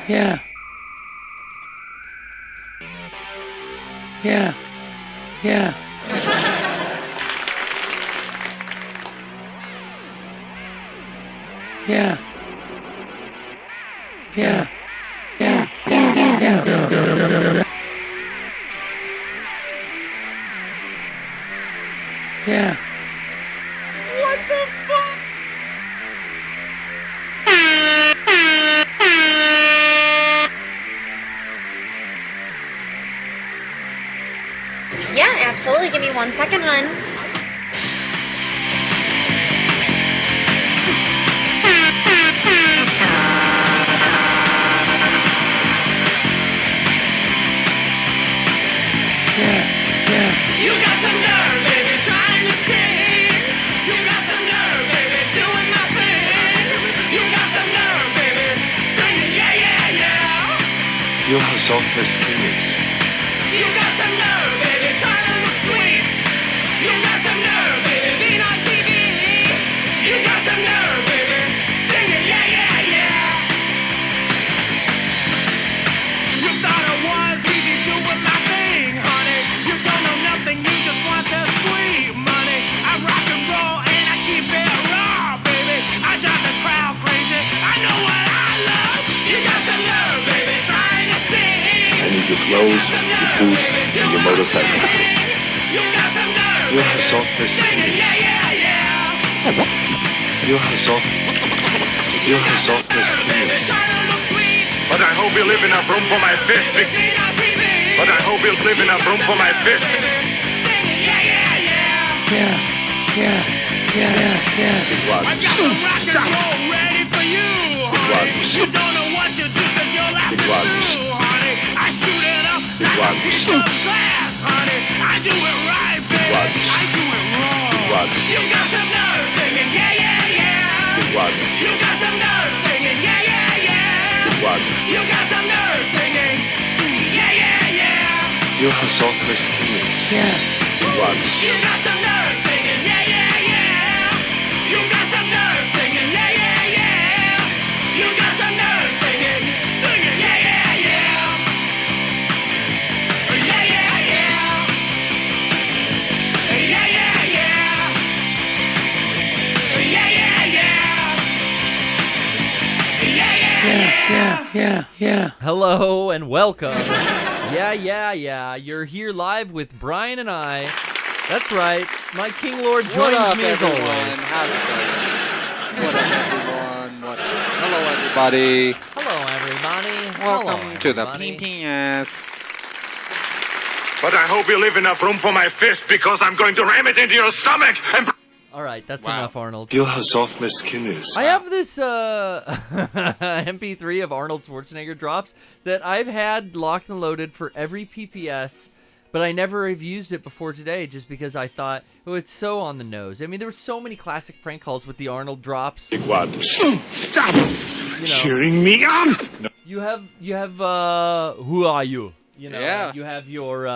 Yeah. Yeah. Yeah. Yeah. Yeah. Yeah. Yeah. Yeah. What the fuck? Yeah, absolutely. Give me 1 second, hun. You got some nerve, baby, trying to sing. You got some nerve, baby, doing my thing. You got some nerve, baby, singing, yeah, yeah, yeah. You have soft skinnies. You got some nerve, baby, trying to look sweet. You got some nerve, baby, being on TV. You got some nerve, baby, singing, yeah, yeah, yeah. You thought it was easy doing my thing, honey. You don't know nothing, you just want the sweet money. I rock and roll and I keep it raw, baby. I drive the crowd crazy, I know what I love. You got some nerve, baby, trying to sing. I need your clothes, your boots, and your motorcycle. You got some nerve, You have soft singing, skinnies. yeah, yeah, yeah. You have soft skinnies. But I hope you live enough room for my fist. But I hope you live enough room for my fist. Yeah. Yeah. Yeah. Yeah. Big I ones. got some rock and roll ready for you, honey. ones. You don't know what to do cause you're laughing Big ones. through, honey. I shoot it up Big like a ones. piece of glass, honey. I do it right, baby. ones. I do it wrong. Big ones. You got some nerve singing, yeah, yeah, yeah. Big ones. You got some nerve singing, yeah, yeah, yeah. Big ones. You got some nerve singing, singing, yeah, yeah, yeah. You have soft skinnies. Yeah. Big ones. You got some nerve singing, yeah, yeah, yeah. You got some nerve singing, yeah, yeah, yeah. You got some nerve singing, singing, yeah, yeah, yeah. Yeah, yeah, yeah. Yeah, yeah, yeah. Yeah, yeah, yeah. Yeah, yeah, yeah. Yeah. Hello and welcome. Yeah. You're here live with Brian and I. That's right. My King Lord What joins up, me as everyone? always. How's it going? What up, everyone? What up? Hello, everybody. Hello, everybody. Welcome Hello, to the everybody. PPS. But I hope you leave enough room for my fist because I'm going to ram it into your stomach and... All right, that's Wow. enough, Arnold. You have soft skinnies. I have this MP3 of Arnold Schwarzenegger drops that I've had locked and loaded for every PPS, but I never have used it before today just because I thought, oh, it's so on the nose. I mean, there were so many classic prank calls with the Arnold drops. Big ones. Stop You know, cheering me on! you have who are you? You know, Yeah. you have your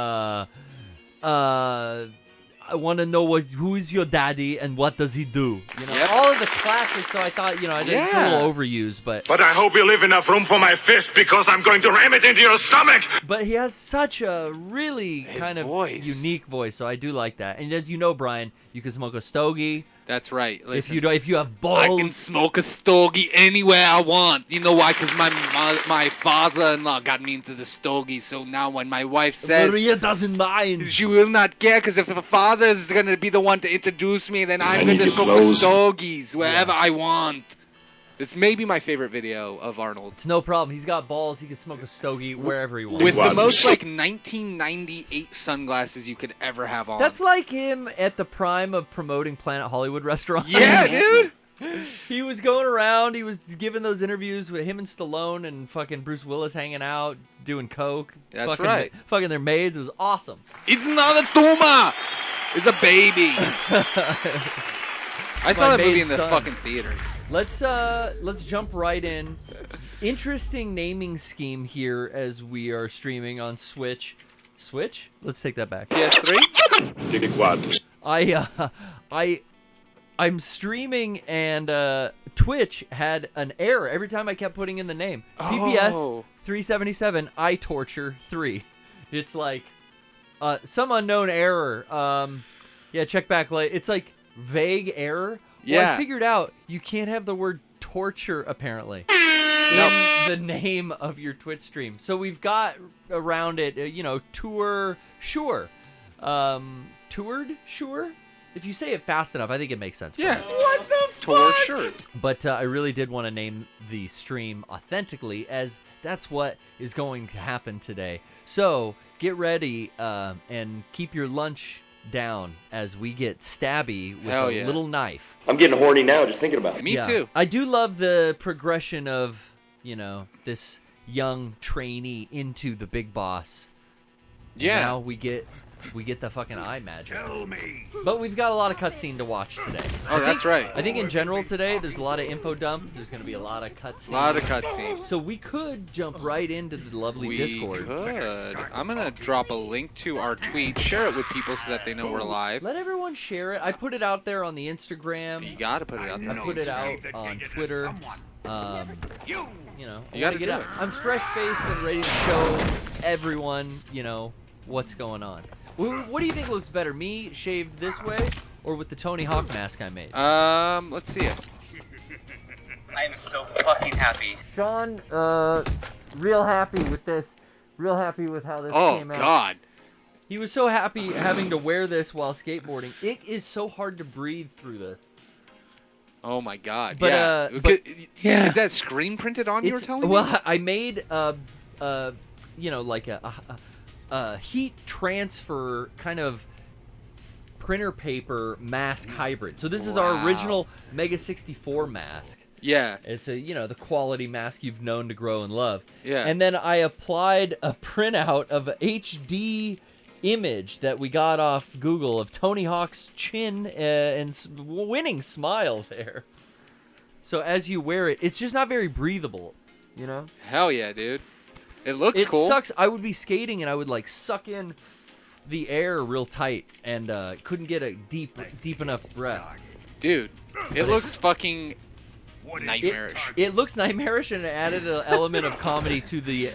I want to know who is your daddy and what does he do? You know, Yep. all of the classics. So I thought, it's a Yeah. little overused, but But I hope you leave enough room for my fist because I'm going to ram it into your stomach! he has such a really kind of voice. unique voice. So I do like that. And as you know, Brian, you can smoke a stogie That's right. Listen, if you have I can balls. smoke a stogie anywhere I want. You know why? Because my father-in-law got me into the stogie. So now when my wife says Maria doesn't mind. she will not care, because if a father is going to be the one to introduce me, then I'm I going need to your smoke clothes. stogies wherever I want. It's maybe my favorite video of Arnold. It's no problem. He's got balls. He can smoke a stogie wherever he wants. With the ones. most, 1998 sunglasses you could ever have on. That's like him at the prime of promoting Planet Hollywood restaurants. Yeah, dude. He was going around. He was giving those interviews with him and Stallone and fucking Bruce Willis hanging out, doing coke. That's fucking, right. Fucking their maids. It was awesome. It's not a tumor. It's a baby. I saw My that movie maid's in the son. fucking theaters. Let's jump right in. Interesting naming scheme here as we are streaming on Switch. Switch? Let's take that back. PS3? Big ones. I I'm streaming and Twitch had an error every time I kept putting in the name. PPS 377 I Torture 3. It's like some unknown error. Yeah, check back later. It's like vague error. Well, Yeah. I figured out you can't have the word torture apparently in the name of your Twitch stream. So we've got around it, tour sure. Toured sure? If you say it fast enough, I think it makes sense. Yeah. What the fuck? Sure. But I really did want to name the stream authentically, as that's what is going to happen today. So get ready and keep your lunch down as we get stabby with a little knife. I'm getting horny now just thinking about it. Me too. I do love the progression of, this young trainee into the big boss. Yeah. And now we get the fucking eye magic. But we've got a lot of cutscene to watch today. That's right. I think in general today, there's a lot of info dump. There's going to be a lot of cutscene. So we could jump right into the lovely Discord. We could. I'm going to drop a link to our tweet. Share it with people so that they know we're live. Let everyone share it. I put it out there on the Instagram. You got to put it out there. I put it out on Twitter. You got to get do out. it. I'm fresh-faced and ready to show everyone, what's going on. What do you think looks better, me shaved this way or with the Tony Hawk mask I made? Let's see it. I'm so fucking happy. Sean, real happy with this. Real happy with how this came out. Oh, God. He was so happy having to wear this while skateboarding. It is so hard to breathe through this. Oh, my God. But, yeah. Is that screen printed on, you were telling me? Well, I made, like a heat transfer kind of printer paper mask hybrid. So this is our original Mega 64 mask. Yeah. It's the quality mask you've known to grow and love. Yeah. And then I applied a printout of a HD image that we got off Google of Tony Hawk's chin and winning smile there. So as you wear it, it's just not very breathable, Hell yeah, dude. It looks cool. It sucks. I would be skating and I would like suck in the air real tight and couldn't get a deep enough breath. Dude, it looks fucking nightmarish. It looks nightmarish and it added an element of comedy to the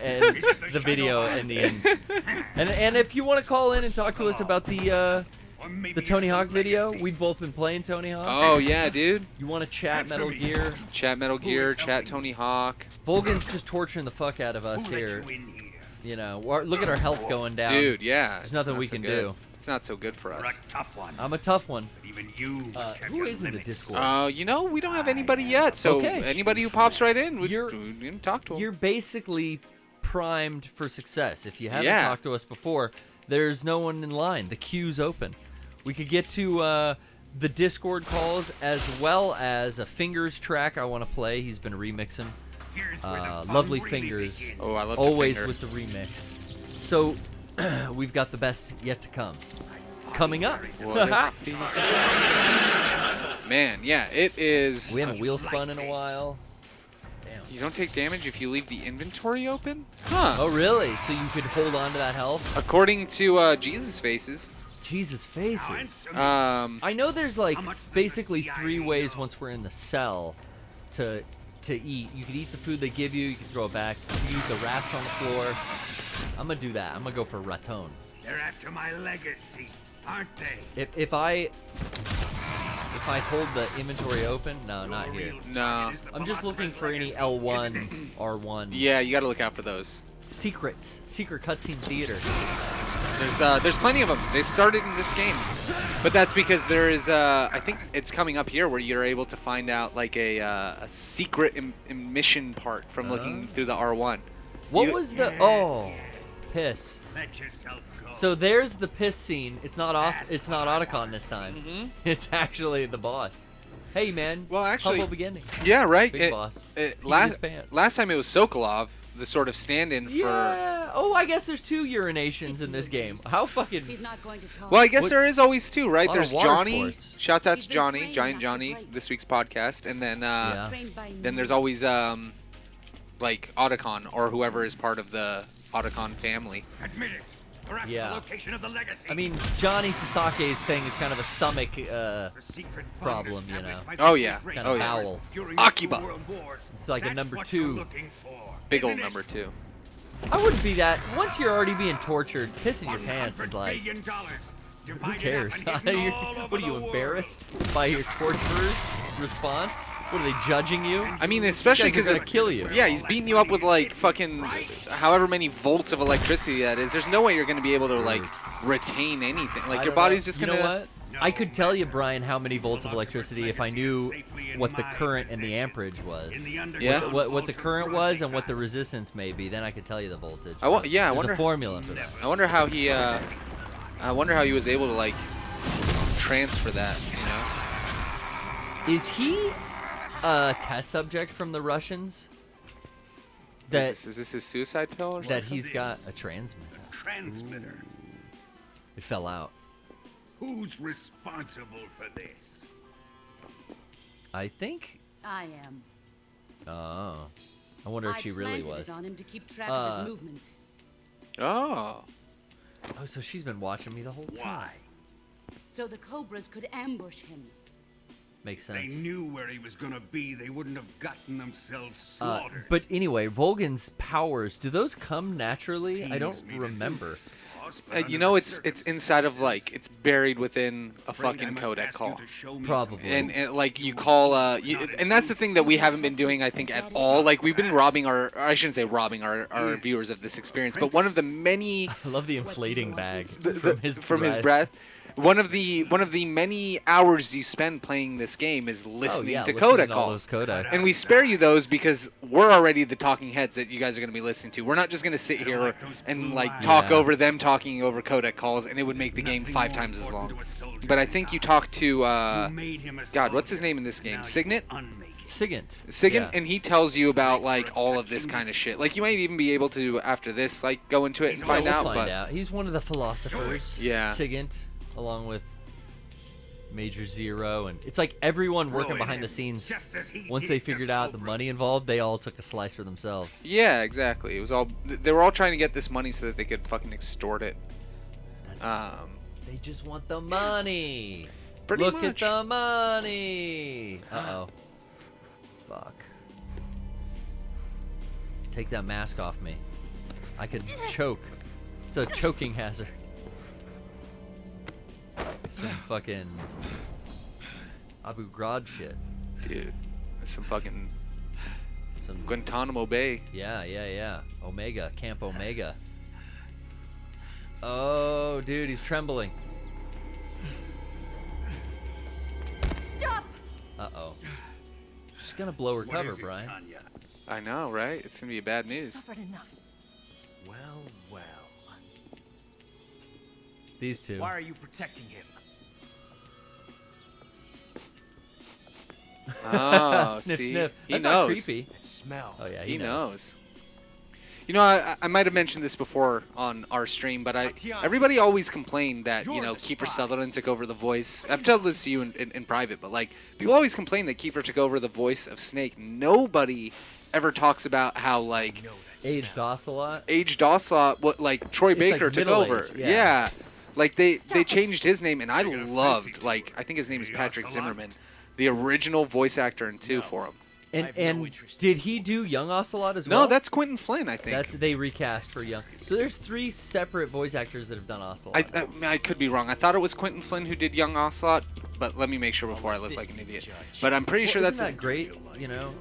video in the end. And if you want to call in and talk to us about the Tony Hawk video, we've both been playing Tony Hawk. Oh yeah, dude. You want to chat Metal Gear? Chat Metal Gear, chat Tony Hawk. Volgan's just torturing the fuck out of us here. Look at our health going down. Dude, yeah. There's nothing we can do. It's not so good for us. I'm a tough one. Who is in the Discord? We don't have anybody yet, so anybody who pops right in, we can talk to them. You're basically primed for success. If you haven't talked to us before, there's no one in line. The queue's open. We could get to the Discord calls as well as a Fingers track I want to play. He's been remixing. Lovely Fingers. Oh, I love always the with the remix. So we've got the best yet to come. Coming up. Man, yeah, it is. We haven't wheel spun in a while. Damn. You don't take damage if you leave the inventory open? Huh. Oh, really? So you could hold on to that health? According to Jesus Faces. Jesus Faces. I know there's like basically 3 ways once we're in the cell to eat. You could eat the food they give you. You can throw it back. You can eat the rats on the floor. I'm gonna do that. I'm gonna go for raton. They're after my legacy, aren't they? If I hold the inventory open, no, not here. No. I'm just looking for any L1, R1. Yeah, you gotta look out for those. Secret cutscene theater. There's plenty of them. They started in this game, but that's because there is I think it's coming up here where you're able to find out like a secret mission part from looking through the R1. What was the piss? Let yourself go. So there's the piss scene. It's not It's not Otacon this time. Mm-hmm. It's actually the boss. Hey man. Well, actually, humble beginning. Yeah, right. Big boss. Last time it was Sokolov, the sort of stand-in for. Yeah. Oh, I guess there's 2 urinations in this game. How fucking. He's not going to talk. Well, I guess there is always 2, right? lot There's of water Johnny. sports. Shouts out He's to been Johnny, trained Giant not to Johnny, play. this week's podcast, and then Yeah. then there's always like Otacon or whoever is part of the Otacon family. Admit it. Yeah. I mean, Johnny Sasake's thing is kind of a stomach problem, you know. Oh yeah. Kind Oh of yeah. bowel. Akiba. It's like a number 2. Big old number 2. I wouldn't be that. Once you're already being tortured, pissing your pants is like, who cares? What are you, embarrassed by your torturer's response? What, are they judging you? I mean, especially because they're gonna kill you. Yeah, he's beating you up with like fucking however many volts of electricity that is. There's no way you're gonna be able to like retain anything. Like your body's just gonna. You know what? I could tell you, Brian, how many volts of electricity if I knew what the current and the amperage was. Yeah. What the current was and what the resistance may be. Then I could tell you the voltage. I There's wonder a formula for that. I wonder how he. I wonder how he was able to like transfer that. You know. Is he a test subject from the Russians? That Is this his suicide pill or something? that he's got a transmitter. It fell out. Who's responsible for this? I think. I am. Oh. I wonder if she really was. It on him to keep track of his movements. Oh. Oh, so she's been watching me the whole time. Why? So the Cobras could ambush him. Makes They sense. knew where he was gonna be. They wouldn't have gotten themselves slaughtered. But anyway, Volgan's powers, do those come naturally? I don't Pains me to do remember. this, boss, but You under know, the it's inside of like it's buried within a Afraid I fucking must codec ask you call. to show me Probably. some- And like you call and that's the thing that we haven't been doing, I think, at all. Like we've been robbing our, or I shouldn't say robbing our viewers of this experience, but one of the many I love the inflating bag from his breath. One of the many hours you spend playing this game is listening to listening codec to all calls. those codec. And we spare you those because we're already the talking heads that you guys are going to be listening to. We're not just going to sit here and like talk over them talking over codec calls, and it would make the game 5 times as long. But I think you talk to God, what's his name in this game? Signet? Sigint. Yeah. And he tells you about like all of this kind of shit. Like you might even be able to after this like go into it and find We'll out. find But out. He's one of the philosophers. Yeah. Sigint, along with Major Zero, and it's like everyone working behind the scenes. Once they figured out the money involved, they all took a slice for themselves. yeah, exactly. It was all they were all trying to get this money so that they could fucking extort it. They just want the money. Pretty Look much. at the money. Uh-oh. Fuck. Take that mask off me. I could choke. It's a choking hazard. Some fucking Abu Ghraib shit. Dude, some fucking Some Guantanamo Bay. Yeah. Omega, Camp Omega. Oh, dude, he's trembling. Stop! Uh-oh. She's gonna blow her What cover, is it, Brian. Tanya? I know, right? It's gonna be bad news. Suffered enough. Well. These two. Why are you protecting him? Oh, Sniff, see, sniff. he That's knows. not creepy. Smell. Oh yeah, He knows. You know, I might have mentioned this before on our stream, but everybody always complained that, you know, Kiefer Sutherland took over the voice. I've told this to you in private, but, like, people always complain that Kiefer took over the voice of Snake. Nobody ever talks about how, like, Aged Ocelot. what, like, Troy It's Baker like took middle over. aged, yeah. Like, they changed his name, and I loved, like, I think his name is Patrick Zimmerman, the original voice actor in 2 for him. And did he do Young Ocelot as well? No, that's Quentin Flynn, I think. That's they recast for Young. So there's 3 separate voice actors that have done Ocelot. I could be wrong. I thought it was Quentin Flynn who did Young Ocelot, but let me make sure before I look like an idiot. But I'm pretty sure Isn't that's that great. You know,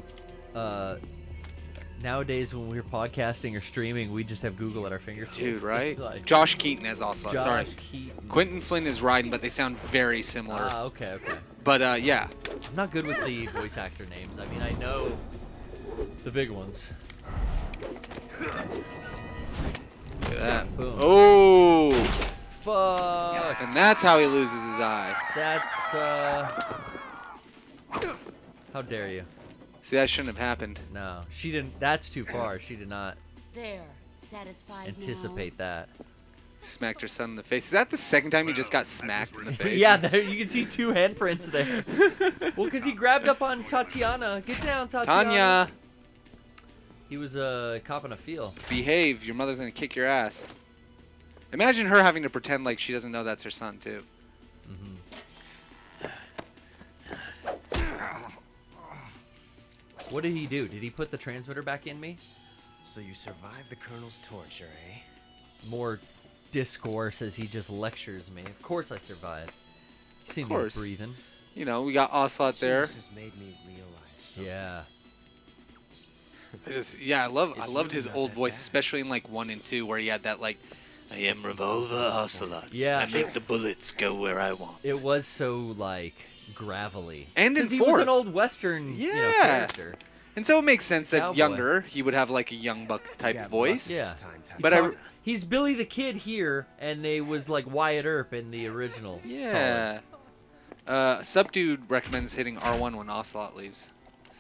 nowadays when we're podcasting or streaming, we just have Google at our fingertips. dude, right? Like, Josh Keaton as Ocelot. Josh Sorry, Keaton. Quentin Flynn is Raiden, but they sound very similar. Ah, okay. But yeah, I'm not good with the voice actor names. I mean, I know the big ones. look at that. Boom. Oh, Fuck. and that's how he loses his eye. That's how dare you? See, that shouldn't have happened. No, she didn't. That's too far. She did not There. Satisfied anticipate that. Smacked her son in the face. Is that the second time you just got smacked in the face? Yeah, there you can see 2 handprints there. Well, because he grabbed up on Tatiana. Get down, Tatiana. Tanya, He was copping a feel. behave. Your mother's gonna kick your ass. Imagine her having to pretend like she doesn't know that's her son too. What did he do? Did he put the transmitter back in me? So you survived the Colonel's torture, eh? More discourse as he just lectures me. Of course I survived. You see Of me course. breathing. You know, we got Ocelot there. This has made me realize something. Yeah. I loved really his not old that voice, bad. especially in like 1 and 2, where he had that like, I am Revolver Ocelot. Yeah, I make the bullets go where I want. It was so like gravelly. And in 'Cause he was 4. an old Western Yeah. character. And so it makes sense that Cowboy. younger, he would have like a young buck type got voice. lucky Yeah. this time, Ty. But He's Billy the Kid here, and they was like Wyatt Earp in the original. Yeah. Subdude recommends hitting R1 when Ocelot leaves.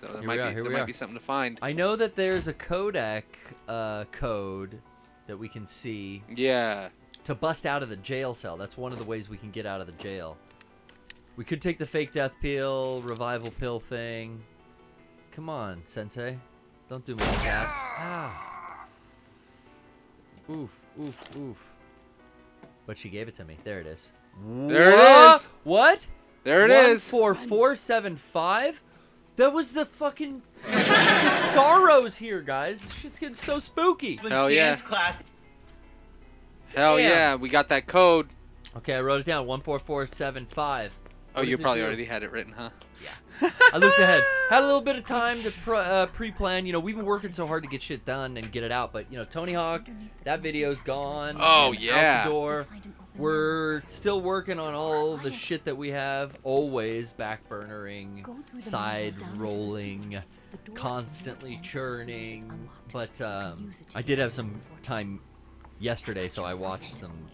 So there might be something to find. I know that there's a codec code that we can see Yeah. to bust out of the jail cell. That's one of the ways we can get out of the jail. We could take the fake death pill, revival pill thing. Come on, Sensei. Don't do me like that. Ah. Oof, oof, oof. But she gave it to me. There it is. There it is. What? There it is. 14475? That was the fucking the sorrows here, guys. This shit's getting so spooky. Hell yeah. Dance class. Hell Damn. yeah, we got that code. Okay, I wrote it down. 14475. Oh, What you does it probably do? already had it written, huh? I looked ahead. Had a little bit of time to pre-plan. You know, we've been working so hard to get shit done and get it out. But, you know, Tony Hawk, that video's gone. Oh, and yeah. Out the door. We're still working on all the shit that we have. Always backburnering, side-rolling, constantly churning. But I did have some time yesterday, so I watched some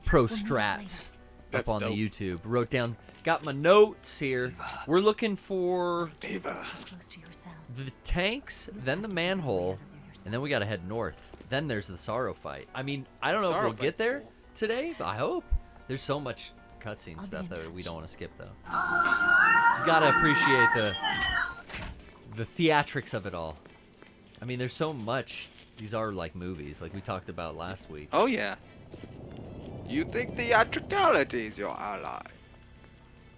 pro strats That's up on dope. the YouTube. Wrote down, got my notes here. We're looking for the tanks, then the manhole, and then we gotta head north. Then there's the Sorrow fight. I mean, I don't know if Sorrow we'll get fight's there cool. today, but I hope. There's so much cutscene stuff that we don't want to skip, though. You gotta appreciate the theatrics of it all. I mean, there's so much. These are like movies, like we talked about last week. Oh, yeah. You think theatricality is your ally?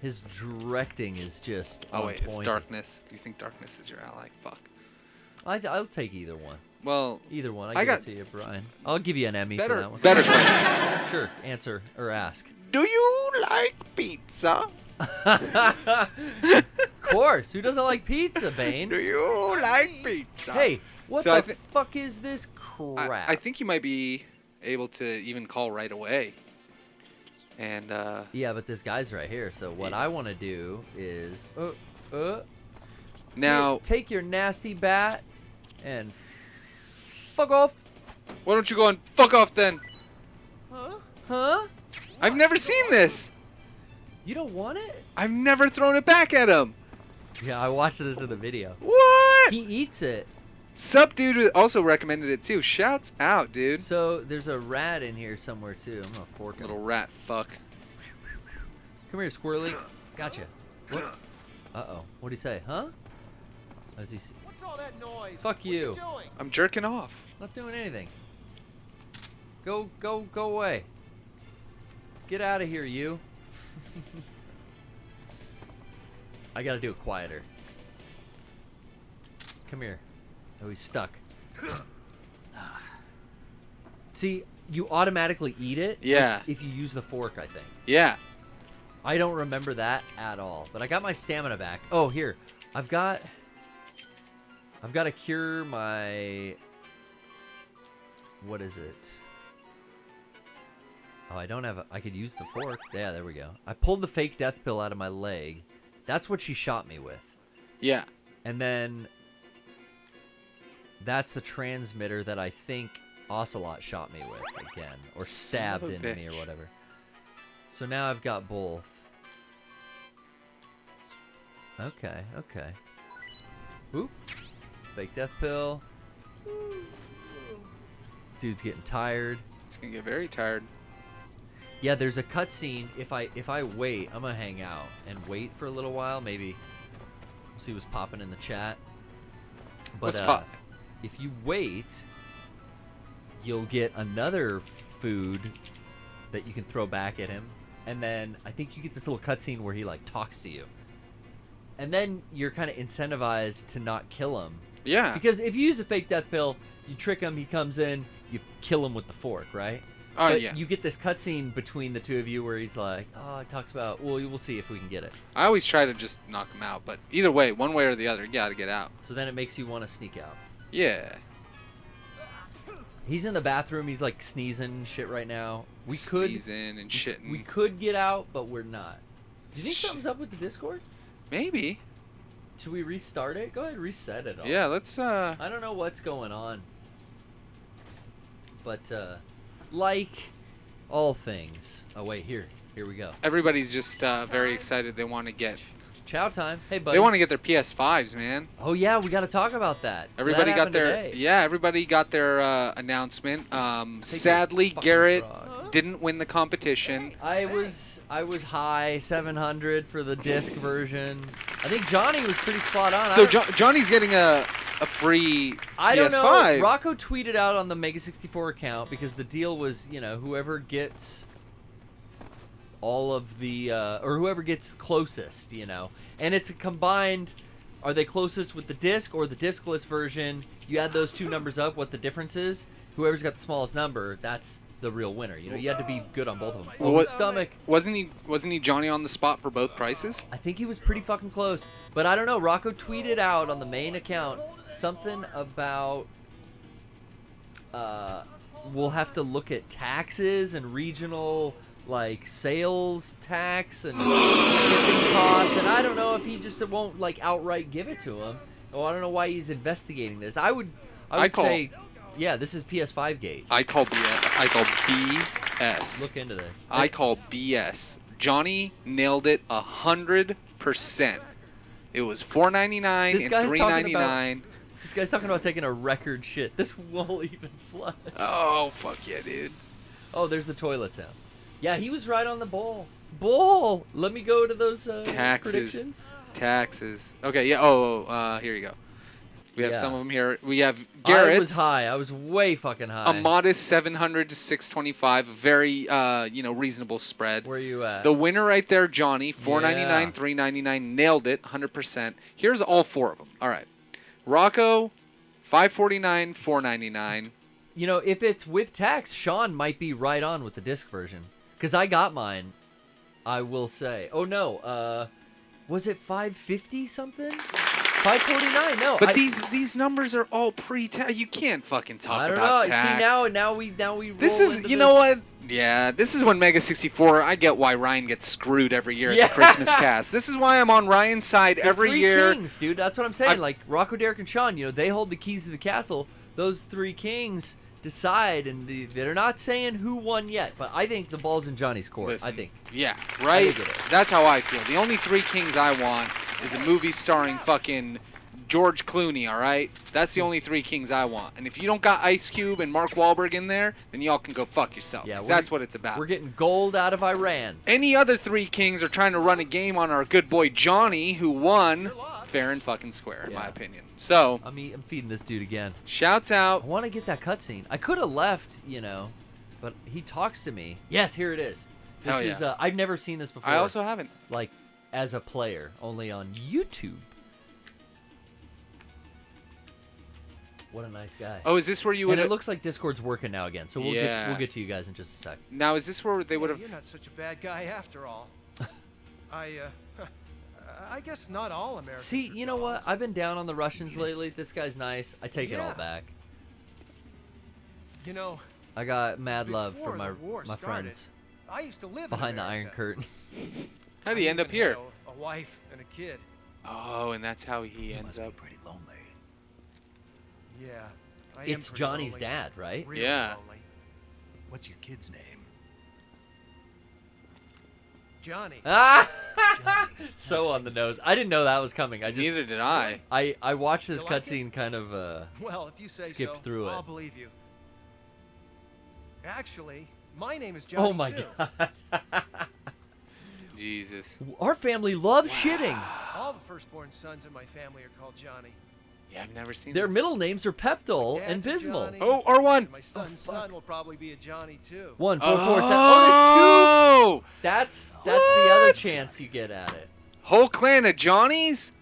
His directing is just Oh, on wait, it's point. Darkness. Do you think Darkness is your ally? Fuck. I'll take either one. Well, Either one. I I give got- it to you, Brian. I'll give you an Emmy for that one. better question. Sure. Answer or ask. Do you like pizza? Of course. Who doesn't like pizza, Bane? Do you like pizza? Hey, what So I the thi- fuck is this crap? I think you might be able to even call right away. And, Yeah, but this guy's right here. So what I want to do is, now, take your nasty bat and fuck off. why don't you go and fuck off then? Huh? I've never seen this. You don't want it? I've never thrown it back at him. Yeah, I watched this in the video. What? He eats it. Subdude also recommended it too. Shouts out, dude. So there's a rat in here somewhere too. I'm gonna fork him. Little rat fuck. Come here, squirrely. Gotcha. What? Uh-oh. What'd he say? Huh? Is he? What's all that noise? Fuck you. Doing? I'm jerking off. Not doing anything. Go away. Get out of here, you. I gotta do it quieter. Come here. Oh, he's stuck. See, you automatically eat it. Yeah. If you use the fork, I think. Yeah. I don't remember that at all. But I got my stamina back. Oh, here. I've got to cure my... What is it? Oh, I don't have... I could use the fork. Yeah, there we go. I pulled the fake death pill out of my leg. That's what she shot me with. Yeah. And then... That's the transmitter that I think Ocelot shot me with again. Or stabbed Son of a into me or bitch. whatever. So now I've got both. Okay. Oop. Fake death pill. Dude's getting tired. It's gonna get very tired. Yeah, there's a cutscene. If I wait, I'm gonna hang out and wait for a little while. Maybe see what's popping in the chat. But What's pop? if you wait, you'll get another food that you can throw back at him, and then I think you get this little cutscene where he like talks to you, and then you're kind of incentivized to not kill him. Yeah. Because if you use a fake death pill, you trick him, he comes in, you kill him with the fork, right? Oh, but yeah. You get this cutscene between the two of you where he's like, he talks about, well, we'll see if we can get it. I always try to just knock him out, but either way, one way or the other, you gotta get out. So then it makes you want to sneak out. Yeah. He's in the bathroom. He's like sneezing and shit right now. Sneezing and shitting. We could get out, but we're not. Do you think something's up with the Discord? Maybe. Should we restart it? Go ahead, reset it all. Yeah, let's. I don't know what's going on. But like all things. Oh wait, here we go. Everybody's just very excited. They want to get. Chow time. Hey, buddy. They want to get their PS5s, man. Oh yeah, we got to talk about that. So Everybody that got happened their today. everybody got their announcement. Sadly, Garrett didn't win the competition. I was high 700 for the disc version. I think Johnny was pretty spot on. So Johnny's getting a free I don't PS5. know. Rocco tweeted out on the Mega 64 account because the deal was, whoever gets all of the or whoever gets closest, and it's a combined. Are they closest with the disc or the discless version? You add those two numbers up, what the difference is. Whoever's got the smallest number, that's the real winner. You had to be good on both of them. Well, the stomach. Wasn't he Johnny on the spot for both prices? I think he was pretty fucking close, but I don't know. Rocco tweeted out on the main account something about we'll have to look at taxes and regional like sales tax and shipping costs, and I don't know if he just won't like outright give it to him. Oh, I don't know why he's investigating this. I would say, yeah, this is PS5 gate. I call BS. Look into this. I call BS. Johnny nailed it 100%. It was $4.99 and $3.99. This guy's talking about taking a record shit. This won't even flush. Oh fuck yeah, dude. Oh, there's the toilet sound. Yeah, he was right on the ball. Let me go to those predictions. Taxes. Okay, yeah. Here you go. We have some of them here. We have Garrett. I was high. I was way fucking high. A modest 700 to 625. A very, reasonable spread. Where you at? The winner right there, Johnny. $4.99, $3.99. Nailed it. 100%. Here's all four of them. All right. Rocco, $5.49, $4.99. If it's with tax, Sean might be right on with the disc version. Because I got mine, I will say. Oh, no. Was it $5.50 something? $5.49. No. But these numbers are all pre-tax. You can't fucking talk about I don't know. tax. See, now we roll This is, into you this. know what? Yeah, this is when Mega 64. I get why Ryan gets screwed every year at the Christmas cast. This is why I'm on Ryan's side every year. Kings, dude. That's what I'm saying. Like Rocco, Derek, and Sean. They hold the keys to the castle. Those three kings decide, and they're not saying who won yet. But I think the ball's in Johnny's court. Listen, I think. Yeah, right. I think it is. That's how I feel. The only three kings I want is a movie starring fucking George Clooney, all right? That's the only three kings I want. And if you don't got Ice Cube and Mark Wahlberg in there, then y'all can go fuck yourself. Yeah, that's what it's about. We're getting gold out of Iran. Any other three kings are trying to run a game on our good boy Johnny, who won fair and fucking square, in my opinion. So I'm feeding this dude again. Shouts out. I want to get that cutscene. I could have left, but he talks to me. Yes, here it is. This Hell yeah. is I've never seen this before. I also haven't. Like as a player, only on YouTube. What a nice guy. Oh, is this where you would? And it looks like Discord's working now again. So we'll get to you guys in just a sec. Now, is this where they would have? You're not such a bad guy after all. I guess not all Americans. See, you know what? I've been down on the Russians lately. This guy's nice. I take it all back. I got mad love for my friends. I used to live behind the Iron Curtain. How did he end up here? A wife and a kid. Oh, and that's how he ends up. Pretty lonely. Yeah. It's Johnny's dad, right? Really yeah. Lonely. What's your kid's name? Johnny. Ah! So on the nose. I didn't know that was coming. Neither did I. I watched this cutscene kind of well, if you say skipped through I'll it. believe you. Actually, my name is Johnny. Oh my god. Jesus. Our family loves shitting. All the firstborn sons in my family are called Johnny. Yeah, I've never seen Their this. middle names are Peptol Dad's and a Bismol. Johnny. Oh, R1. My son's son will probably be a Johnny too. 1, 4, 4, 7. Oh, there's 2. That's the other What? chance you get at it. Whole clan of Johnnies?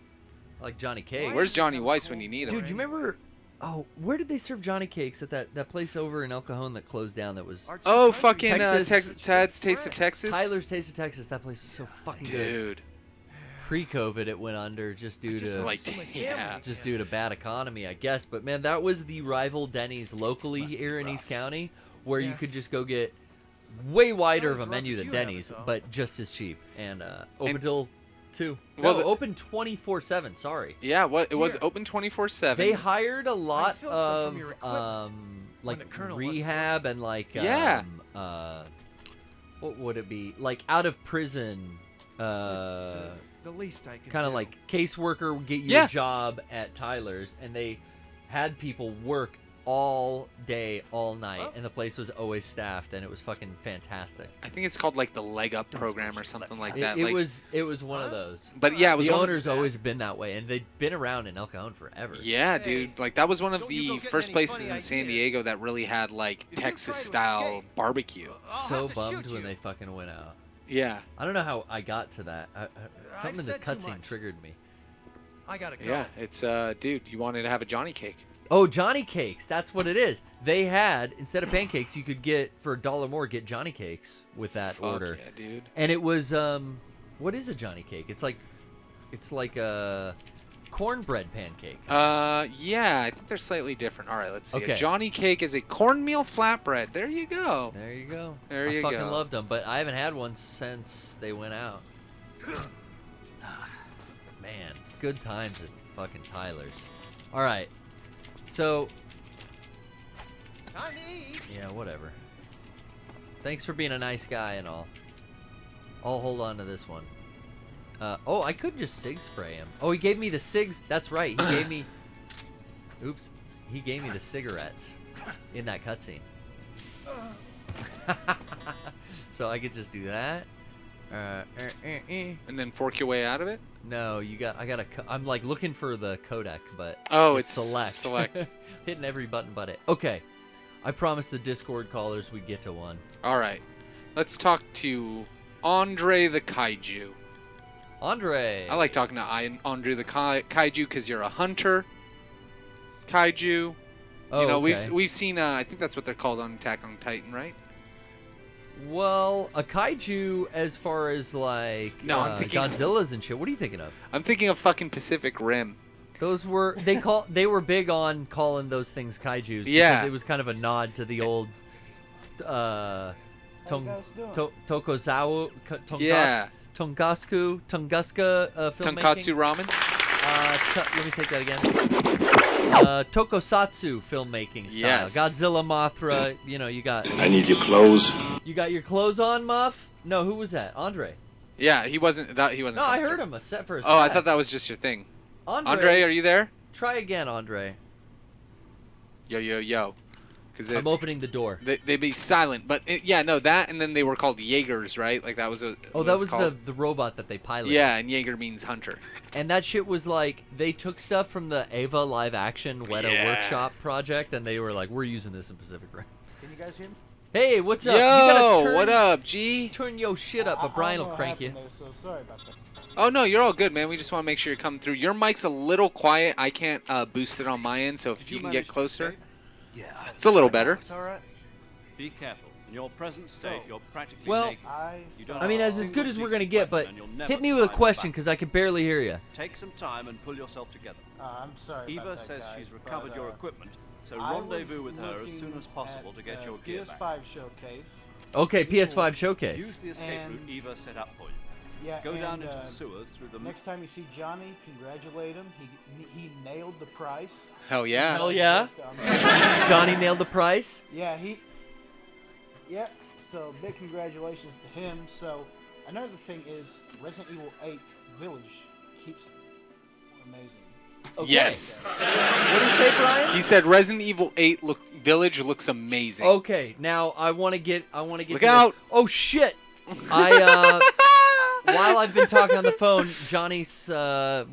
Like Johnny Cakes. Where's Johnny Weiss when you need him? Dude, you remember? Oh, where did they serve Johnny Cakes? At that place over in El Cajon that closed down. That was Oh, fucking Texas. Tad's Taste of Texas? Tyler's Taste of Texas. That place was so fucking good. Dude. Pre-COVID, it went under just due to yeah. just due to bad economy, I guess. But man, that was the rival Denny's locally here in East County, where you could just go get way wider of a menu than Denny's, but just as cheap. And open till 2. Well, No, open 24/7. Sorry. Yeah, it was open 24/7. They hired a lot filled stuff of from your equipment when the like Colonel wasn't rehab and like Yeah. what would it be, like out of prison the least I can kind of do. like caseworker would get you Yeah. a job at Tyler's, and they had people work all day, all night, and the place was always staffed, and it was fucking fantastic. I think it's called like the Leg Up program or something like that. It like, was one of those. But yeah, it was the one of- owner's always been that way, and they've been around in El Cajon forever. Yeah, dude. Like that was one of Don't you the go getting first any places funny in San ideas. Diego that really had like If you Texas try to style escape, barbecue. I'll So have to bummed shoot when you. they fucking went out. Yeah. I don't know how I got to that. Something in this said too cutscene much. triggered me. I gotta go. Yeah, it's dude, you wanted to have a Johnny cake. Oh, Johnny Cakes. That's what it is. They had, instead of pancakes, you could get, for $1 more, get Johnny Cakes with that Fuck order. yeah, dude. And it was, what is a Johnny Cake? It's like a cornbread pancake. Yeah, I think they're slightly different. All right, let's see. Okay. A Johnny cake is a cornmeal flatbread. There you go. There you go. There I you fucking go. loved them, but I haven't had one since they went out. Man, good times at fucking Tyler's. All right. So, Time to eat. yeah, whatever. Thanks for being a nice guy and all. I'll hold on to this one. Oh, I could just sig spray him. Oh, he gave me the cigs. That's right. He gave me. Oops. He gave me the cigarettes in that cutscene. So I could just do that. And then fork your way out of it? No, I'm like looking for the codec, but Oh, it's select. select. Hitting every button but it. Okay. I promised the Discord callers we'd get to one. All right. Let's talk to Andre the Kaiju. Andre. I like talking to Andre the Kaiju because you're a hunter. Kaiju. Oh, you know, okay. we've seen. I think that's what they're called on Attack on Titan, right? Well, a kaiju as far as like No, I'm thinking- Godzillas and shit. What are you thinking of? I'm thinking of fucking Pacific Rim. Those were they were big on calling those things kaijus Yeah. because it was kind of a nod to the old Tokugawa Yeah. Tunguska filmmaking. Tonkatsu ramen. Let me take that again. Tokusatsu filmmaking style. Yes. Godzilla, Mothra. You know, you got. I need your clothes. You got your clothes on, Muff? No, who was that? Andre. Yeah, he wasn't. He wasn't. No, I coming heard through. him. A set for a Oh, I sec. thought that was just your thing. Andre, are you there? Try again, Andre. Yo, yo, yo. Because I'm opening the door. They'd be silent, but yeah, no, that and then they were called Jaegers, right? Like that was a. Oh, that was the robot that they piloted. Yeah, and Jaeger means hunter. And that shit was like, they took stuff from the Ava live action Weta Yeah. Workshop project, and they were like, we're using this in Pacific Rim. Can you guys hear me? Hey, what's up? Yo, You gotta turn, what up, G? Turn your shit up, but Brian will crank you. So sorry about that. Oh no, you're all good, man. We just want to make sure you're coming through. Your mic's a little quiet. I can't boost it on my end, so if you can get closer, Yeah. it's a little better. It's all right. Be careful. In your present state, you're practically Well, naked. You don't I mean, have as a good single as we're decent gonna get, but weapon, and you'll never hit me with a survive in question, battle. because I can barely hear you. Take some time and pull yourself together. I'm sorry Eva about that, says guys, she's but, recovered your equipment, so I was rendezvous with her as looking soon as possible at, to get your gear back. PS5 showcase. Okay, PS5 showcase. Use the escape And- route Eva set up for you. Yeah, Go down and, into the sewers through the. Next time you see Johnny, congratulate him. He nailed the price. Hell yeah. Hell yeah. Johnny nailed the price. Yeah, Yeah, so big congratulations to him. So another thing is Resident Evil 8 Village keeps amazing. Okay. Yes. What did you say, Brian? He said Resident Evil 8 Village looks amazing. Okay, now I want to get. Look to out. This. Oh shit! While I've been talking on the phone, Johnny's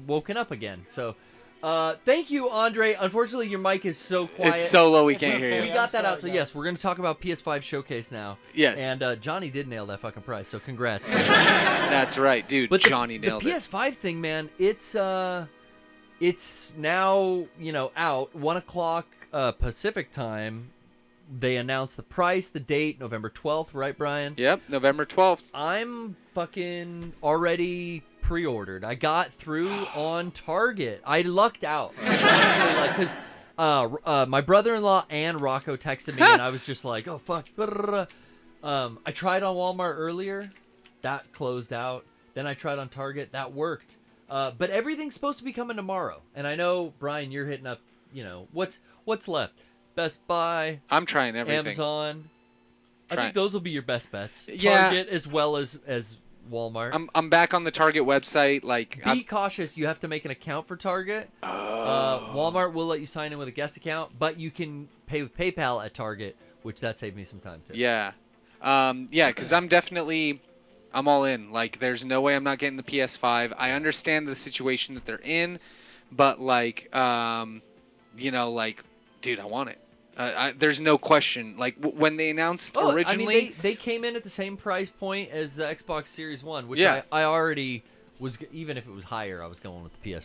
woken up again. So Thank you, Andre. Unfortunately, your mic is so quiet. It's so low we can't hear We you. got that out. So yes, we're going to talk about PS5 Showcase now. Yes. And Johnny did nail that fucking prize, so congrats. That's right, dude. But Johnny nailed the it. PS5 thing, man, it's now, out 1 o'clock Pacific time. They announced the price, the date, November 12th, right, Brian? Yep, November 12th. I'm fucking already pre-ordered. I got through on Target. I lucked out, honestly, because my brother-in-law and Rocco texted me, and I was just like, oh, fuck. I tried on Walmart earlier. That closed out. Then I tried on Target. That worked. But everything's supposed to be coming tomorrow. And I know, Brian, you're hitting up, what's left? Best Buy. I'm trying everything. Amazon. I think those will be your best bets. Yeah. Target as well as Walmart. I'm back on the Target website. Be cautious. You have to make an account for Target. Walmart will let you sign in with a guest account, but you can pay with PayPal at Target, which that saved me some time too. Yeah. Because I'm all in. Like, there's no way I'm not getting the PS5. I understand the situation that they're in, but dude, I want it. There's no question. Like, when they announced originally... I mean, they came in at the same price point as the Xbox Series 1, which Yeah. I already was... Even if it was higher, I was going with the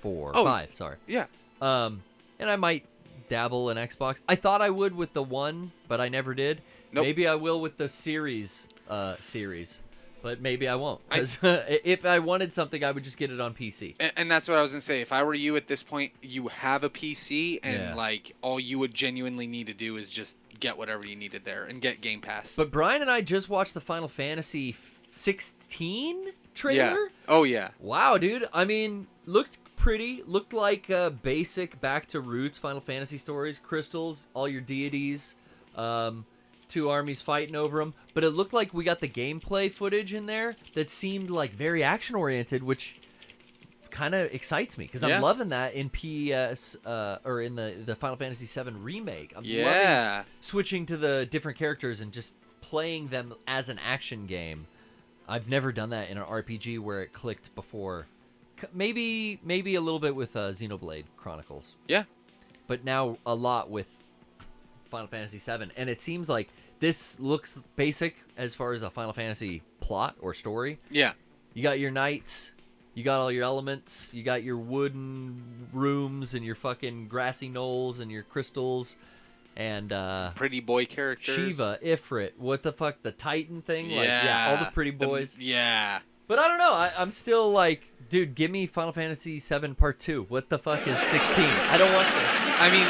PS4. 5, sorry. Yeah. And I might dabble in Xbox. I thought I would with the 1, but I never did. Nope. Maybe I will with the series, but maybe I won't. Because if I wanted something, I would just get it on PC. And that's what I was going to say. If I were you at this point, you have a PC, and all you would genuinely need to do is just get whatever you needed there and get Game Pass. But Brian and I just watched the Final Fantasy 16 trailer. Yeah. Oh, yeah. Wow, dude. I mean, looked pretty. Looked like basic back to roots Final Fantasy stories. Crystals, all your deities. Two armies fighting over them, but it looked like we got the gameplay footage in there that seemed like very action oriented, which kind of excites me because I'm loving that in PS or in the Final Fantasy VII remake. I'm loving switching to the different characters and just playing them as an action game. I've never done that in an RPG where it clicked before. Maybe a little bit with Xenoblade Chronicles. Yeah, but now a lot with Final Fantasy VII, and it seems like this looks basic as far as a Final Fantasy plot or story. Yeah. You got your knights, you got all your elements, you got your wooden rooms and your fucking grassy knolls and your crystals, and pretty boy characters. Shiva, Ifrit, what the fuck, the Titan thing? All the pretty boys. But I don't know. I'm still like, dude, give me Final Fantasy VII Part 2. What the fuck is 16? I don't want this. I mean,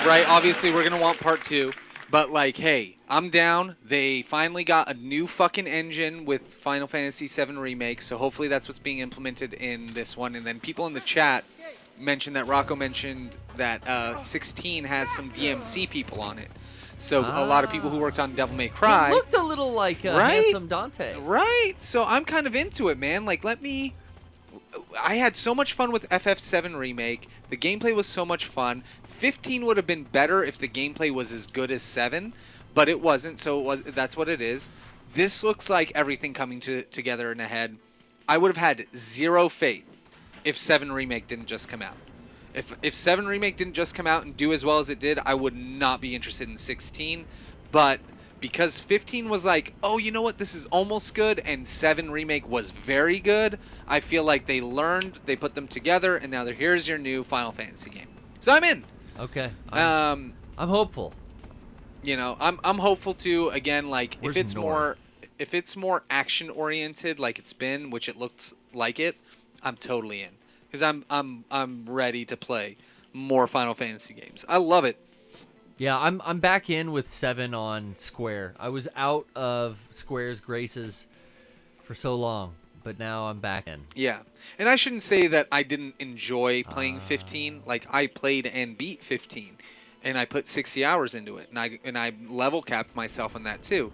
right. Obviously, we're going to want Part 2. But, hey, I'm down. They finally got a new fucking engine with Final Fantasy VII Remake, so hopefully that's what's being implemented in this one. And then people in the chat mentioned that Rocco mentioned that 16 has some DMC people on it. So a lot of people who worked on Devil May Cry. He looked a little like Handsome Dante. Right. So I'm kind of into it, man. I had so much fun with FF7 Remake. The gameplay was so much fun. 15 would have been better if the gameplay was as good as 7, but it wasn't, so that's what it is. This looks like everything coming together in a head. I would have had zero faith if 7 Remake didn't just come out. If 7 Remake didn't just come out and do as well as it did, I would not be interested in 16. But because 15 was like, oh, you know what, this is almost good, and 7 Remake was very good, I feel like they learned, they put them together, and now here's your new Final Fantasy game. So I'm in. Okay. I'm hopeful. I'm hopeful too. Again, Where's if it's more action oriented like it's been, which it looks like it, I'm totally in. Because I'm ready to play more Final Fantasy games. I love it. Yeah, I'm back in with 7 on Square. I was out of Square's graces for so long, but now I'm back in. Yeah, and I shouldn't say that I didn't enjoy playing 15. I played and beat 15, and I put 60 hours into it, and I level capped myself on that too.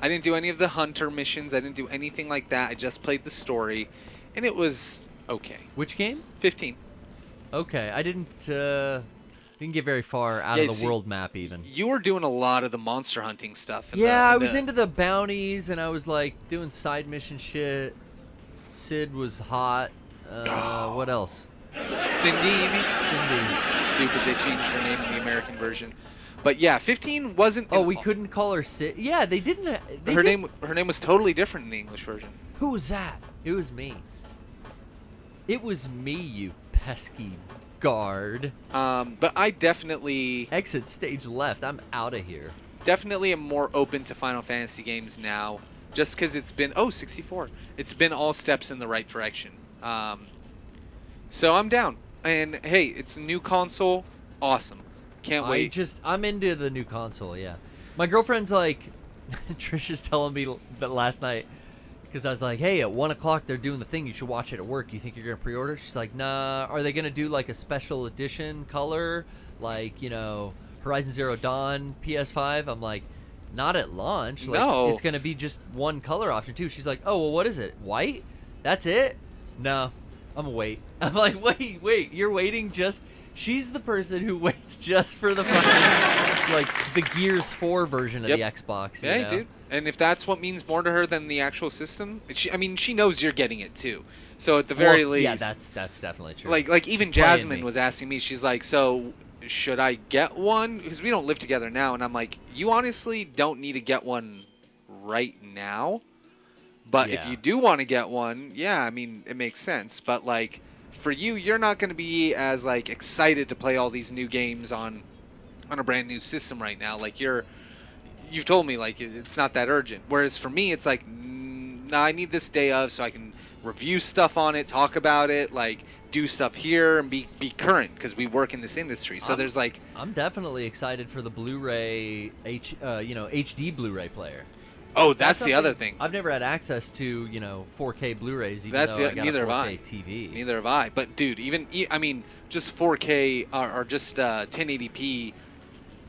I didn't do any of the hunter missions. I didn't do anything like that. I just played the story, and it was okay. Which game? 15. Okay, I didn't get very far out of the world map even. You were doing a lot of the monster hunting stuff. I was into the bounties, and I was doing side mission shit. Sid was hot. What else? Cindy, you mean? Cindy. Stupid, they changed her name in the American version. But yeah, 15 wasn't. Oh, we couldn't call her Yeah, they didn't. Her name was totally different in the English version. Who was that? It was me. It was me, you pesky guard. But I definitely exit stage left. I'm out of here. Definitely am more open to Final Fantasy games now, just because it's been 64. It's been all steps in the right direction. So I'm down. And hey, it's a new console. Awesome. Can't wait. I'm into the new console, yeah. My girlfriend's like, Trisha's telling me that last night, because I was like, hey, at 1 o'clock they're doing the thing. You should watch it at work. You think you're going to pre-order? She's like, nah. Are they going to do like a special edition color? Like, you know, Horizon Zero Dawn PS5? I'm like, not at launch. Like, no. It's going to be just one color option too. She's like, oh, well, what is it? White? That's it? No. I'm going to wait. I'm like, wait. You're waiting just... She's the person who waits just for the fucking, like, the Gears 4 version of the Xbox. Yeah, you know? dude. And if that's what means more to her than the actual system, she knows you're getting it too. So at the very least, yeah, that's definitely true. Like even Jasmine was asking me. She's like, so should I get one? Because we don't live together now, and I'm like, you honestly don't need to get one right now. But if you do want to get one, yeah, I mean, it makes sense. But like, for you, you're not going to be as like excited to play all these new games on a brand new system right now. Like you've told me like it's not that urgent. Whereas for me, it's like, nah, I need this day of so I can review stuff on it, talk about it, like do stuff here and be current because we work in this industry. So there's like, I'm definitely excited for the Blu-ray HD Blu-ray player. Oh, that's the other thing. I've never had access to, 4K Blu-rays, even though I got neither a 4K have I. TV. Neither have I. But dude, I mean, just 4K or just 1080p,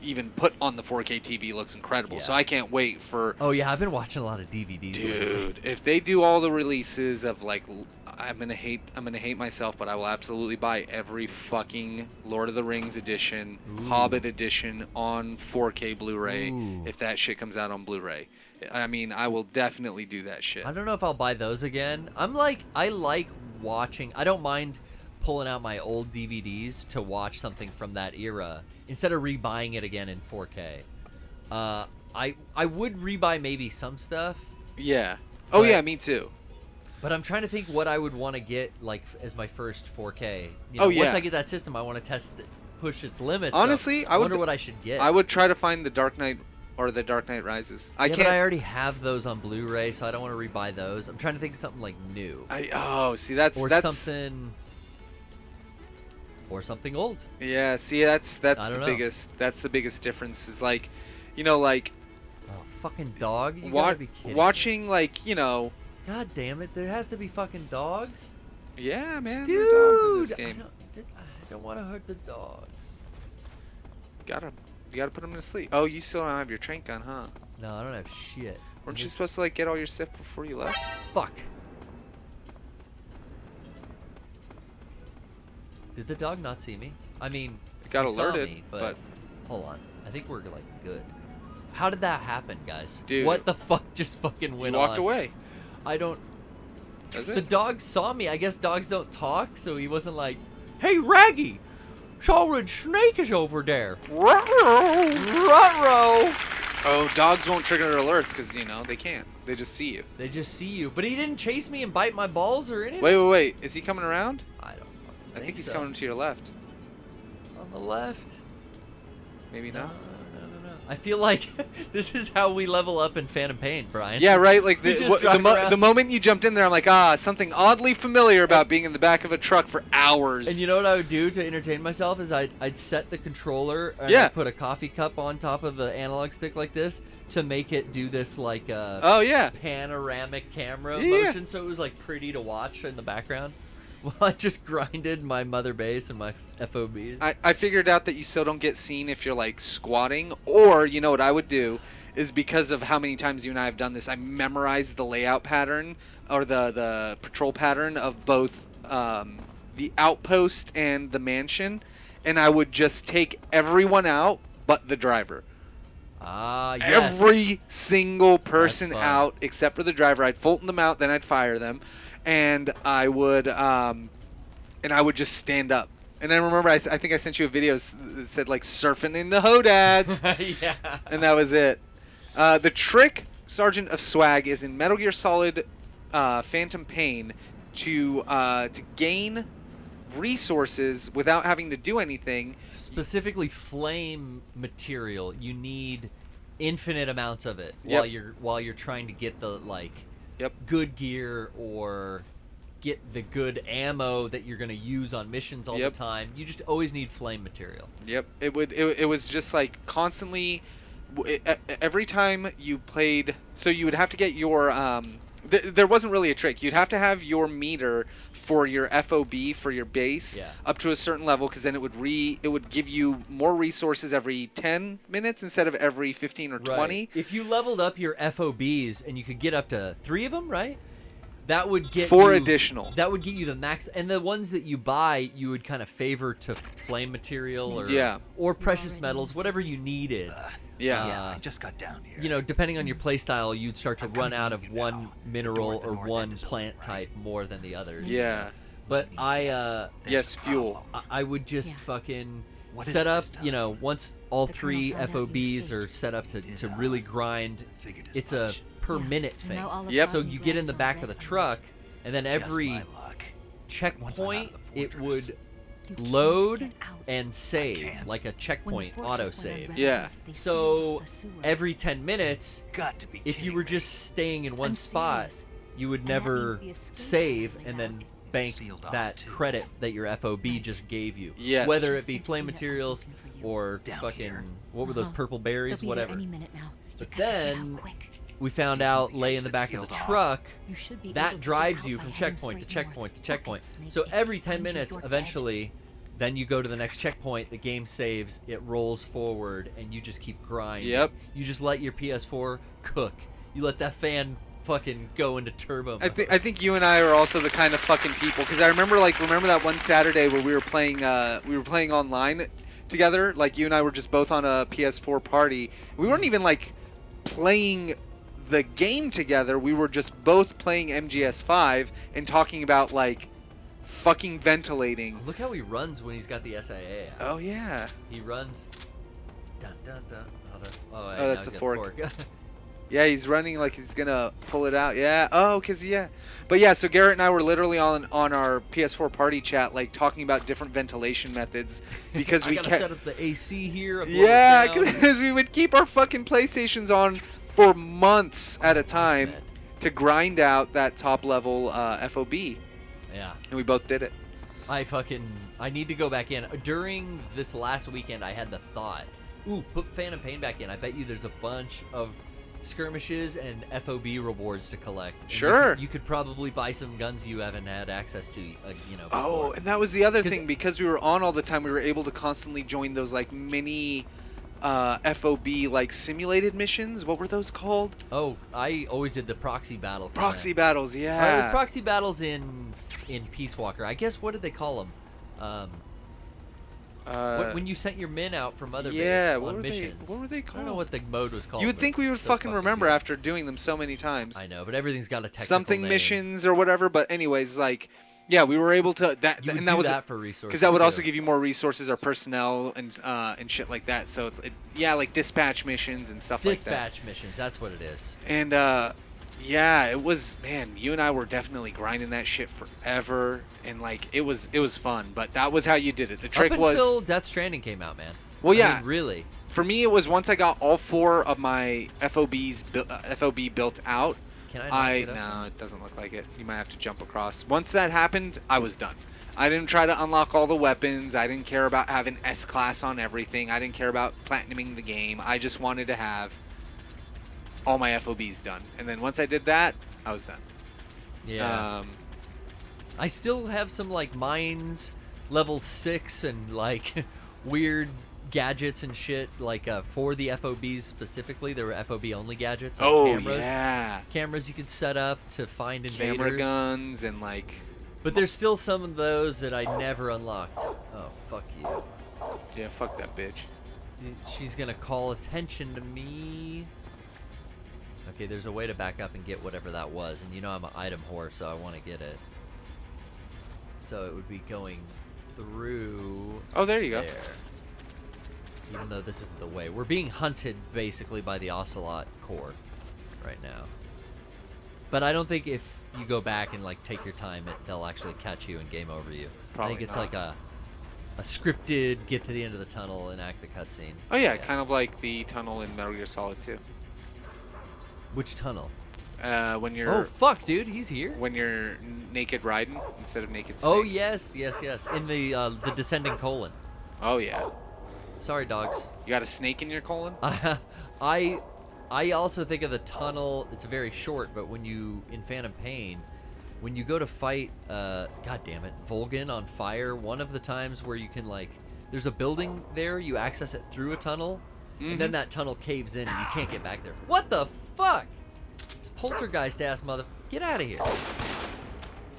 even put on the 4K TV looks incredible. Yeah. So I can't wait for. Oh yeah, I've been watching a lot of DVDs. Dude, lately. if they do all the releases of like, I'm gonna hate myself, but I will absolutely buy every fucking Lord of the Rings edition, Hobbit edition on 4K Blu-ray if that shit comes out on Blu-ray. I mean, I will definitely do that shit. I don't know if I'll buy those again. I like watching. I don't mind pulling out my old DVDs to watch something from that era instead of rebuying it again in 4K. I would rebuy maybe some stuff. Yeah. Oh yeah, me too. But I'm trying to think what I would want to get like as my first 4K. Once I get that system, I want to test it, push its limits. Honestly, so I wonder what I should get. I would try to find the Dark Knight or the Dark Knight Rises. But I already have those on Blu-ray, so I don't want to rebuy those. I'm trying to think of something like new. Or something old. Yeah, see that's the biggest difference is like, like oh, fucking dog. You gotta be kidding watching me. like, God damn it, there has to be fucking dogs. Yeah, man. Dude, there are dogs in this game. I don't want to hurt the dogs. You gotta put them to sleep. Oh, you still don't have your trank gun, huh? No, I don't have shit. Weren't you supposed to like get all your stuff before you left? Fuck. Did the dog not see me? I mean, it got alerted, me, but hold on. I think we're like good. How did that happen, guys? Dude, what the fuck just fucking went on? He walked away. I don't. Does it? The dog saw me. I guess dogs don't talk, so he wasn't like, "Hey, Raggy, Solid Snake is over there." Ruh-roh. Oh, dogs won't trigger alerts because they can't. They just see you. They just see you. But he didn't chase me and bite my balls or anything. Wait. Is he coming around? I don't. I think he's coming to your left. On the left? Maybe not. No. I feel like this is how we level up in Phantom Pain, Brian. Yeah, right. Like the moment you jumped in there, I'm like, something oddly familiar about being in the back of a truck for hours. And you know what I would do to entertain myself is I'd set the controller and I'd put a coffee cup on top of the analog stick like this to make it do this like panoramic camera motion, so it was like pretty to watch in the background. Well, I just grinded my mother base and my FOBs. I figured out that you still don't get seen if you're like squatting, or you know what I would do is because of how many times you and I have done this, I memorized the layout pattern or the patrol pattern of both the outpost and the mansion, and I would just take everyone out but the driver. Yes. Every single person out except for the driver. I'd Fulton them out, then I'd fire them. And I would just stand up And I remember I think I sent you a video that said like surfing in the hodads. Yeah. And that was it. The trick Sergeant of Swag is in Metal Gear Solid Phantom Pain to gain resources without having to do anything. Specifically flame material, you need infinite amounts of it Yep. while you're trying to get the Yep. good gear or get the good ammo that you're going to use on missions all Yep. the time. You just always need flame material. Yep. It was just like constantly every time you played, so you would have to get your there wasn't really a trick. You'd have to have your meter for your FOB for your base up to a certain level, because then it would give you more resources every 10 minutes instead of every 15 or 20. Right. If you leveled up your FOBs and you could get up to 3 of them, right? That would get Four you, additional. That would get you the max, and the ones that you buy, you would kind of favor to flame material or precious metals, whatever you needed. Yeah. I just got down here. You know, depending on your playstyle, you'd start to run out of one mineral or one plant type more than the others. Yeah. But yes, fuel. I would just fucking set up, you know, once all 3 FOBs are set up to really grind, it's a per minute thing. Yep. So you get in the back of the truck, and then every checkpoint, it would load and save, like a checkpoint auto-save. Yeah. So every 10 minutes, if you were just staying in one spot, you would never save and then bank that credit that your FOB just gave you. Yes. Whether it be flame materials or fucking, what were those purple berries, whatever. But then we found out, lay in the back of the truck, that drives you from checkpoint to checkpoint to checkpoint. So every 10 minutes, eventually, then you go to the next checkpoint, the game saves, it rolls forward, and you just keep grinding. Yep. You just let your PS4 cook. You let that fan fucking go into turbo mode. I think you and I are also the kind of fucking people, because I remember that one Saturday where we were playing online together. Like, you and I were just both on a PS4 party. We weren't even like playing the game together. We were just both playing MGS5 and talking about like fucking ventilating. Look how he runs when he's got the SIA out. Oh yeah. He runs. Dun, dun, dun. Oh, That's a fork. Yeah, he's running like he's gonna pull it out. Yeah. Oh, But yeah, so Garrett and I were literally on our PS4 party chat, like talking about different ventilation methods, because we gotta set up the AC here. Yeah, because we would keep our fucking PlayStations on for months at a time to grind out that top level FOB. Yeah. And we both did it. I need to go back in. During this last weekend, I had the thought, ooh, put Phantom Pain back in. I bet you there's a bunch of skirmishes and FOB rewards to collect. And Sure. You could probably buy some guns you haven't had access to, you know, before. Oh, and that was the other thing. Because we were on all the time, we were able to constantly join those like mini FOB like simulated missions. What were those called? Oh, I always did the proxy battle. Proxy battles, yeah. It was proxy battles in Peace Walker. I guess, what did they call them? When you sent your men out from other base on missions. What were they called? I don't know what the mode was called. You would think we would fucking remember after doing them so many times. I know, but everything's got a technical something name. missions or whatever. But anyways, like, yeah, we were able to and that was that for resources, because that would also give you more resources or personnel and shit like that. So it's like dispatch missions and stuff like that. Dispatch missions, that's what it is. And yeah, it was, man, you and I were definitely grinding that shit forever, and like it was fun. But that was how you did it. The trick was until Death Stranding came out, man. Well, yeah, I mean, really. For me, it was once I got all 4 of my FOB built out. Can I knock it up? No, it doesn't look like it. You might have to jump across. Once that happened, I was done. I didn't try to unlock all the weapons. I didn't care about having S-class on everything. I didn't care about platinuming the game. I just wanted to have all my FOBs done. And then once I did that, I was done. Yeah. I still have some like mines level 6 and like weird gadgets and shit, like for the FOBs specifically. There were FOB only gadgets, like cameras. Yeah. Cameras you could set up to find invaders. Camera guns and like... But there's still some of those that I never unlocked. Oh, fuck you. Yeah, fuck that bitch. She's gonna call attention to me. Okay, there's a way to back up and get whatever that was, and you know I'm an item whore, so I want to get it. So it would be going through. Oh, there you go. Even though this isn't the way. We're being hunted, basically, by the Ocelot core right now. But I don't think if you go back and, like, take your time, they'll actually catch you and game over you. Probably I think it's not. like a scripted get to the end of the tunnel and act the cutscene. Oh, yeah, kind of like the tunnel in Metal Gear Solid 2. Which tunnel? When you're... Oh, fuck, dude, he's here. When you're naked Raiden instead of naked Snake. Oh, yes. In the descending colon. Oh, yeah. Sorry, dogs. You got a snake in your colon? I also think of the tunnel. It's very short, but when you in Phantom Pain, when you go to fight, God damn it, Volgin on fire. One of the times where you can there's a building there. You access it through a tunnel, and then that tunnel caves in, and you can't get back there. What the fuck? This poltergeist ass mother. Get out of here.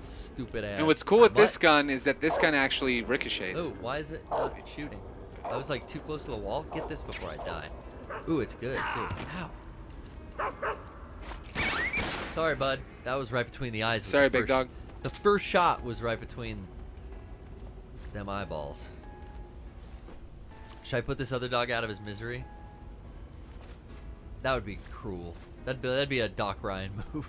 Stupid ass. And what's cool with this gun is that this gun actually ricochets. Oh, why is it not shooting? I was too close to the wall. Get this before I die. Ooh, it's good too. Ow. Sorry, bud. That was right between the eyes. Sorry, big dog. The first shot was right between them eyeballs. Should I put this other dog out of his misery? That would be cruel. That'd be a Doc Ryan move.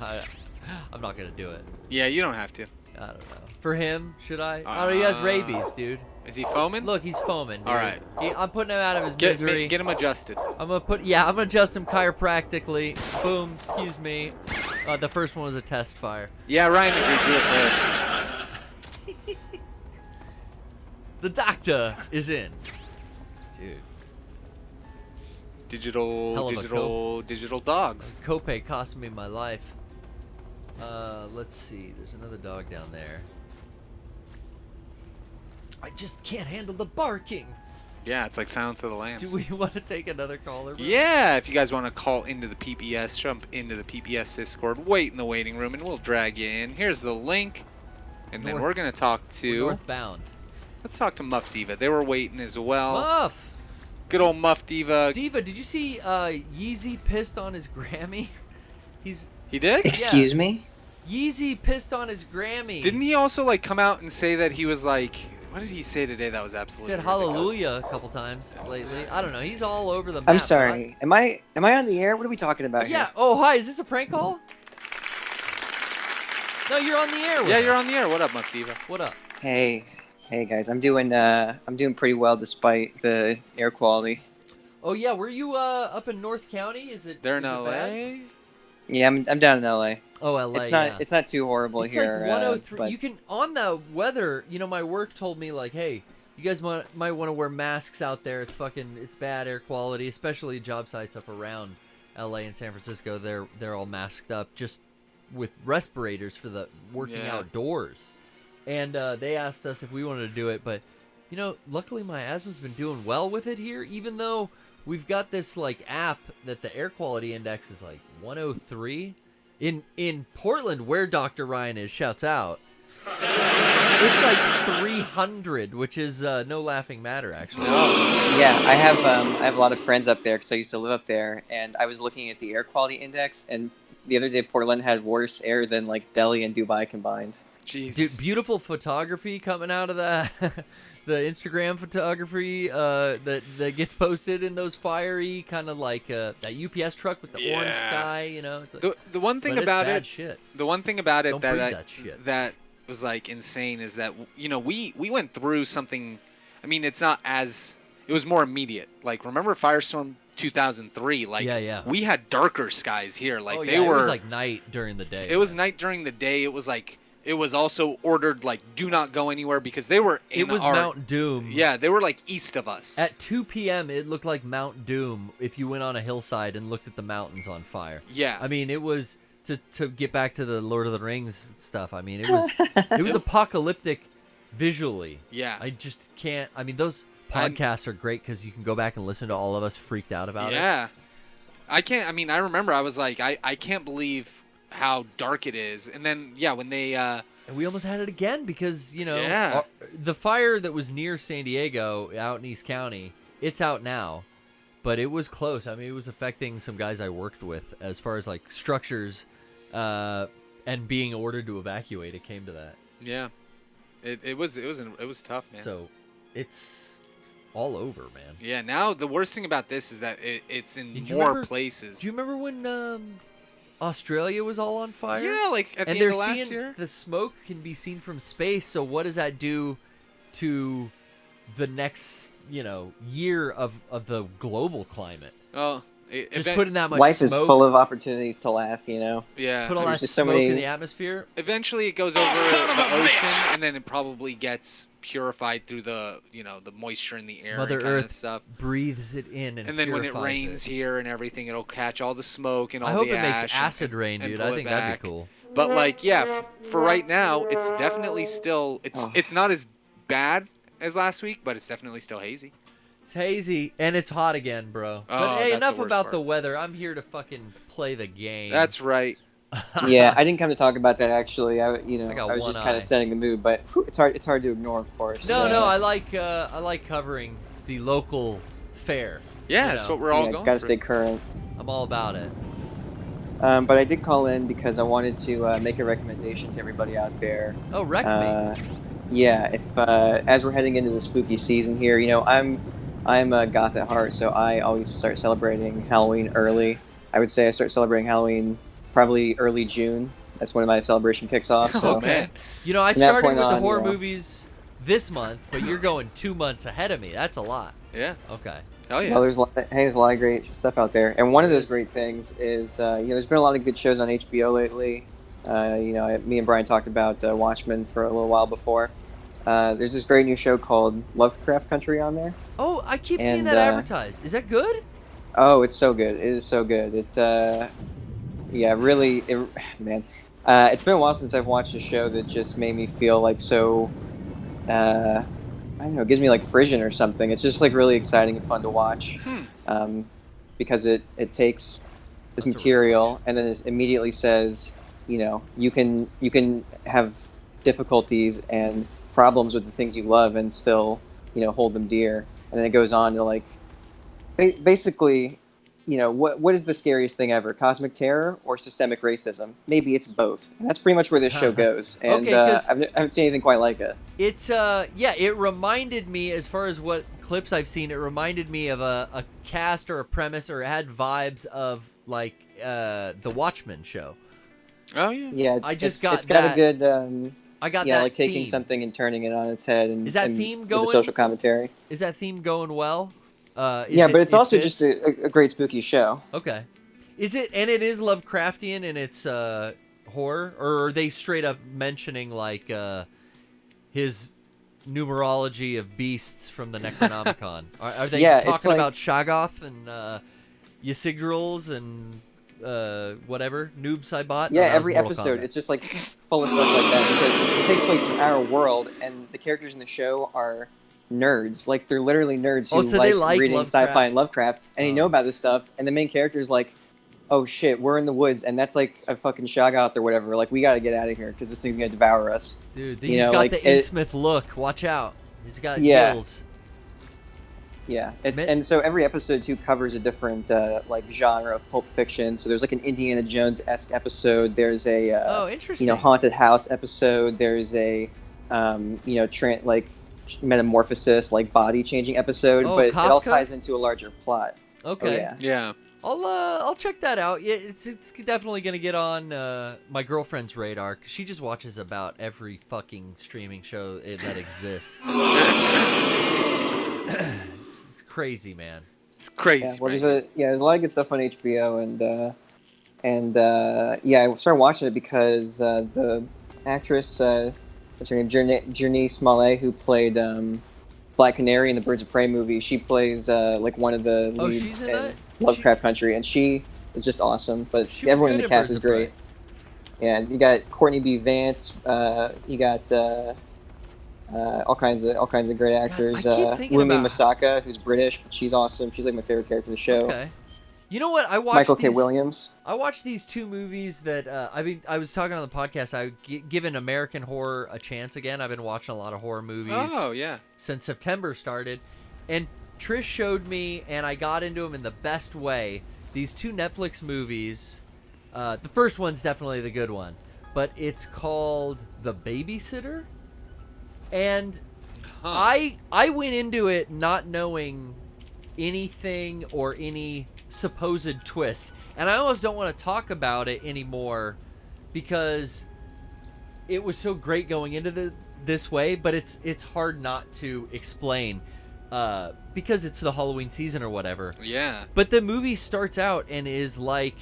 I'm not gonna do it. Yeah, you don't have to. I don't know. For him, should I? Oh, he has rabies, dude. Is he foaming? Look, he's foaming, dude. All right. I'm putting him out of his misery. Get him adjusted. I'm gonna adjust him chiropractically. Boom, excuse me. The first one was a test fire. Yeah, Ryan agreed to it for him. The doctor is in. Dude. Digital dogs. Copay cost me my life. Let's see. There's another dog down there. I just can't handle the barking. Yeah, it's like Silence of the Lambs. Do we want to take another caller? Yeah, if you guys want to call into the PPS, jump into the PPS Discord, wait in the waiting room, and we'll drag you in. Here's the link, and then we're going to talk to... We're northbound. Let's talk to Muff Diva. They were waiting as well. Muff! Good old Muff Diva. Diva, did you see Yeezy pissed on his Grammy? He did? Excuse me? Yeezy pissed on his Grammy. Didn't he also come out and say that he was what did he say today that was absolutely He said ridiculous? hallelujah a couple times lately. I don't know. He's all over the map. I'm sorry. Am I on the air? What are we talking about here? Yeah. Oh, hi. Is this a prank call? No, you're on the air with Yeah, you're us. on the air. What up, Muff Diva? What up? Hey guys. I'm doing pretty well despite the air quality. Oh yeah, were you up in North County? Is it? They're in is it LA? bad? Yeah, I'm down in LA. Oh, LA. It's not too horrible it's here. Like 103. But You can on the weather. My work told me hey, you guys might want to wear masks out there. It's bad air quality, especially job sites up around LA and San Francisco. They're all masked up just with respirators for the working outdoors. And they asked us if we wanted to do it, but luckily my asthma's been doing well with it here, even though we've got this app that the air quality index is 103. In Portland, where Dr. Ryan is, shouts out. It's 300, which is no laughing matter, actually. Yeah, I have a lot of friends up there because I used to live up there, and I was looking at the air quality index, and the other day Portland had worse air than Delhi and Dubai combined. Jesus. Dude, beautiful photography coming out of that. The Instagram photography that gets posted in those fiery kind of that UPS truck with the orange sky, It's the one thing but about it's bad it, shit. the one thing about it Don't breathe that shit. that was insane is that we went through something. I mean, it was more immediate. Remember Firestorm 2003? Yeah. We had darker skies here. It were was night during the day. It was night during the day. It was it was also ordered do not go anywhere because they were in It was Mount Doom. Yeah, they were east of us. At 2 p.m., it looked like Mount Doom if you went on a hillside and looked at the mountains on fire. Yeah. I mean, it was to get back to the Lord of the Rings stuff. I mean, it was apocalyptic visually. Yeah. I just can't. I mean, those podcasts are great because you can go back and listen to all of us freaked out about it. Yeah. I can't. I mean, I remember I was I can't believe how dark it is. And then, when they... and we almost had it again because, Yeah. the fire that was near San Diego out in East County, it's out now. But it was close. I mean, it was affecting some guys I worked with as far as, structures and being ordered to evacuate. It came to that. Yeah. It was tough, man. So, it's all over, man. Yeah. Now the worst thing about this is that it's in Did you more remember- places. Do you remember when Australia was all on fire? Yeah, like at and the they're end of last seeing year. the smoke can be seen from space. So what does that do to the next, year of the global climate? Oh, Just putting that much Life smoke, is full of opportunities to laugh, Yeah. put all There's that just so smoke many- in the atmosphere. Eventually, it goes over the ocean, and then it probably gets purified through the the moisture in the air Mother and kind Earth of stuff. breathes it in and then when it purifies rains here and everything, it'll catch all the smoke and all I the hope it ash makes and- acid rain, and dude. pull I it think that'd back. be cool. But like, yeah, for right now, it's definitely still it's not as bad as last week, but it's definitely still hazy. It's hazy and it's hot again, bro. Oh, But hey, that's enough the worst about part. the weather. I'm here to fucking play the game. That's right. Yeah, I didn't come to talk about that actually. I got was one just kind eye. of setting the mood, but whew, it's hard to ignore, of course. No, I like covering the local fair. Yeah, that's what we're all going Got to through. stay current. I'm all about it. But I did call in because I wanted to make a recommendation to everybody out there. Oh, wreck me. Yeah, if as we're heading into the spooky season here, I'm a goth at heart, so I always start celebrating Halloween early. I would say I start celebrating Halloween probably early June. That's when my celebration kicks off. So. Okay. I From that started point with the on, horror movies this month, but you're going 2 months ahead of me. That's a lot. Yeah. Okay. Oh yeah. Well, there's a lot of great stuff out there, and one of those great things is there's been a lot of good shows on HBO lately. Me and Brian talked about Watchmen for a little while before. There's this great new show called Lovecraft Country on there. Oh, I keep seeing And, that advertised. Is that good? Oh, it's so good. It is so good. Man. It's been a while since I've watched a show that just made me feel like so. I don't know. It gives me like frisson or something. It's just like really exciting and fun to watch. Because it takes this material and then it immediately says, you can have difficulties and problems with the things you love and still, hold them dear. And then it goes on to like, basically, what is the scariest thing ever? Cosmic terror or systemic racism? Maybe it's both. And that's pretty much where this show goes. And Okay, I haven't seen anything quite like it. It's it reminded me, as far as what clips I've seen, it reminded me of a cast or a premise, or it had vibes of like the Watchmen show. Oh yeah. Yeah, it's got that. a good. I got yeah, that like taking theme. something and turning it on its head, and Is that and theme with going? the social commentary? Is that theme going well? But it's also fits? just a great spooky show. Okay. Is it, and it is Lovecraftian and it's horror, or are they straight up mentioning like his numerology of beasts from the Necronomicon? Are they Yeah, it's talking like- about Shoggoth and Ysigdrals and whatever Noob Saibot? Yeah, Oh, that was every Mortal episode, Kombat. it's just like full of stuff like that because it takes place in our world, and the characters in the show are nerds. Like they're literally nerds who so they like reading Lovecraft. sci-fi and Lovecraft, and they know about this stuff. And the main character's like, "Oh shit, we're in the woods, and that's like a fucking Shoggoth or whatever. Like we gotta get out of here because this thing's gonna devour us." Dude, You he's know, got like, the it- Innsmouth look. Watch out. He's got Yeah. gills. Yeah, it's Man- and so every episode too covers a different like genre of pulp fiction. So there's like an Indiana Jones-esque episode. There's a Oh, interesting. haunted house episode. There's a like metamorphosis, like body changing episode. Oh, but it all Kafka? ties into a larger plot. Okay. Oh, yeah. Yeah. I'll check that out. Yeah, it's definitely gonna get on my girlfriend's radar. 'Cause she just watches about every fucking streaming show that exists. It's crazy, man. It's crazy. Yeah, well, there's a lot of good stuff on HBO, and I started watching it because the actress, what's her name, Journey Smollett, who played Black Canary in the Birds of Prey movie, she plays like one of the Oh, leads she's in in that? Lovecraft Country, and she is just awesome. But She was everyone in good the in cast Birds is of Prey. great. Yeah, and you got Courtney B. Vance, you got all kinds of great actors. I keep thinking Wumi about- Masaka, who's British, but she's awesome. She's like my favorite character in the show. Okay. You know what? I watched Michael K. these- Williams. I watched these two movies that I was talking on the podcast. I given American horror a chance again. I've been watching a lot of horror movies. Oh, yeah. Since September started, and Trish showed me, and I got into them in the best way. These two Netflix movies. The first one's definitely the good one, but it's called The Babysitter. And I went into it not knowing anything or any supposed twist. And I almost don't want to talk about it anymore because it was so great going into this way, but it's hard not to explain because it's the Halloween season or whatever. Yeah. But the movie starts out and is like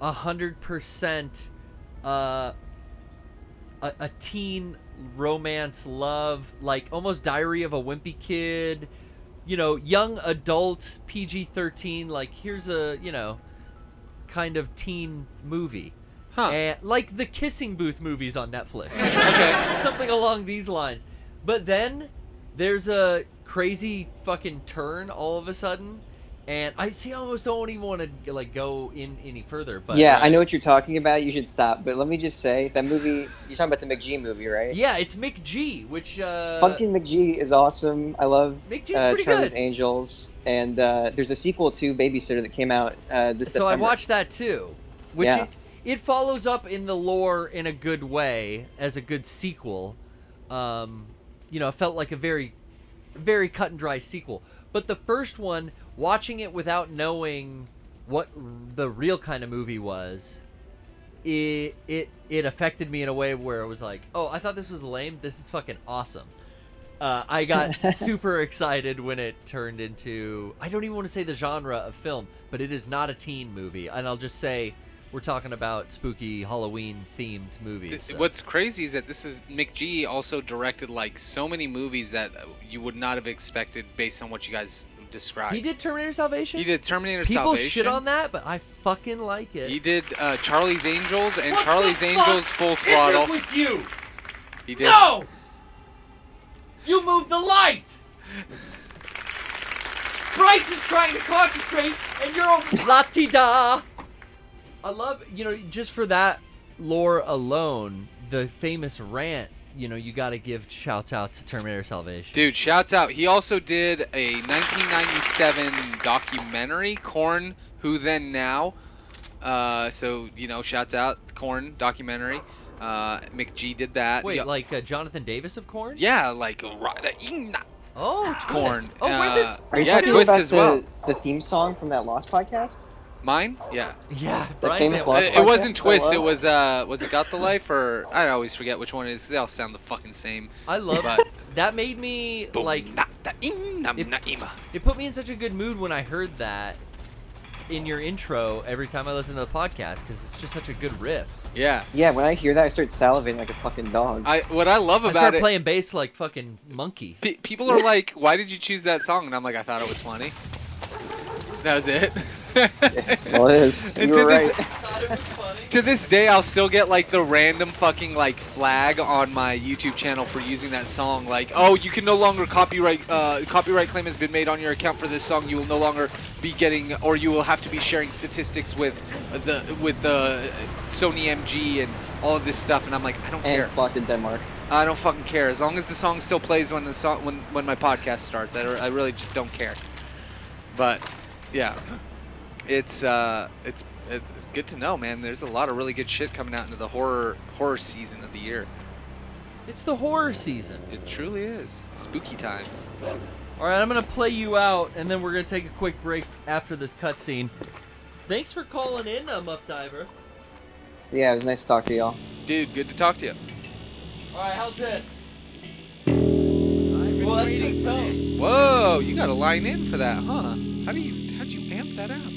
100% a teen romance love, like almost Diary of a Wimpy Kid, you know, young adult PG-13, like here's a, you know, kind of teen movie. And, like the Kissing Booth movies on Netflix. Okay. Something along these lines. But then there's a crazy fucking turn all of a sudden. And I almost don't even want to like go in any further. But yeah, I know what you're talking about. You should stop. But let me just say, that movie, you're talking about the McG movie, right? Yeah, it's McG, which... Funkin' McG is awesome. I love McG's Charlie's good. Angels. And there's a sequel to Babysitter that came out this September. So I watched that too. Which it follows up in the lore in a good way as a good sequel. You know, it felt like a very, very cut and dry sequel. But the first one, watching it without knowing what the real kind of movie was, it affected me in a way where it was like, oh, I thought this was lame. This is fucking awesome. I got super excited when it turned into, I don't even want to say the genre of film, but it is not a teen movie. And I'll just say, we're talking about spooky Halloween-themed movies. So. What's crazy is that this is McG also directed like so many movies that you would not have expected based on what you guys described. He did Terminator Salvation? He did Terminator People Salvation. shit on that, but I fucking like it. He did Charlie's Angels and what Charlie's Angels Full Throttle. What is it with you? He did. No! You moved the light! Bryce is trying to concentrate, and you're over... La-ti-da! I love, you know, just for that lore alone, the famous rant, you know, you got to give shouts out to Terminator Salvation. Dude, shouts out. He also did a 1997 documentary, Korn, Who Then Now. So, you know, shouts out, Korn documentary. McG did that. Wait, like Jonathan Davis of Korn? Yeah, like... Oh, Korn. Twist. Oh, where this... Are you yeah, talking Twist about as well. the theme song from that Lost podcast? Mine? Yeah. Yeah. The famous Lost podcast? It wasn't Twist. It was it Got the Life or I always forget which one it is. They all sound the fucking same. I love it. That made me like. It put me in such a good mood when I heard that in your intro every time I listen to the podcast because it's just such a good riff. Yeah. Yeah. When I hear that, I start salivating like a fucking dog. What I love about it. I start playing bass like fucking monkey. People are like, "Why did you choose that song?" And I'm like, "I thought it was funny." That was it. Well, it is. You were right. To this day, I'll still get like the random fucking like flag on my YouTube channel for using that song. Like, oh, you can no longer copyright claim has been made on your account for this song. You will no longer be getting, or you will have to be sharing statistics with the Sony MG and all of this stuff. And I'm like, I don't care. And it's blocked in Denmark. I don't fucking care. As long as the song still plays when when my podcast starts, I really just don't care. But yeah, it's good to know, man. There's a lot of really good shit coming out into the horror season of the year. It's the horror season. It truly is. Spooky times. All right, I'm gonna play you out, and then we're gonna take a quick break after this cutscene. Thanks for calling in, Muff Diva. Yeah, it was nice to talk to y'all. Dude, good to talk to you. All right, how's this? Well, that's good tone. Whoa, you got a line in for that, huh? How'd you amp that out?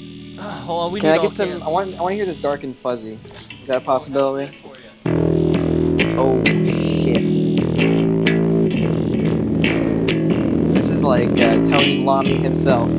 Hold on, we Can need I all get some? cans. I want to hear this dark and fuzzy. Is that a possibility? Oh shit! This is like Tony Lamy himself.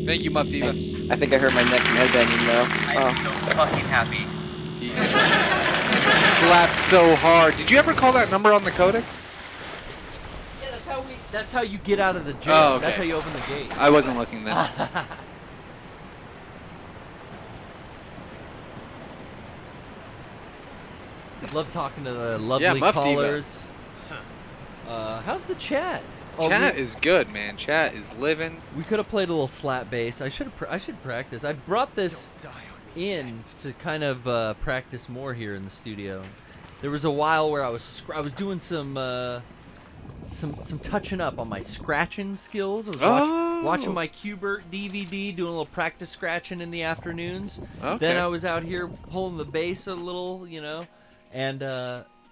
Thank you, Muff Diva. I think I hurt my neck from headbanging though. I'm so fucking happy. He slapped so hard. Did you ever call that number on the codec? Yeah, that's how we That's how you get out of the gym. Oh, okay. That's how you open the gate. I wasn't looking then. Love talking to the lovely Muff callers. How's the chat? Chat is good, man. Chat is living. We could have played a little slap bass. I should practice. I brought this in to kind of practice more here in the studio. There was a while where I was doing some touching up on my scratching skills. I was watching my Qbert DVD, doing a little practice scratching in the afternoons. Okay. Then I was out here pulling the bass a little, you know. And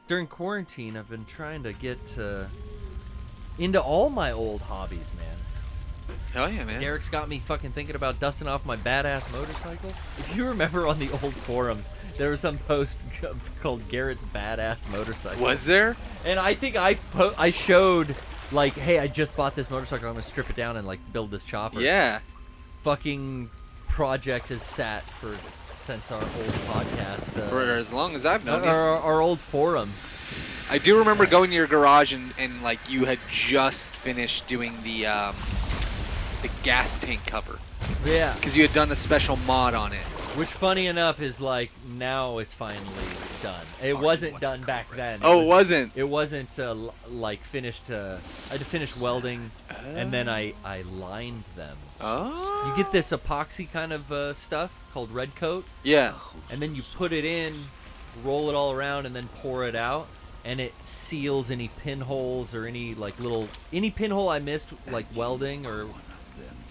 during quarantine, I've been trying to get into all my old hobbies, man. Hell yeah, man. Derek's got me fucking thinking about dusting off my badass motorcycle. If you remember on the old forums, there was some post called Garrett's Badass Motorcycle. Was there? And I think I showed, like, hey, I just bought this motorcycle. I'm going to strip it down and, like, build this chopper. Yeah. Fucking project has sat since our old podcast. For as long as I've known you. Our old forums. I do remember going to your garage and like you had just finished doing the gas tank cover. Yeah. Because you had done a special mod on it. Which, funny enough, is like now it's finally done. It wasn't done back then. It wasn't. It wasn't like finished. I had to finish welding, and then I lined them. Oh. You get this epoxy kind of stuff called red coat. Yeah. And then you put it in, roll it all around, and then pour it out. And it seals any pinholes or any pinhole I missed, like welding or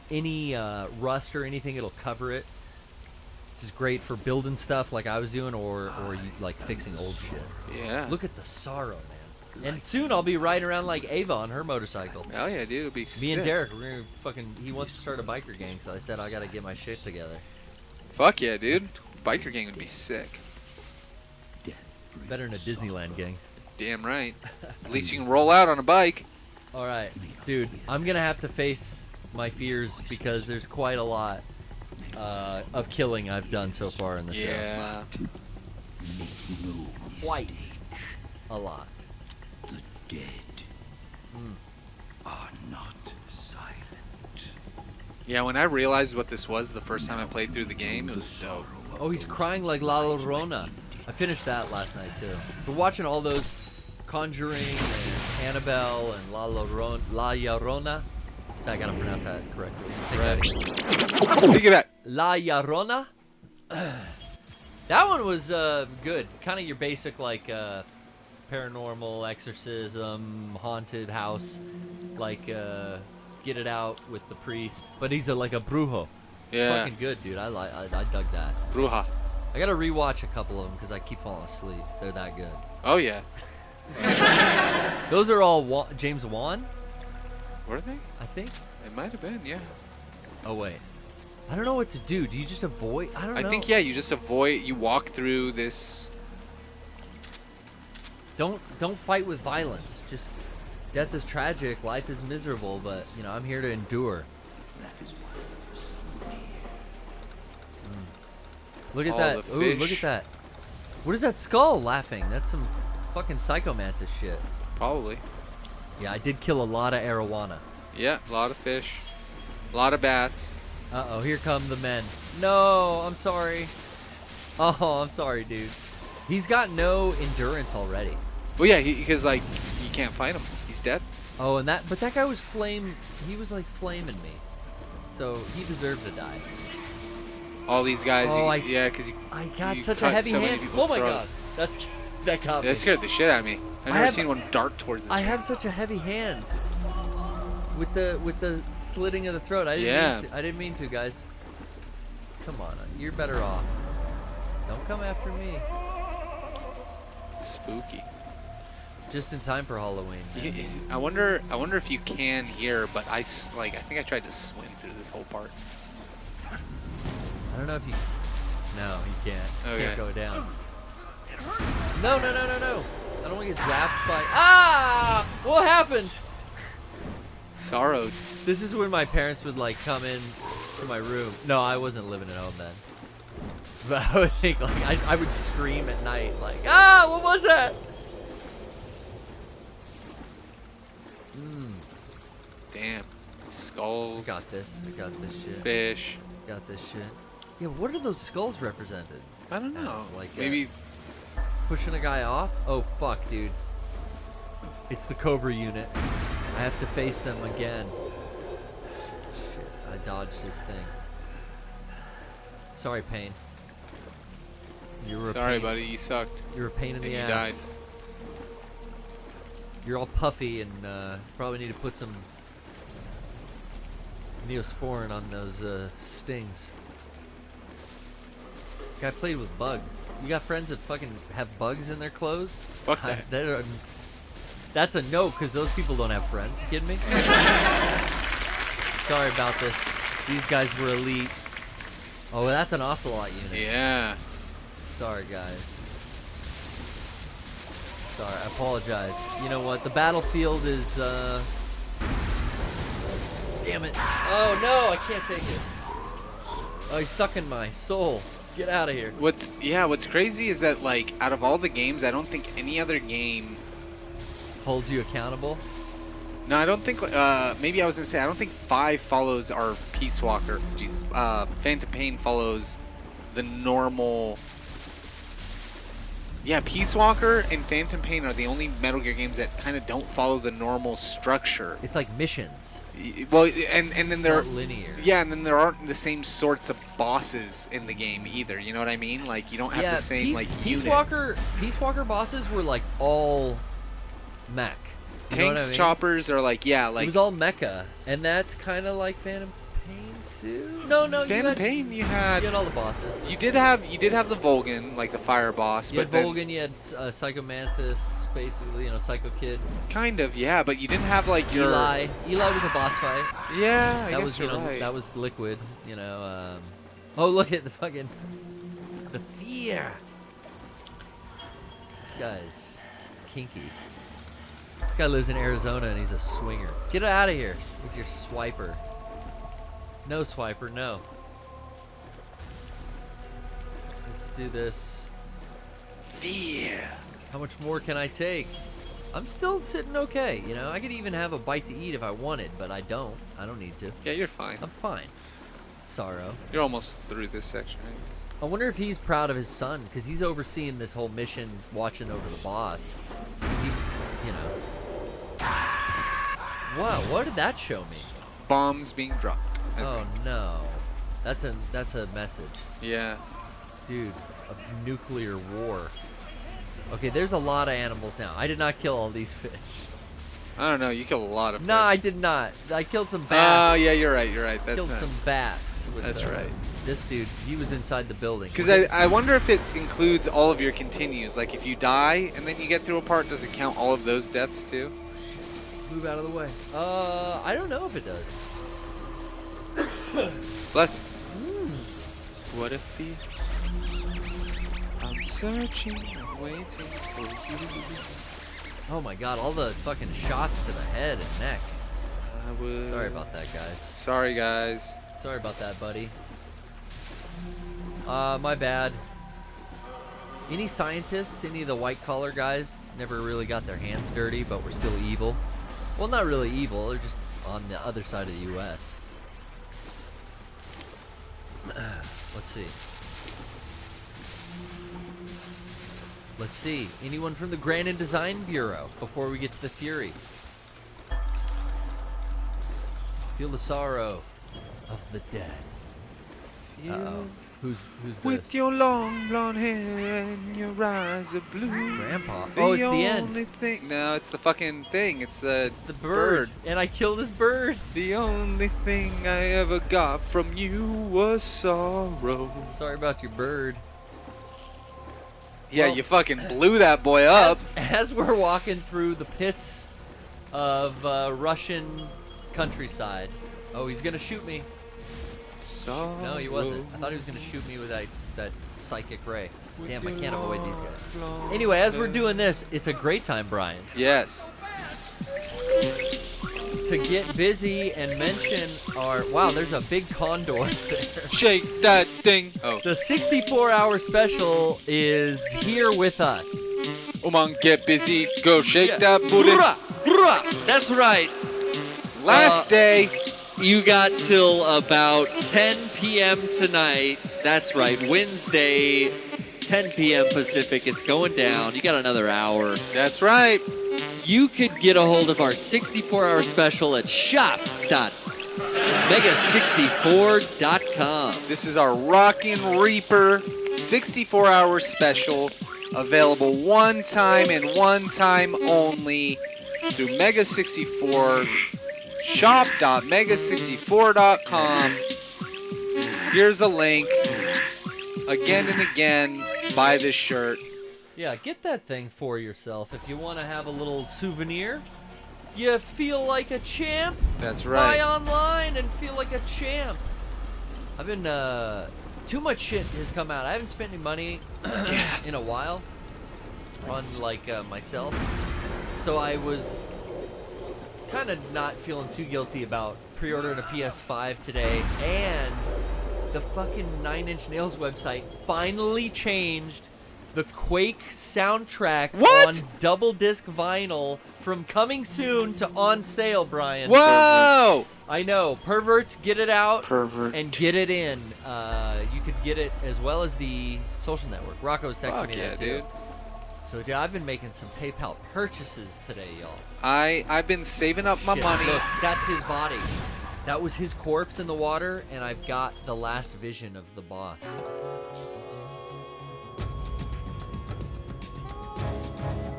any rust or anything. It'll cover it. This is great for building stuff like I was doing, or you, like fixing old shit. Yeah. Look at the sorrow, man. And soon I'll be riding around like Ava on her motorcycle. Oh yeah, dude, it'll be Me sick. and Derek, we're gonna fucking. He wants to start a biker gang, so I said I gotta get my shit together. Fuck yeah, dude. Biker gang would be sick. Better than a Disneyland gang. Damn right. At least you can roll out on a bike. All right, dude. I'm gonna have to face my fears because there's quite a lot of killing I've done so far in the show. Yeah. Quite a lot. The dead are not silent. Yeah, when I realized what this was the first time I played through the game, it was dope. Oh, he's crying like La Llorona. I finished that last night too. We're watching all those Conjuring and Annabelle and La Llorona. So I gotta pronounce that correctly. Take it back. La Llorona. That one was good. Kind of your basic like paranormal, exorcism, haunted house, like get it out with the priest. But he's like a brujo. Yeah. It's fucking good, dude. I dug that. Bruja. I gotta rewatch a couple of them because I keep falling asleep. They're that good. Oh yeah. Those are all James Wan. Were they? I think. It might have been, yeah. Oh wait. I don't know what to do. Do you just avoid? I don't know. I think yeah, you just avoid. You walk through this. Don't fight with violence. Just death is tragic, life is miserable, but you know I'm here to endure. Look at that. Ooh, look at that. What is that skull laughing? That's some fucking Psycho Mantis shit. Probably. Yeah, I did kill a lot of arowana. Yeah, a lot of fish. A lot of bats. Uh-oh, here come the men. No, I'm sorry. Oh, I'm sorry, dude. He's got no endurance already. Well, yeah, because, like, you can't fight him. He's dead. Oh, and but that guy was he was, like, flaming me. So, he deserved to die. All these guys, oh, yeah, because I got such a heavy hand. Oh, my God. That got me. That scared the shit out of me. I've never seen one dart towards this. I have such a heavy hand. With the slitting of the throat. I didn't mean to, guys. Come on, you're better off. Don't come after me. Spooky. Just in time for Halloween. I wonder if you can here, but I think I tried to swim through this whole part. I don't know if you. No, you can't. Okay. You can't go down. No. I don't want to get zapped by. Ah! What happened? Sorrow. This is when my parents would like come in to my room. No, I wasn't living at home then. But I would think like I would scream at night like, ah, what was that? Damn. Skulls. I got this shit. Fish. Got this shit. Yeah, what are those skulls represented? I don't know. Like maybe pushing a guy off? Oh, fuck, dude. It's the Cobra unit. I have to face them again. Shit, I dodged this thing. Sorry, Pain. You were sorry, pain. buddy. You sucked. You're a pain in the you ass. died. You're all puffy and probably need to put some Neosporin on those stings. Guy played with bugs. You got friends that fucking have bugs in their clothes? Fuck that. That's a no, because those people don't have friends. You kidding me? Sorry about this. These guys were elite. Oh, that's an Ocelot unit. Yeah. Sorry, guys. Sorry, I apologize. You know what? The battlefield is, Damn it. Oh, no, I can't take it. Oh, he's sucking my soul. Get out of here. What's crazy is that, like, out of all the games, I don't think any other game holds you accountable. No, I don't think. Maybe I was gonna say I don't think 5 follows our Peace Walker. Jesus, Phantom Pain follows the normal. Yeah, Peace Walker and Phantom Pain are the only Metal Gear games that kind of don't follow the normal structure. It's like missions. Well, and then it's they're not linear. Yeah, and then there aren't the same sorts of bosses in the game either. You know what I mean? Like you don't have the same Peace Walker bosses were like all mech. You know what I mean? Choppers are like it was all mecha, and that's kind of like Phantom Pain too. No, Phantom Pain. You had all the bosses. You did have the Volgan, like the fire boss. You had Volgan. You had Psycho Mantis, basically. Psycho Kid. Kind of, yeah, but you didn't have like your Eli. Eli was a boss fight. Yeah, that was right. That was Liquid. Oh, look at the fucking fear. This guy's kinky. This guy lives in Arizona and he's a swinger. Get out of here with your swiper. No swiper, no. Let's do this. Fear. How much more can I take? I'm still sitting okay, I could even have a bite to eat if I wanted, but I don't. I don't need to. Yeah, you're fine. I'm fine. Sorrow. You're almost through this section, I guess. I wonder if he's proud of his son, because he's overseeing this whole mission, watching over the boss. Wow, what did that show me? Bombs being dropped. Oh no, that's a message. Yeah. Dude, a nuclear war. Okay, there's a lot of animals now. I did not kill all these fish. I don't know. You killed a lot of fish. No, I did not. I killed some bats. Oh yeah, you're right. That's killed some bats. That's right. This dude, he was inside the building. Because I wonder if it includes all of your continues. Like if you die and then you get through a part, does it count all of those deaths too? Move out of the way. I don't know if it does. Bless. What if I'm searching and waiting for you. Oh my god, all the fucking shots to the head and neck. I would. Sorry about that, guys. Sorry, guys. Sorry about that, buddy. My bad. Any scientists, any of the white-collar guys, never really got their hands dirty, but were still evil. Well, not really evil. They're just on the other side of the U.S. Let's see. Let's see. Anyone from the Grand and Design Bureau before we get to the Fury? Feel the sorrow of the dead. Uh-oh. Who's this? With your long blonde hair and your eyes are blue. Grandpa. Oh, it's the end. No, it's the fucking thing. It's the bird. And I killed his bird. The only thing I ever got from you was sorrow. Sorry about your bird. Yeah, well, you fucking blew that boy up. As we're walking through the pits of Russian countryside. Oh, he's gonna shoot me. No, he wasn't. I thought he was going to shoot me with that psychic ray. Damn, I can't avoid these guys. Anyway, as we're doing this, it's a great time, Brian. Yes. To get busy and mention our... Wow, there's a big condor there. Shake that thing. Oh. The 64-hour special is here with us. Come on, get busy. Go shake that booty. That's right. Last day. You got till about 10 p.m. tonight. That's right, Wednesday, 10 p.m. Pacific. It's going down. You got another hour. That's right. You could get a hold of our 64-hour special at shop.mega64.com. This is our Rockin' Reaper 64-hour special, available one time and one time only through Mega 64. Shop.mega64.com. Here's a link. Again and again, buy this shirt. Yeah, get that thing for yourself if you want to have a little souvenir. You feel like a champ? That's right. Buy online and feel like a champ. I've been, too much shit has come out. I haven't spent any money in a while on, like, myself. So I was kind of not feeling too guilty about pre-ordering a PS5 today, and the fucking 9 Inch Nails website finally changed the Quake soundtrack on double disc vinyl from coming soon to on sale, Brian. Whoa! I know. Perverts, get it out Pervert. and get it in. You could get it as well as the social network. Rocco's texting me that too. Dude. So, dude, I've been making some PayPal purchases today, y'all. I've been saving up my money. Look, that's his body. That was his corpse in the water, and I've got the last vision of the boss.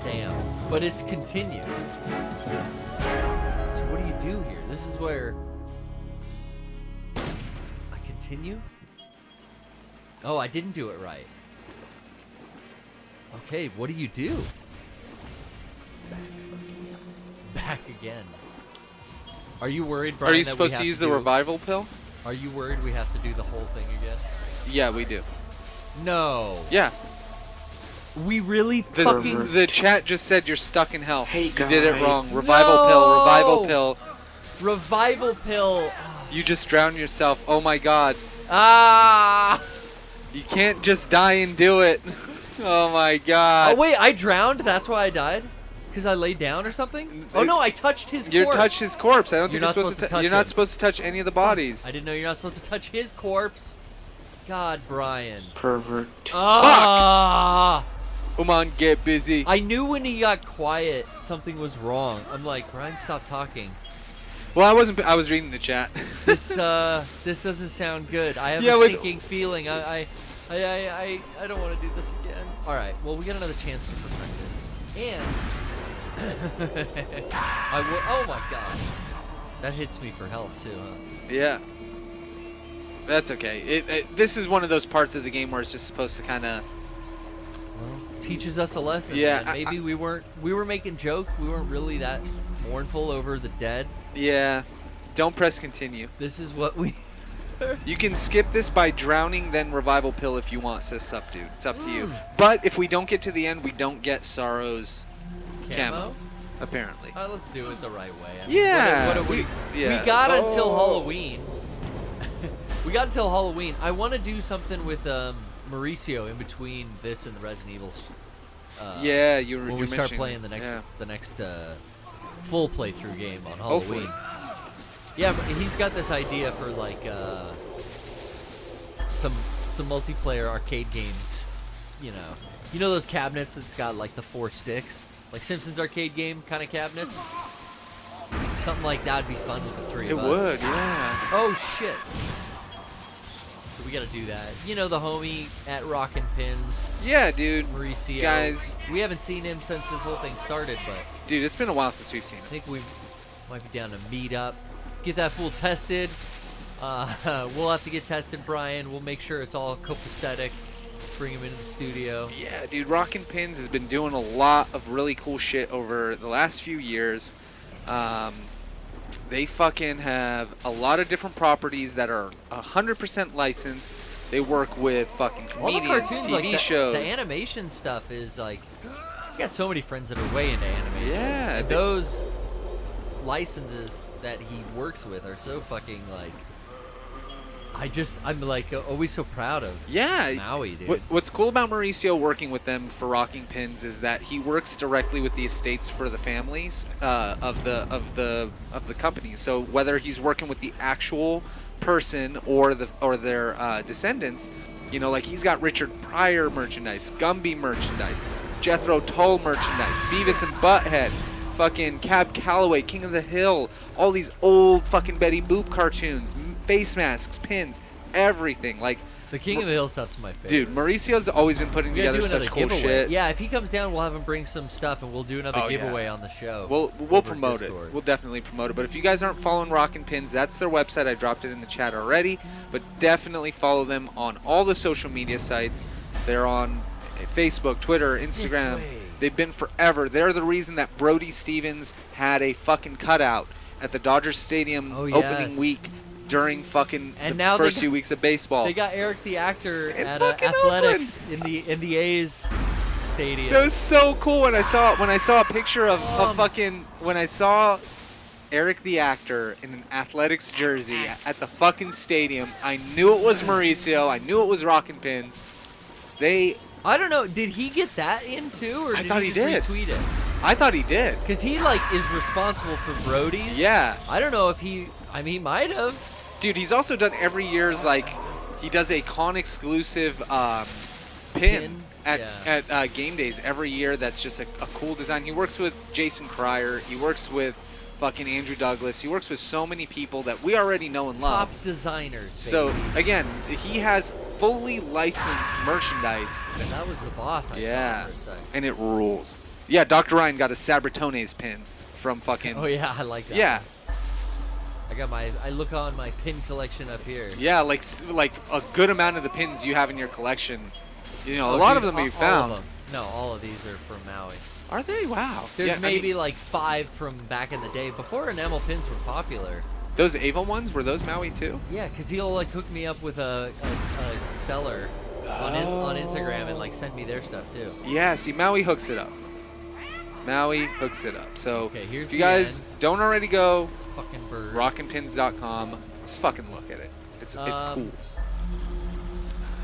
Damn. But it's continued. So what do you do here? This is where I continue? Oh, I didn't do it right. Okay, what do you do? Back again. Are you worried, Brian? Are you supposed to use the revival pill? Are you worried we have to do the whole thing again? Yeah, we do. No. Yeah. We really fucking... The chat just said you're stuck in hell. Hey, you did it guys. wrong. Revival pill. Revival pill. Revival pill. You just drowned yourself. Oh my god. Ah! You can't just die and do it. Oh my god. Oh wait, I drowned? That's why I died? Because I laid down or something? Oh no, I touched his corpse. You touched his corpse. I don't think You're not supposed to touch You're not supposed to touch any of the bodies. I didn't know you're not supposed to touch his corpse. God, Brian. Pervert. Ah! Come on, get busy. I knew when he got quiet, something was wrong. I'm like, Brian, stop talking. Well, I was reading the chat. This doesn't sound good. I have a sinking feeling. I don't want to do this again. All right. Well, we got another chance to perfect it. And I will. Oh my god, that hits me for health too, huh? Yeah. That's okay. This is one of those parts of the game where it's just supposed to kind of teaches us a lesson. Yeah. Man. Maybe we were making jokes. We weren't really that mournful over the dead. Yeah. Don't press continue. This is what we. You can skip this by drowning, then revival pill if you want, says Sup Dude. It's up to you. But if we don't get to the end, we don't get Sorrow's camo apparently. Let's do it the right way. I mean, Yeah. We got until Halloween. We got until Halloween. I want to do something with Mauricio in between this and the Resident Evil. Yeah, you were when we start playing the next full playthrough game on Halloween. Hopefully. Yeah, but he's got this idea for like some multiplayer arcade games. You know those cabinets that's got like the 4 sticks, like Simpsons arcade game kind of cabinets. Something like that would be fun with the 3 of us. It would, yeah. Oh shit. So we gotta do that. You know the homie at Rockin Pins. Yeah, dude. Mauricio. Guys. We haven't seen him since this whole thing started, but... Dude, it's been a while since we've seen him. I think we might be down to meet up. Get that fool tested. We'll have to get tested, Brian. We'll make sure it's all copacetic. Bring him into the studio. Yeah, dude. Rockin Pins has been doing a lot of really cool shit over the last few years. They fucking have a lot of different properties that are 100% licensed. They work with fucking comedians, all the cartoons, TV like shows. The animation stuff is like... I got so many friends that are way into animation. Yeah. And those licenses that he works with are so fucking like... I'm like always so proud of Maui, dude. What's cool about Mauricio working with them for Rockin Pins is that he works directly with the estates for the families of the companies. So whether he's working with the actual person or their descendants, you know, like he's got Richard Pryor merchandise, Gumby merchandise, Jethro Tull merchandise, Beavis and Butthead, fucking Cab Calloway, King of the Hill, all these old fucking Betty Boop cartoons, face masks, pins, everything. Like the King of the Hill stuff's my favorite. Dude, Mauricio's always been putting together such cool shit. Yeah, if he comes down, we'll have him bring some stuff, and we'll do another giveaway on the show. We'll promote it. We'll definitely promote it. But if you guys aren't following Rockin Pins, that's their website. I dropped it in the chat already. But definitely follow them on all the social media sites. They're on Facebook, Twitter, Instagram. They've been forever. They're the reason that Brody Stevens had a fucking cutout at the Dodgers Stadium opening week during fucking the first few weeks of baseball. They got Eric the actor at athletics in the A's stadium. It was so cool when I saw a picture of when I saw Eric the actor in an athletics jersey at the fucking stadium. I knew it was Mauricio. I knew it was Rockin Pins. I don't know. Did he get that in too, or did he just retweet it? I thought he did. Because he like is responsible for Brody's. Yeah. I don't know if he. I mean, he might have. Dude, he's also done every year's like he does a con exclusive pin at game days every year. That's just a cool design. He works with Jason Cryer. He works with fucking Andrew Douglas. He works with so many people that we already know and love. Top designers. Baby. So again, he has fully licensed merchandise. And that was the boss. I saw for a second. And it rules. Yeah, Dr. Ryan got a Sabritones pin from fucking. Oh yeah, I like that. Yeah. I look on my pin collection up here. Yeah, like a good amount of the pins you have in your collection. You know, a lot of them you found. All of them. No, all of these are from Maui. Are they? Wow. There's maybe like 5 from back in the day before enamel pins were popular. Those Ava ones, were those Maui too? Yeah, because he'll like hook me up with a seller on Instagram and like send me their stuff too. Yeah, see, Maui hooks it up. Maui hooks it up. So here's if you guys don't already go, fucking bird. rockinpins.com. Just fucking look at it. It's cool.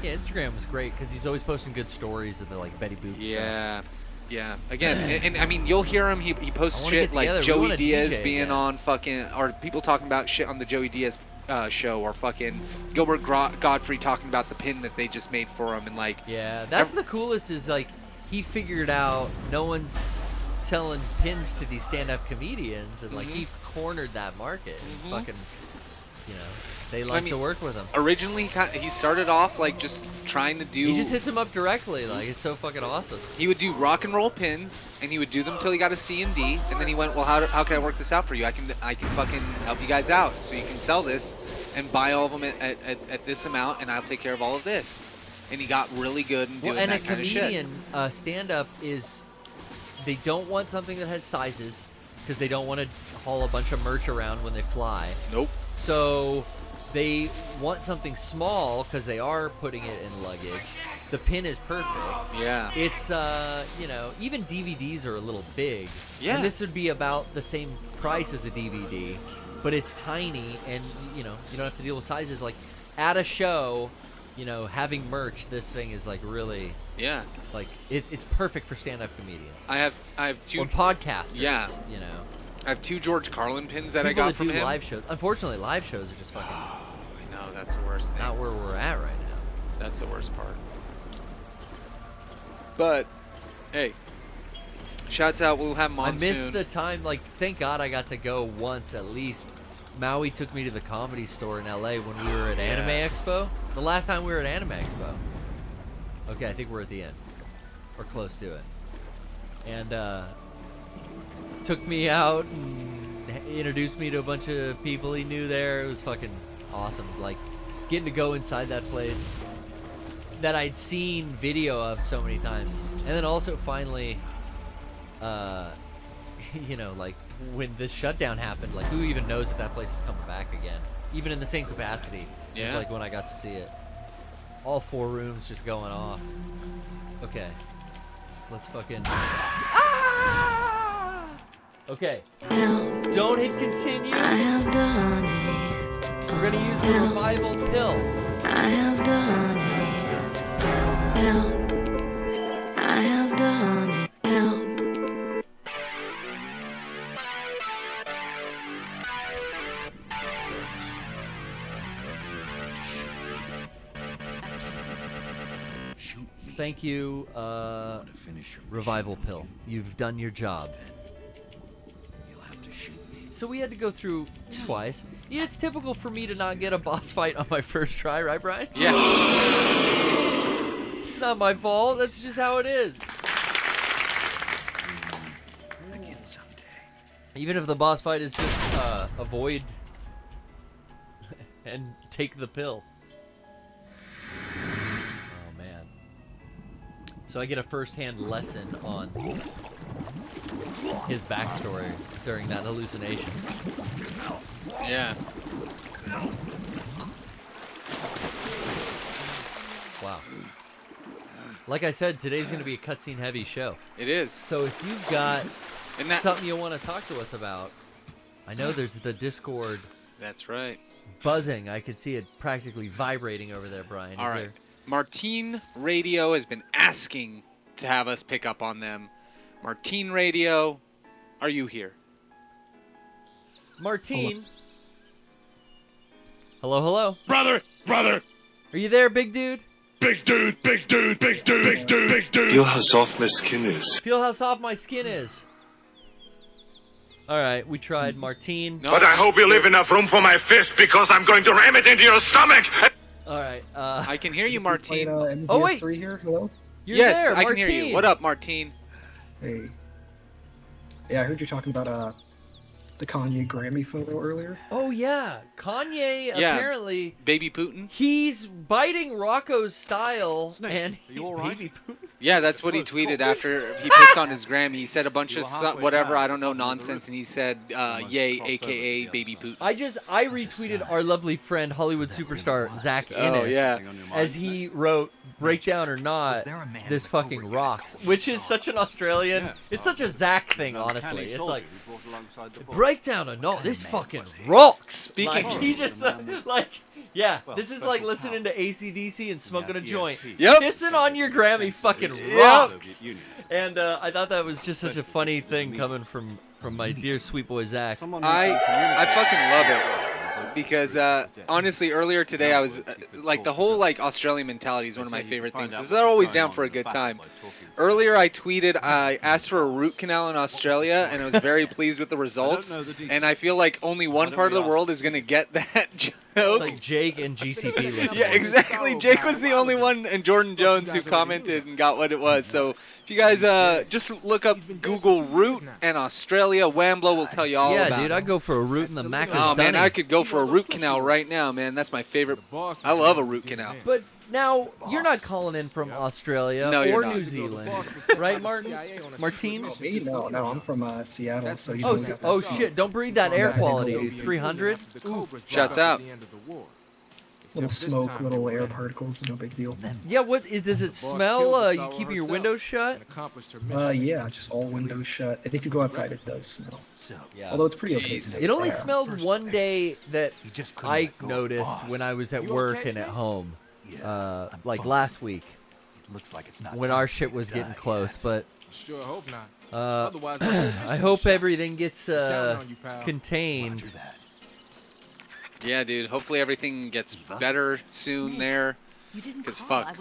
Yeah, Instagram was great because he's always posting good stories of the like Betty Boop stuff. Yeah. Again, and I mean, you'll hear him. He posts shit like Joey Diaz being on fucking, or people talking about shit on the Joey Diaz show, or fucking Gilbert Godfrey talking about the pin that they just made for him, and like. Yeah, that's the coolest. Is like he figured out no one's selling pins to these stand-up comedians, and like he cornered that market. And fucking, you know. They like to work with him. Originally, he started off like just trying to do. He just hits him up directly, like it's so fucking awesome. He would do rock and roll pins, and he would do them till he got a C and D, and then he went, well, how can I work this out for you? I can fucking help you guys out, so you can sell this and buy all of them at this amount, and I'll take care of all of this. And he got really good in doing that kind of shit. And a comedian stand-up is, they don't want something that has sizes because they don't want to haul a bunch of merch around when they fly. Nope. So they want something small because they are putting it in luggage. The pin is perfect. Yeah. It's, you know, even DVDs are a little big. Yeah. And this would be about the same price as a DVD, but it's tiny, and, you know, you don't have to deal with sizes. Like, at a show, you know, having merch, this thing is, like, really... Yeah. Like, it's perfect for stand-up comedians. I have 2... Or podcasters, yeah. You know. I have 2 George Carlin pins that People I got from do him. Live shows. Unfortunately, live shows are just fucking... I know, that's the worst thing. Not where we're at right now. That's the worst part. But, hey, shouts out, we'll have Monsoon. I missed the time, like, thank God I got to go once at least. Maui took me to the Comedy Store in LA when we were at Anime Expo. The last time we were at Anime Expo. Okay, I think we're at the end. Or close to it. And, took me out and introduced me to a bunch of people he knew there. It was fucking awesome. Like, getting to go inside that place that I'd seen video of so many times. And then also finally, you know, like, when this shutdown happened, like, who even knows if that place is coming back again? Even in the same capacity. Yeah. It's like when I got to see it. All 4 rooms just going off. Okay. Let's fucking... Okay. Don't hit continue. I have done it. We're gonna use the revival pill. I have done it. Help. I have done it. Help. Thank you, revival pill. You've done your job. So we had to go through twice. Yeah, it's typical for me to not get a boss fight on my first try, right, Brian? Yeah. It's not my fault. That's just how it is. Even if the boss fight is just avoid and take the pill. Oh, man. So I get a first-hand lesson on his backstory during that hallucination. Yeah. Wow. Like I said, today's going to be a cutscene heavy show. It is. So if you've got something you want to talk to us about, I know there's the Discord. That's right. Buzzing. I could see it practically vibrating over there, Brian. All right. Martine Radio has been asking to have us pick up on them. Martine Radio, are you here? Martine. Hello, hello. Brother! Are you there, big dude? Big dude! Feel how soft my skin is. Feel how soft my skin is. All right, we tried Martine. But I hope you leave enough room for my fist because I'm going to ram it into your stomach! All right. I can hear you, Martine. Oh, wait. Here? Hello? You're yes, there, I can hear you. What up, Martine? Hey. Yeah, I heard you talking about the Kanye Grammy photo earlier. Oh, yeah. Kanye, apparently... Baby Putin? He's biting Rocco's style. Snake, and are you all right? Baby Putin? Yeah, that's what he tweeted after he pissed on his Grammy. He said a bunch of whatever, I don't know, nonsense, and he said, yay, a.k.a. Baby Putin. I retweeted our lovely friend, Hollywood superstar, Zach Innes. Oh, yeah. As he wrote, breakdown or not, this fucking rocks. Which is such an Australian... It's such a Zach thing, honestly. It's like, breakdown or not, this fucking rocks. Speaking... Like, he just, yeah, this is like listening to AC/DC and smoking a joint. Yep. Pissing on your Grammy fucking rocks. And I thought that was just such a funny thing coming from my dear sweet boy Zach. I fucking love it. Because honestly, earlier today I was the whole Australian mentality is one of my favorite things. They're always down for a good time. Earlier I tweeted I asked for a root canal in Australia and I was very pleased with the results. And I feel like only one part of the world is gonna get that joke. It's like Jake and GCP listeners. Yeah, exactly. Jake was the only one, and Jordan Jones who commented and got what it was. So if you guys just look up Google root and Australia, Wamblo will tell you all about it. Yeah, dude, I'd go for a root in the Mac. Oh man, I could go for a root canal right now, man. That's my favorite. I love a root canal. But now you're not calling in from Australia or New Zealand, right, Martin? Martine? Me? No, I'm from Seattle. So you oh shit! Don't breathe that air quality, dude. 300. Shouts out. Little smoke, little air particles, no big deal. Yeah, does it smell? You keeping your windows shut? Yeah, just all windows shut. And if you go outside, it does smell. Yeah. Although it's pretty okay. It only smelled one day that I noticed when I was at work and at home, like last week. Looks like it's not when our shit was getting close, but sure hope not. I hope everything gets contained. Yeah, dude. Hopefully everything gets better soon there. Because fuck.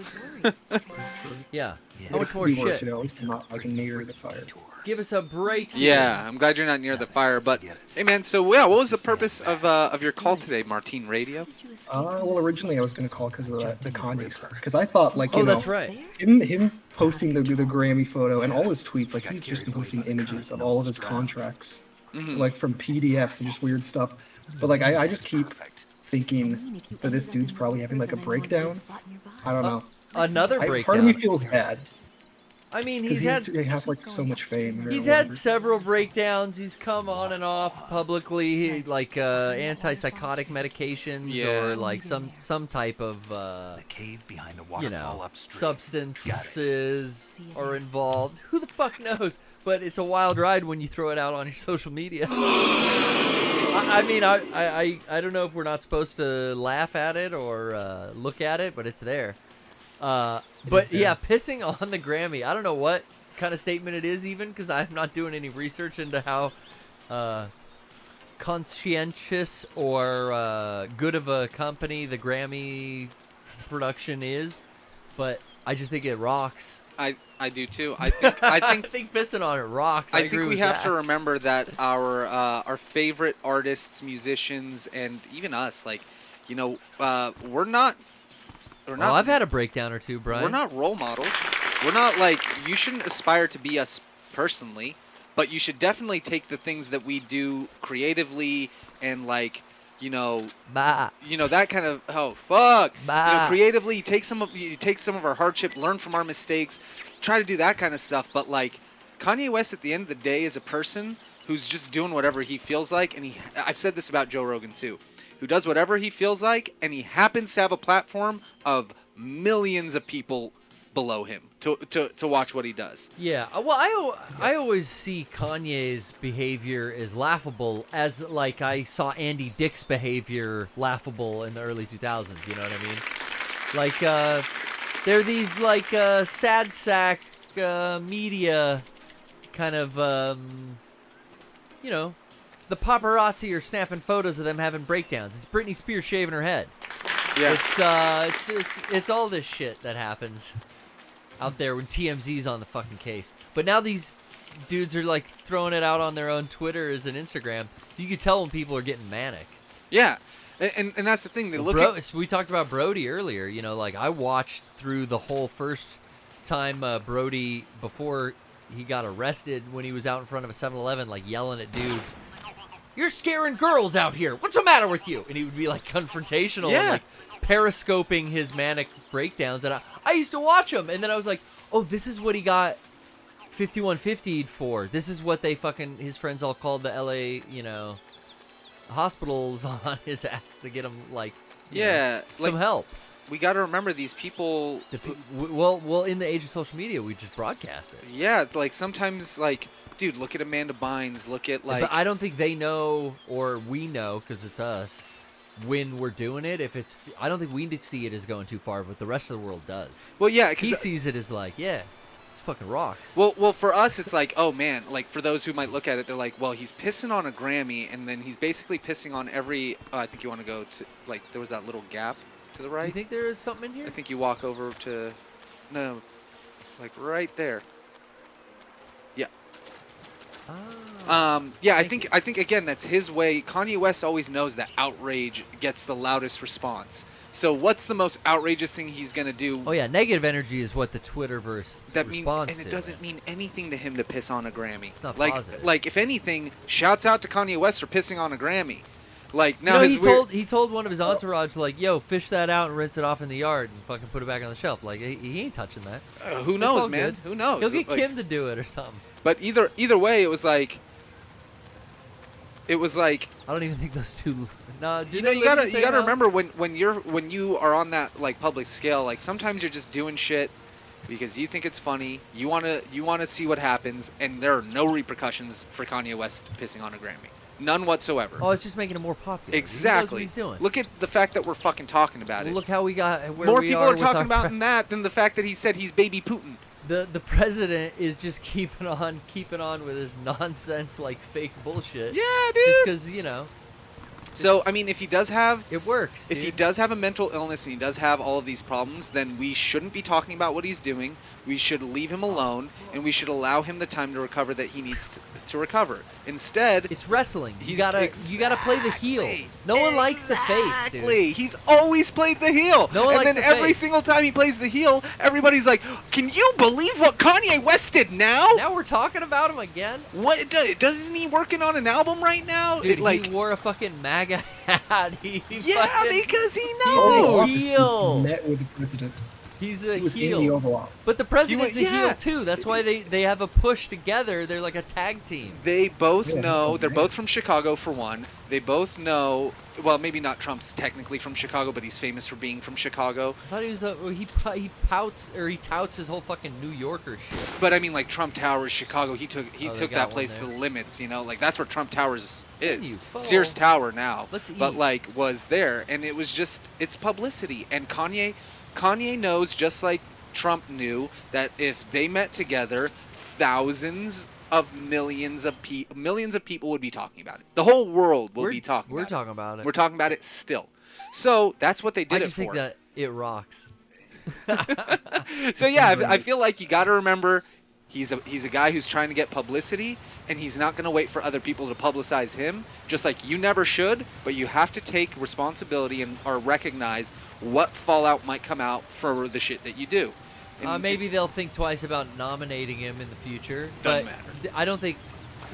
Yeah. How much more shit? At least not near the fire. Give us a break. Yeah, I'm glad you're not near the fire. But hey, man. So yeah, what was the purpose of your call today, Martine Radio? Well, originally I was gonna call because of the Kanye stuff. Because I thought you know, that's right. Him posting the Grammy photo and all his tweets, he's just been posting images of all of his contracts, from PDFs and just weird stuff. But I just keep thinking that this dude's probably having a breakdown. I don't know. Another breakdown. Part of me feels bad. I mean, he has so much fame. He's had several breakdowns. He's come on and off publicly, antipsychotic medications or some type of substances are involved. Who the fuck knows? But it's a wild ride when you throw it out on your social media. I mean, I don't know if we're not supposed to laugh at it or look at it, but it's there. But yeah, pissing on the Grammy. I don't know what kind of statement it is even, because I'm not doing any research into how conscientious or good of a company the Grammy production is, but I just think it rocks. I do too. I think pissing on it rocks. I think we have to remember that our favorite artists, musicians, and even us, like, you know, we're not. Oh, I've had a breakdown or two, Brian. We're not role models. We're not like, you shouldn't aspire to be us personally, but you should definitely take the things that we do creatively and like, you know, that kind of creatively take some of our hardship, learn from our mistakes, try to do that kind of stuff. But like Kanye West, at the end of the day, is a person who's just doing whatever he feels like, and I've said this about Joe Rogan too, who does whatever he feels like, and he happens to have a platform of millions of people below him to watch what he does. Yeah, well, I always see Kanye's behavior as laughable, as like I saw Andy Dick's behavior laughable in the early 2000s. You know what I mean? Like they're these like sad sack media kind of you know. The paparazzi are snapping photos of them having breakdowns. It's Britney Spears shaving her head. Yeah. It's all this shit that happens out there when TMZ's on the fucking case. But now these dudes are like throwing it out on their own Twitters and Instagram. You can tell when people are getting manic. Yeah. And that's the thing. They look we talked about Brody earlier. You know, like I watched through the whole first time Brody, before he got arrested, when he was out in front of a 7-Eleven like yelling at dudes. You're scaring girls out here. What's the matter with you? And he would be like confrontational, and, like periscoping his manic breakdowns. And I used to watch him, and then I was like, oh, this is what he got 5150'd for. This is what they his friends all called the LA, you know, hospitals on his ass to get him like, you know, some help. We got to remember these people. Well, in the age of social media, we just broadcast it. Yeah, like sometimes like. Dude, look at Amanda Bynes. Look at like. But I don't think they know, or we know, because it's us, when we're doing it. I don't think we see it as going too far, but the rest of the world does. Well, yeah, he sees it as like, yeah, it's fucking rocks. Well, for us, it's like, oh man, like for those who might look at it, they're like, well, he's pissing on a Grammy, and then he's basically pissing on every. Oh, I think you want to go to like there was that little gap to the right. You think there is something in here? I think you walk over to, no, like right there. Yeah, I think again that's his way. Kanye West always knows that outrage gets the loudest response. So what's the most outrageous thing he's gonna do? Oh yeah, negative energy is what the Twitterverse responds to. And it doesn't mean anything to him to piss on a Grammy. It's not positive. Like if anything, shouts out to Kanye West for pissing on a Grammy. Like now he told one of his entourage like, yo, fish that out and rinse it off in the yard and fucking put it back on the shelf. Like he ain't touching that. Who knows, man? Good. Who knows? He'll get Kim to do it or something. But either way, it was like. I don't even think those two. No, you gotta remember when you are on that like public scale, like sometimes you're just doing shit because you think it's funny. You wanna see what happens, and there are no repercussions for Kanye West pissing on a Grammy. None whatsoever. Oh, it's just making it more popular. Exactly. He knows what he's doing. Look at the fact that we're fucking talking about it. Look how we got where more we people are are talking about that than the fact that he said he's baby Putin. The president is just keeping on with his nonsense like fake bullshit. Yeah, dude. Just because, you know. So I mean, if he does have it works. If he does have a mental illness and he does have all of these problems, then we shouldn't be talking about what he's doing. We should leave him alone, and we should allow him the time to recover that he needs to recover. Instead, it's wrestling. You gotta play the heel. No one likes the face, dude. He's always played the heel. No one likes and then every single time he plays the heel, everybody's like, "Can you believe what Kanye West did now?" Now we're talking about him again. What doesn't he working on an album right now? Dude, he wore a fucking MAGA hat. Because he knows. He's a heel. Met with the president. He's a he was heel. in the Oval Office. But the president's a heel too. That's why they have a push together. They're like a tag team. They both know. They're both from Chicago for one. They both know. Well, maybe not Trump's technically from Chicago, but he's famous for being from Chicago. I thought he was he touts his whole fucking New Yorker shit. But I mean, like Trump Towers, Chicago. He took that place to the limits. You know, like that's where Trump Towers is. fall? Sears Tower now. Let's eat. But like was there, and it was just it's publicity. And Kanye knows, just like Trump knew, that if they met together, thousands of millions of people would be talking about it. The whole world will be talking about it. We're talking about it. We're talking about it still. So that's what they did I it just for. think that it rocks. So yeah, I feel like you got to remember he's a guy who's trying to get publicity, and he's not going to wait for other people to publicize him, just like you never should, but you have to take responsibility and or recognize what fallout might come out for the shit that you do. And Maybe they'll think twice about nominating him in the future. Doesn't but matter. I don't think.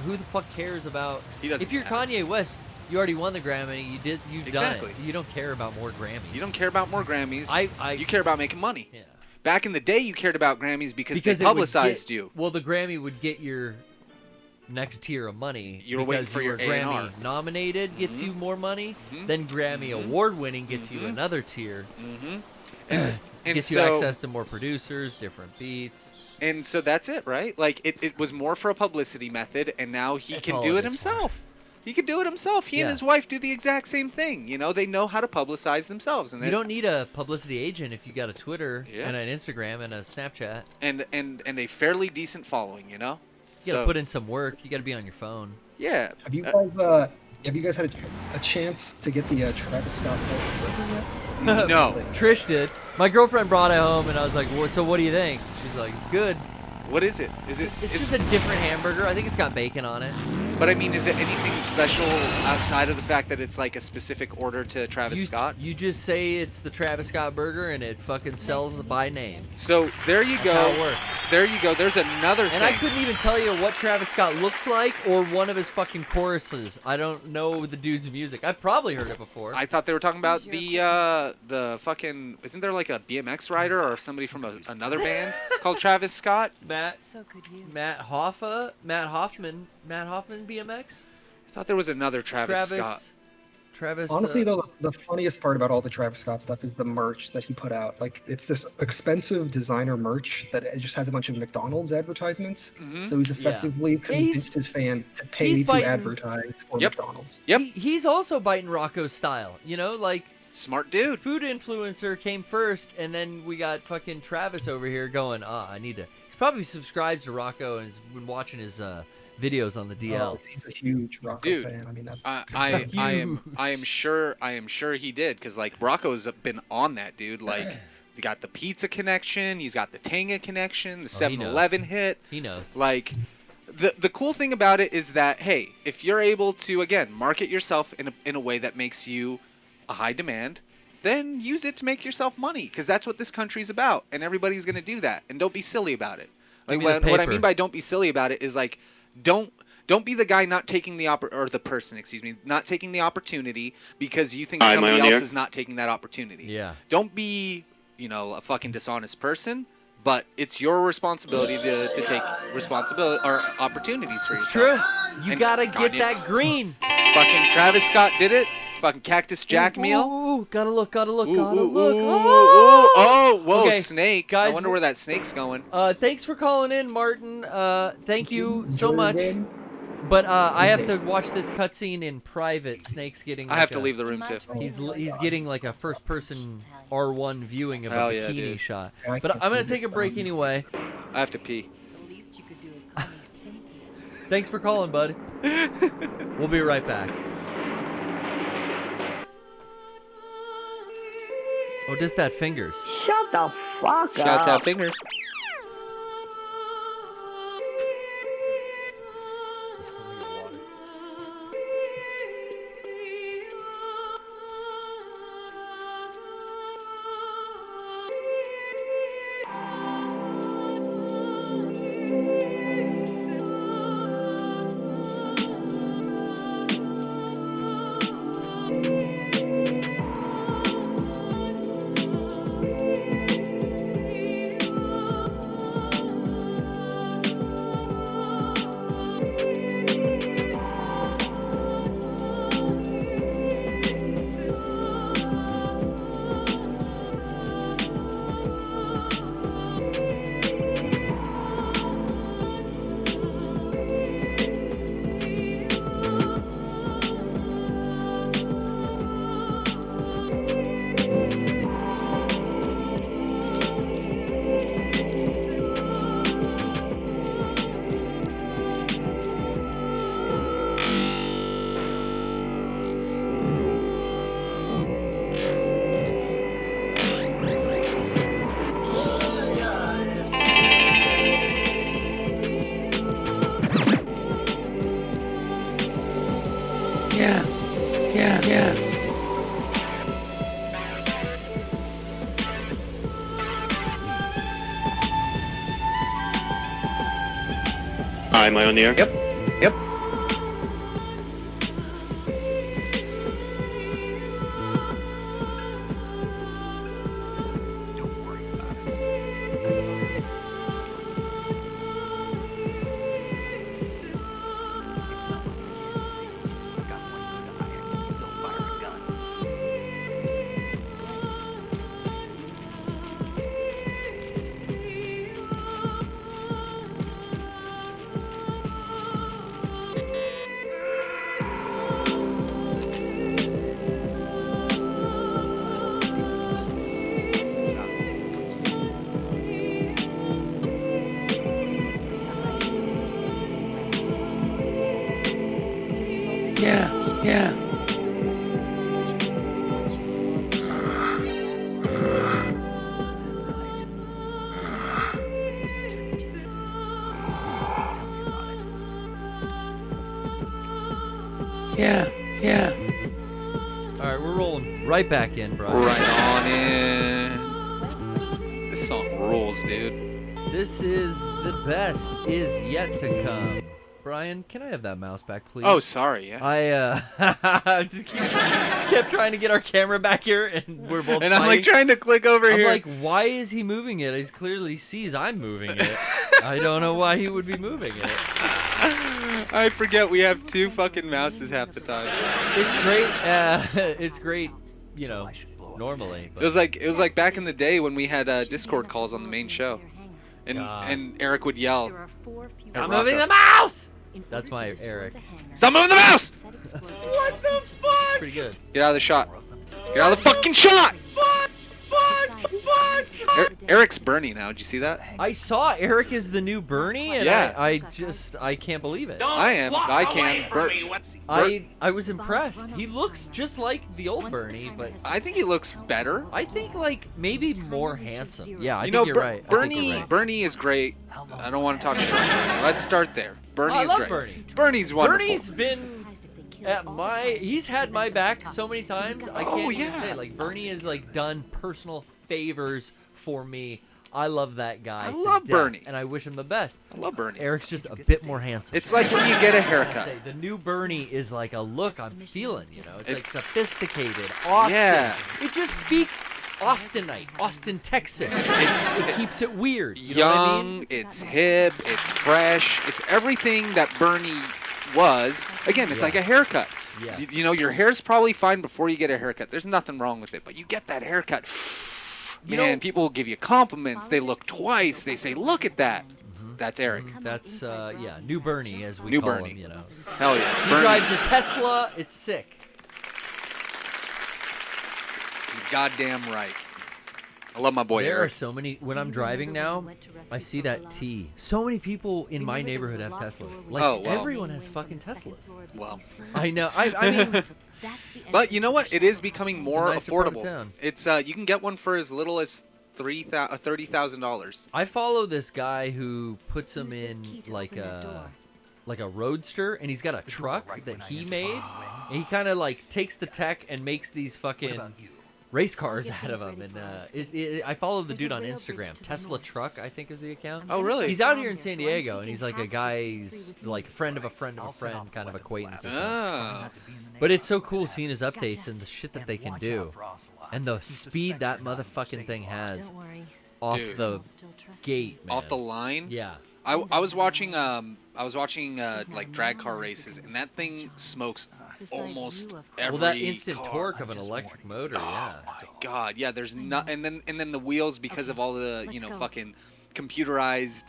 Who the fuck cares about? He doesn't if you're matter. Kanye West, you already won the Grammy. You've Exactly. done it. You don't care about more Grammys. You don't care about more Grammys. I you care about making money. Yeah. Back in the day, you cared about Grammys because they it would publicized get- you. Well, the Grammy would get your next tier of money. You were waiting because for you your were A&R. Grammy nominated gets you more money. Mhm. Then Grammy award winning gets you another tier. And Gets you so- access to more producers, different beats. And so that's it, right? Like it was more for a publicity method, and now he That's can all do it it is for. himself. He can do it himself. He and Yeah. his wife do the exact same thing. You know, they know how to publicize themselves, and You don't need a publicity agent if you got a Twitter Yeah. and an Instagram and a Snapchat. and a fairly decent following. You know, You gotta So, put in some work. You gotta be on your phone. Yeah. Have you guys had a chance to get the Travis Scott burger yet? No. Trish did. My girlfriend brought it home, and I was like, "So what do you think?" She's like, "It's good." What is it? Is it? It's just a different hamburger. I think it's got bacon on it. But I mean, is it anything special outside of the fact that it's like a specific order to Travis Scott? You just say it's the Travis Scott burger, and it fucking sells by name. So there you That's go. how it works. There you go. There's another thing. And I couldn't even tell you what Travis Scott looks like or one of his fucking choruses. I don't know the dude's music. I've probably heard it before. I thought they were talking about the fucking. Isn't there like a BMX rider or somebody from another band called Travis Scott? Matt Hoffman BMX. I thought there was another Travis Scott. Travis. Honestly, though, the funniest part about all the Travis Scott stuff is the merch that he put out. Like, it's this expensive designer merch that it just has a bunch of McDonald's advertisements. So he's effectively convinced his fans to pay to advertise for McDonald's. Yep. He's also biting Rocco's style. You know, like smart dude. Food influencer came first, and then we got fucking Travis over here going, I need to. He's probably subscribed to Rocco and has been watching his videos on the DL. Oh, he's a huge Rocco fan. I mean, that's I am sure he did, because like Rocco's been on that dude. Like, he got the pizza connection, he's got the Tanga connection, the 7-Eleven hit. He knows. Like, the cool thing about it is that, hey, if you're able to again market yourself in a way that makes you a high demand, then use it to make yourself money, because that's what this country's about, and everybody's gonna do that. And don't be silly about it. Like, what I mean by don't be silly about it is like, don't be the guy not taking the the person, excuse me, not taking the opportunity because you think somebody else is not taking that opportunity. Yeah. Don't be, a fucking dishonest person, but it's your responsibility to take responsibility or opportunities for yourself. True. You And gotta get Kanye- that green. Fucking Travis Scott did it. Fucking Cactus Jack meal. Ooh, gotta look. Ooh, Oh, whoa, okay, snake. guys, I wonder where that snake's going. Thanks for calling in, Martin. Thank you so much. But I have to watch this cutscene in private. Snake's getting. I have to leave the room, too. He's getting like a first-person R1 viewing of a Hell yeah, bikini dude. shot. But I'm gonna take a break anyway. I have to pee. The least you could do is call me Cynthia. Thanks for calling, bud. We'll be right back. Oh, just that fingers. Shut the fuck up. Shouts out fingers. Hi, am I on the air? Yep. Yep. Yeah. Yeah. All right, we're rolling right back in, bro. Right on in. This song rules, dude. This is the best is yet to come. Brian, can I have that mouse back, please? Oh, sorry. Yes. I just kept trying to get our camera back here, and we're both. And I'm like trying to click over here. I'm like, why is he moving it? He clearly sees I'm moving it. I don't know why he would be moving it. I forget we have two fucking mouses half the time. It's great. It's great. You know, normally. But. It was like back in the day when we had Discord calls on the main show, and Eric would yell, "I'm moving the mouse." That's my Eric. Stop moving the mouse! What the fuck? Pretty good. Get out of the shot. Get out of the fucking shot! Fuck! Eric's Bernie now. Did you see that? I saw Eric is the new Bernie, and yeah. I can't believe it. I can. I was impressed. He looks just like the old Bernie, but I think he looks better. I think like maybe more handsome. Yeah, I think you're right. Bernie is great. I don't want to talk shit about Bernie. Let's start there. Bernie is great. Bernie. Bernie's wonderful. Bernie's been he's had my back so many times. I can't even say it. Like Bernie has like done personal favors for me. I love that guy. I love Bernie, and I wish him the best. I love Bernie. Eric's just a bit more handsome. It's like when you get a haircut. The new Bernie is like a look I'm feeling. You know, it's like sophisticated, Austin. Yeah. It just speaks Austinite, Austin, Texas. It keeps it weird. You know young. what I mean? It's hip. It's fresh. It's everything that Bernie was. Again, it's like a haircut. Yes. You know, your hair's probably fine before you get a haircut. There's nothing wrong with it, but you get that haircut. Man, people will give you compliments. They look twice. They say, "Look at that." That's Eric. That's new Bernie as we new call Bernie. him. You know. Hell yeah. He Bernie. drives a Tesla. It's sick. You're goddamn right. I love my boy There Eric. are so many. When I'm driving now, I see that T. So many people in my neighborhood have Teslas. Like everyone has fucking Teslas. Well, I know. I mean. But you know what? It is becoming more nice part of affordable. town. It's you can get one for as little as $30,000. I follow this guy who puts them in like a roadster, and he's got a truck that he made, and he kind of like takes the tech and makes these fucking race cars out of them. And I follow the dude on Instagram. Tesla Truck, I think, is the account. Oh, really? He's out here in San Diego, and he's like a guy's like friend of a friend of a friend kind of acquaintance. Or something. But it's so cool seeing his updates and the shit that they can do, and the speed that motherfucking thing has off the gate, man. Off the line. Yeah. I was watching like drag car races, and that thing smokes almost every Well, that instant car. torque of an electric motor, yeah. Oh my god, yeah. There's not, and then the wheels, because of all the fucking computerized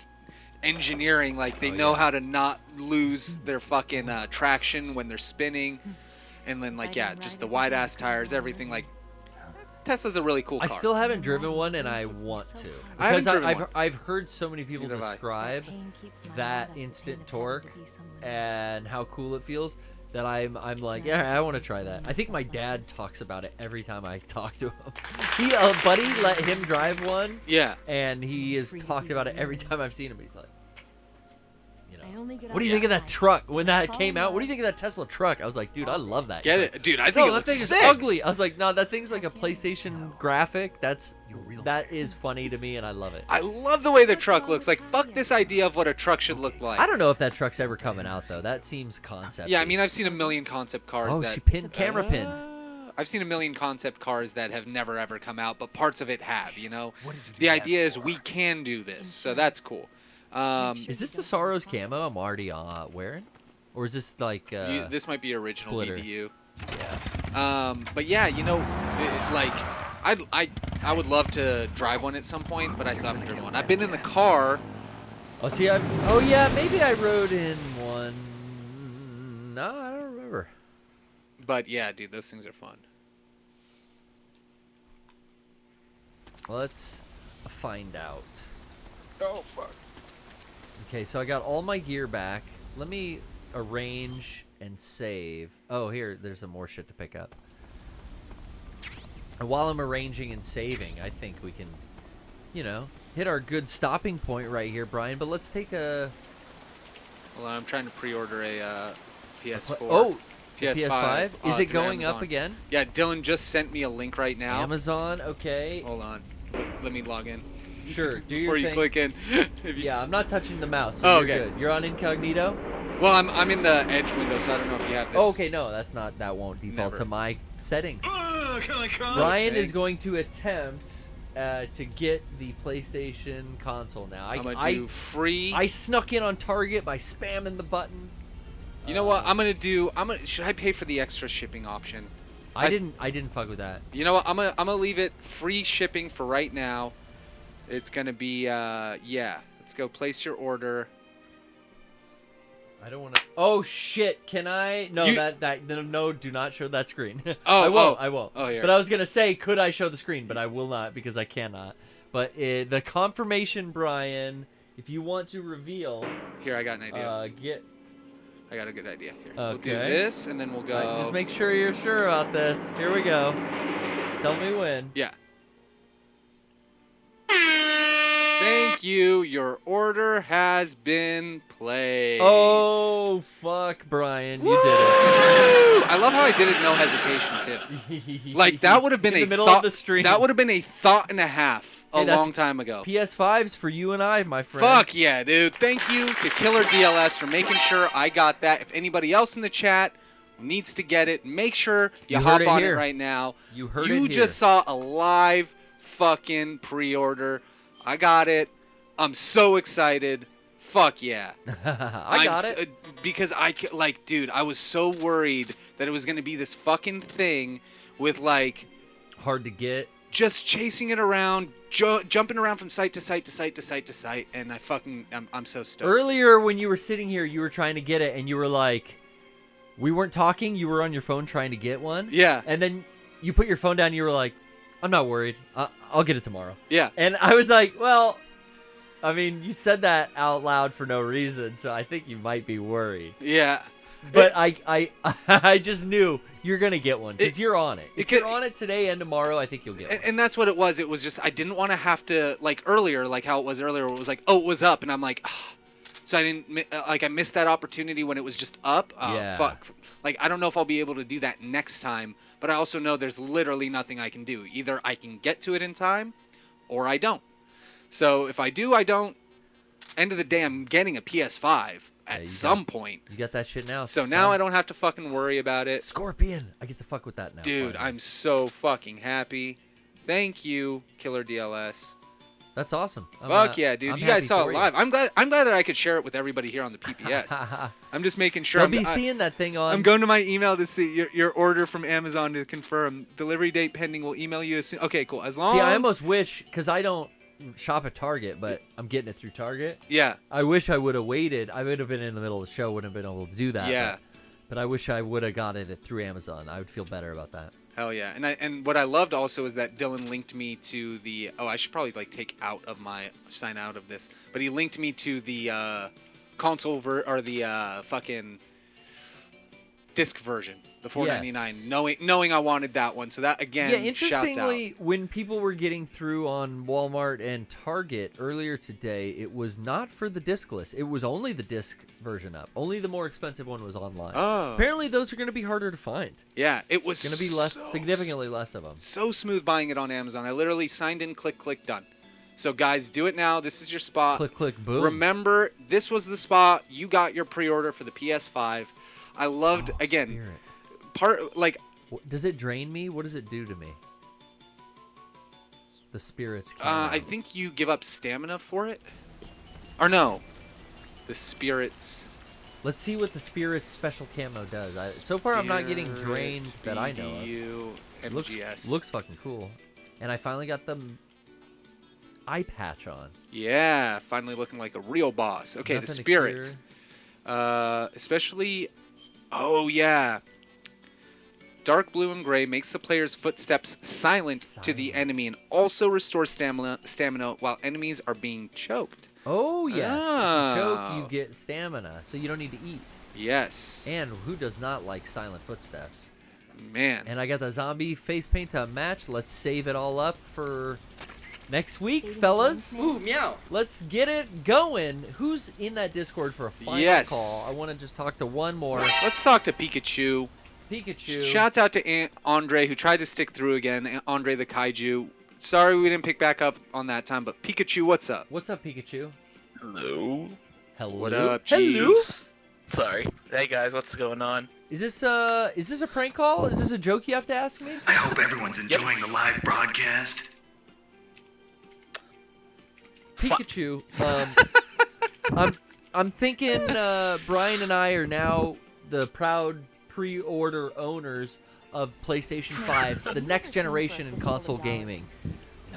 engineering, like they know how to not lose their fucking traction when they're spinning, and then like just the wide ass tires, everything. Like Tesla's a really cool car. I still haven't driven one, and I want to. I haven't driven Because I've heard so many people Neither have I. describe that instant torque and how cool it feels that I'm like, yeah, I want to try that. I think my dad talks about it every time I talk to him. He, buddy, let him drive one. Yeah. And he has talked about it every time I've seen him. He's like, What do you think of that truck when that came out? What do you think of that Tesla truck? I was like, dude, I love that. Get He's it, dude? I think no, it that looks thing sick. is ugly. I was like, no, that thing's like a PlayStation graphic. That is funny to me, and I love it. I love the way the truck looks. Like, fuck this idea of what a truck should look like. I don't know if that truck's ever coming out though. That seems concept. Yeah, I mean, I've seen a million concept cars. Oh, that, she pinned camera pinned. I've seen a million concept cars that have never ever come out, but parts of it have. You know, the idea is we can do this, so that's cool. Is this the Sorrows camo I'm already wearing, or is this like this might be original splitter. BBU? Yeah. But yeah, you know, like I would love to drive one at some point, but I still haven't driven one. I've been in the car. Oh, see, oh yeah, maybe I rode in one. No, I don't remember. But yeah, dude, those things are fun. Let's find out. Oh fuck. Okay, so I got all my gear back. Let me arrange and save. Oh, here, there's some more shit to pick up. And while I'm arranging and saving, I think we can, you know, hit our good stopping point right here, Brian. But let's take a... Well, I'm trying to pre-order a PS4. Oh, PS5. Is it through going Amazon. up again? Yeah, Dylan just sent me a link right now. Amazon, okay. Hold on. Let me log in. Sure, do your Before thing. you click in. Yeah, I'm not touching the mouse, so Oh, you're okay. good. You're on incognito? Well, I'm in the Edge window, so I don't know if you have this. Oh, okay, no, that won't default Never. to my settings. Can I come? Brian is Thanks. going to attempt to get the PlayStation console now. I'm gonna do free. I snuck in on Target by spamming the button. You know what? Should I pay for the extra shipping option? I didn't fuck with that. You know what? I'm gonna leave it free shipping for right now. It's gonna be yeah. Let's go place your order. I don't want to. Oh shit! Can I? No, no. Do not show that screen. Oh, I won't. Oh, here. But I was gonna say, could I show the screen? But I will not because I cannot. But the confirmation, Brian. If you want to reveal, Here, I got an idea. I got a good idea. Here. Okay. We'll do this, and then we'll go. Just make sure you're sure about this. Here we go. Tell me when. Yeah. Thank you. Your order has been placed. Oh, fuck, Brian. You did Woo! I love how I did it no hesitation, too. it. Like, that would have been In a the middle thought. of the stream. That would have been a thought and a half a Hey, that's long time ago. PS5s for you and I, my friend. Fuck yeah, dude. Thank you to Killer DLS for making sure I got that. If anybody else in the chat needs to get it, make sure you You hop heard it on here. it right now. You heard it You here. just saw a live fucking pre-order. I got it. I'm so excited. Fuck yeah. I got it. Because dude, I was so worried that it was going to be this fucking thing with, like... Hard to get. Just chasing it around, jumping around from site to site to site to site to site, and I'm so stoked. Earlier when you were sitting here, you were trying to get it, and you were like... We weren't talking. You were on your phone trying to get one. Yeah. And then you put your phone down, and you were like, I'm not worried. I'll get it tomorrow. Yeah. And I was like, well... I mean, you said that out loud for no reason, so I think you might be worried. Yeah. But I just knew you're going to get one because you're on it. If you're on it today and tomorrow, I think you'll get one. And that's what it was. It was just I didn't want to have to, like earlier, like how it was earlier, it was like, oh, it was up. And I'm like, so I didn't, I missed that opportunity when it was just up. Yeah. Fuck. Like, I don't know if I'll be able to do that next time, but I also know there's literally nothing I can do. Either I can get to it in time or I don't. So if I do, I don't. End of the day, I'm getting a PS5 at some point. You got that shit now. So now I don't have to fucking worry about it. Scorpion. I get to fuck with that now. Dude, finally. I'm so fucking happy. Thank you, Killer DLS. That's awesome. Fuck yeah, dude. You guys saw it live. You. I'm glad that I could share it with everybody here on the PPS. I'm just making sure. They'll be seeing that thing on. I'm going to my email to see your order from Amazon to confirm. Delivery date pending. We'll email you as soon. Okay, cool. As long. See, I almost wish, because I don't shop at Target, but I'm getting it through Target. Yeah. I wish I would have waited. I would have been in the middle of the show, wouldn't have been able to do that. Yeah. But I wish I would have got it through Amazon. I would feel better about that. Hell yeah. And what I loved also is that Dylan linked me to the... Oh, I should probably sign out of this. But he linked me to the console or the fucking disc version. the $4.99, knowing I wanted that one. So that again, Yeah, shouts out. interestingly, when people were getting through on Walmart and Target earlier today, it was not for the discless. It was only the disc version up. Only the more expensive one was online. Oh. Apparently, those are going to be harder to find. Yeah, it was going to be significantly less of them. So smooth buying it on Amazon. I literally signed in, click, done. So guys, do it now. This is your spot. Click, boom. Remember, this was the spot. You got your pre-order for the PS5. I loved again. Spirit. Does it drain me? What does it do to me? The spirits. I think you give up stamina for it. Or no, the spirits. Let's see what the spirits special camo does. So far, I'm not getting drained that I know of. MGS. Looks fucking cool. And I finally got the eye patch on. Yeah, finally looking like a real boss. Okay, Nothing the spirit. Especially, oh yeah. Dark blue and gray makes the player's footsteps silent to the enemy and also restores stamina while enemies are being choked. Oh, yes. If you choke, you get stamina, so you don't need to eat. Yes. And who does not like silent footsteps? Man. And I got the zombie face paint to match. Let's save it all up for next week, fellas. Ooh, meow. Let's get it going. Who's in that Discord for a final call? I want to just talk to one more. Let's talk to Pikachu. Shouts out to Andre, who tried to stick through again. Andre the Kaiju. Sorry we didn't pick back up on that time, but Pikachu, what's up? What's up, Pikachu? Hello. What up, Hello. Sorry. Hey guys, what's going on? Is this a prank call? Is this a joke you have to ask me? I hope everyone's enjoying the live broadcast. Pikachu, I'm thinking Brian and I are now the proud pre-order owners of PlayStation 5's the next generation in console gaming.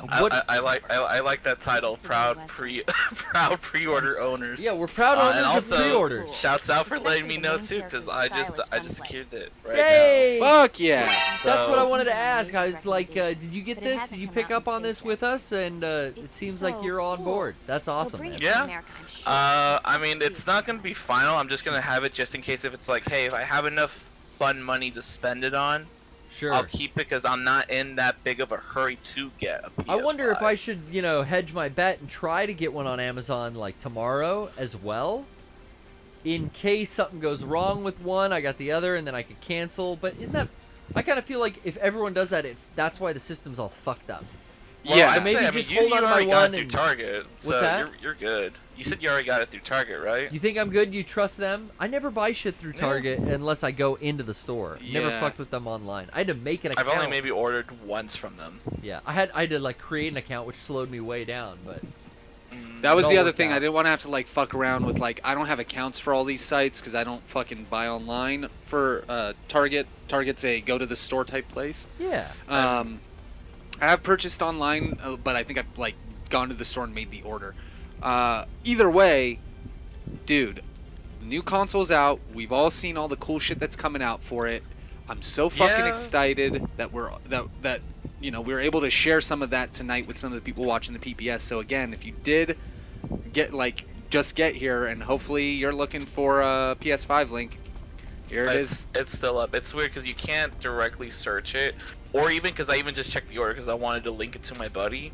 I like that title, proud pre-order owners. Yeah, we're proud owners and also, of pre-orders. Shouts out for letting me know too, because I just secured it right Yay! now. Fuck yeah! That's what I wanted to ask. I was like, did you get this? Did you pick up on this with us? And it seems like you're on board. That's awesome, man. Yeah. I mean, it's not gonna be final. I'm just gonna have it just in case if it's like, hey, if I have enough fun money to spend it on. Sure. I'll keep it because I'm not in that big of a hurry to get a PS5. I wonder if I should, hedge my bet and try to get one on Amazon like tomorrow as well. In case something goes wrong with one, I got the other, and then I could cancel. But isn't that? I kind of feel like if everyone does that, that's why the system's all fucked up. Well, yeah, I'd maybe say, just you hold on to my already got one it and through Target, so what's that? You're good. You said you already got it through Target, right? You think I'm good? You trust them? I never buy shit through Target unless I go into the store. Never fucked with them online. I had to make an account. I've only maybe ordered once from them. Yeah, I had to like create an account, which slowed me way down. But that was the other thing. I didn't want to have to like fuck around with like I don't have accounts for all these sites because I don't fucking buy online for Target. Target's a go to the store type place. Yeah. I have purchased online, but I think I've like gone to the store and made the order. Either way, dude, the new console's out. We've all seen all the cool shit that's coming out for it. I'm so fucking excited that we're we were able to share some of that tonight with some of the people watching the PPS. So again, if you did just get here and hopefully you're looking for a PS5 link, here it is. It's still up. It's weird because you can't directly search it, or even because I even just checked the order because I wanted to link it to my buddy.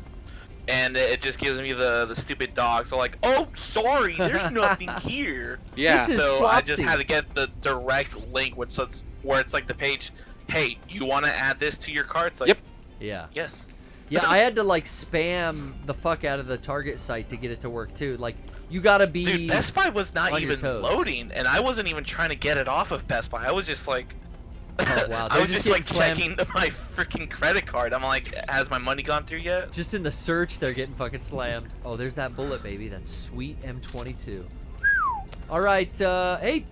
And it just gives me the stupid dog. So like, oh, sorry, there's nothing here. Yeah. So I just had to get the direct link, where it's like the page. Hey, you want to add this to your cart? It's like, yep. Yeah. Yes. Yeah, I had to like spam the fuck out of the Target site to get it to work too. Like, you gotta be. Dude, Best Buy was not even toes. loading, and I wasn't even trying to get it off of Best Buy. I was just like. Oh, wow. I was just like checking my freaking credit card. I'm like, has my money gone through yet? Just in the search, they're getting fucking slammed. Oh, there's that bullet, baby. That sweet M22. All right. Hey,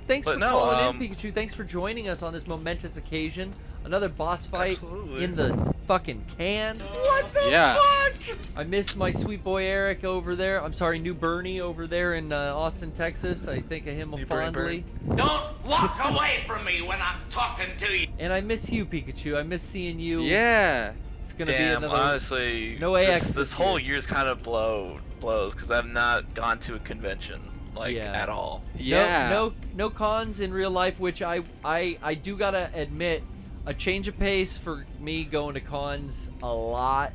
thanks for calling in, Pikachu. Thanks for joining us on this momentous occasion. Another boss fight in the fucking can. What the fuck? I miss my sweet boy Eric over there. I'm sorry, New Bernie over there in Austin, Texas. I think of him fondly. Don't walk away from me when I'm talking to you. And I miss you, Pikachu. I miss seeing you. Yeah. It's gonna be another. Honestly, no AX. This whole year's kind of blows because I've not gone to a convention. like at all. No cons in real life, which I do gotta admit, a change of pace for me going to cons a lot.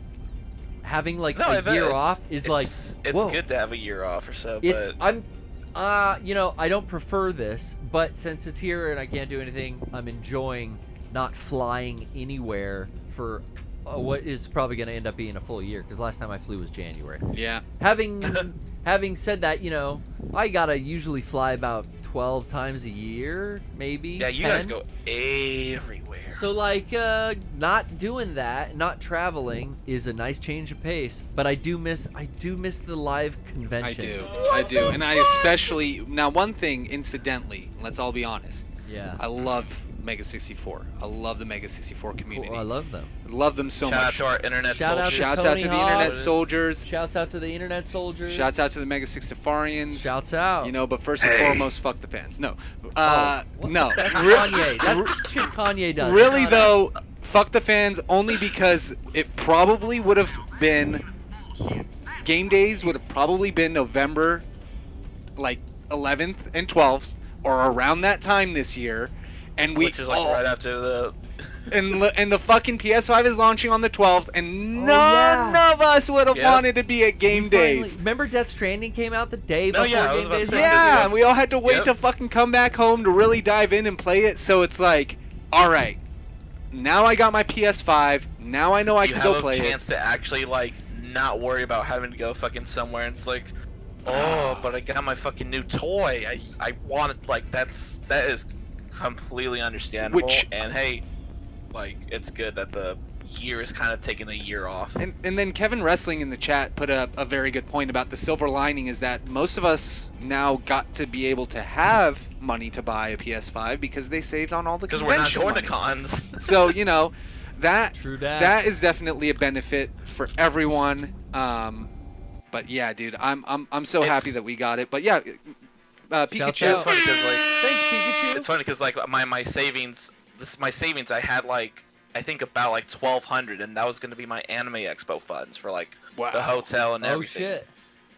Having like a year off is like it's whoa. good to have a year off or so. It's But I don't prefer this, but since it's here and I can't do anything, I'm enjoying not flying anywhere for what is probably going to end up being a full year, because last time I flew was January. Yeah. Having said that, I gotta usually fly about 12 times a year, maybe. Yeah, you 10. guys go everywhere. So like, not doing that, not traveling, is a nice change of pace. But I do miss the live convention. I do, and I especially now. One thing, incidentally, let's all be honest. Yeah. I love Mega 64. I love the Mega 64 community. Cool, I love them. I love them so Shout much. out to our internet soldiers. Shouts out to the internet soldiers. Shouts out to the internet soldiers. Shouts out to the Mega 64ians. Shouts out. But first and foremost, fuck the fans. No. No. That's Kanye. That's shit Kanye does. Really though, fuck the fans only because it probably would have been game days would have probably been November like 11th and 12th or around that time this year. And which is like right after the and the fucking PS5 is launching on the 12th, and none of us would have wanted to be at game days. Remember Death Stranding came out the day before game days? Yeah, we all had to wait to fucking come back home to really dive in and play it. So it's like, all right, now I got my PS5. Now I know I can go play it. You have a chance to actually like not worry about having to go fucking somewhere. And it's like, oh, but I got my fucking new toy. I want it. Like that is completely understandable. And hey, like it's good that the year is kind of taking a year off. And then Kevin Wrestling in the chat put a very good point about the silver lining is that most of us now got to be able to have money to buy a PS5 because they saved on all the convention we're not going money. to cons. So that True that is definitely a benefit for everyone. But yeah, dude, I'm so happy that we got it. But yeah. Pikachu. It's funny because like thanks Pikachu. It's funny because like my savings, I had like I think about like 1,200, and that was gonna be my Anime Expo funds for like the hotel and everything. Oh shit!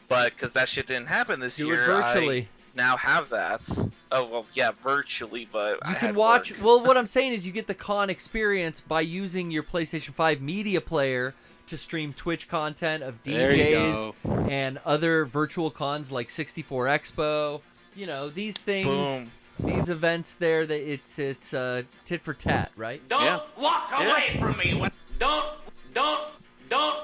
But because that shit didn't happen this Do year, it virtually. I now have that. Oh well, yeah, virtually, but you can watch. Work. Well, what I'm saying is you get the con experience by using your PlayStation 5 media player to stream Twitch content of DJs and other virtual cons like 64 Expo. These things, Boom. These events there, that it's tit for tat, right? Don't walk away from me. Don't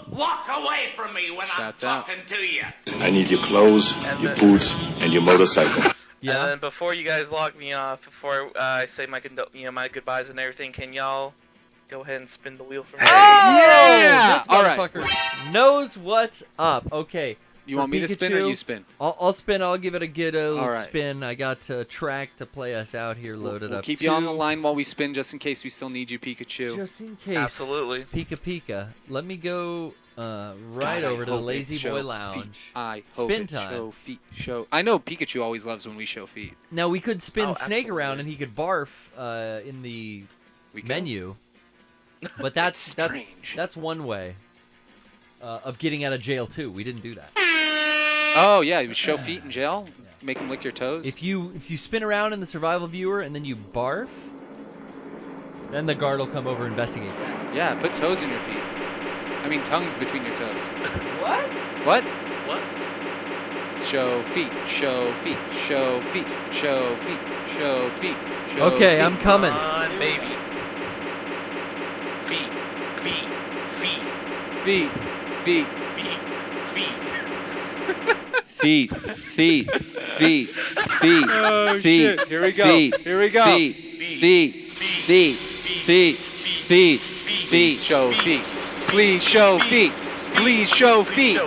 walk away from me when I'm talking to you. I need your clothes, your boots, and your motorcycle. Yeah. And then before you guys log me off, before I say my my goodbyes and everything, can y'all go ahead and spin the wheel for me? Yeah! This All right. motherfucker knows what's up. Okay. You want me to spin or you spin? I'll spin. I'll give it a good All right. spin. I got a track to play us out here loaded we'll up. Keep you on the line while we spin, just in case we still need you, Pikachu. Just in case. Absolutely. Pika. Let me go right over to the Lazy Boy Lounge. Spin time. Show feet. I know Pikachu always loves when we show feet. Now we could spin Snake around and he could barf in the menu, but that's one way of getting out of jail too. We didn't do that. Oh yeah, you show feet in jail, make them lick your toes. If you spin around in the survival viewer and then you barf, then the guard will come over and investigate that. Yeah, put toes in your feet. I mean tongues between your toes. What? What? What? Show feet. Show feet. Show feet. Show feet. Show feet. Show okay, feet. I'm coming. Come on, baby. Feet. Feet. Feet. Oh, shit. Here we go. Feet. Show feet. Please show feet. Please show feet.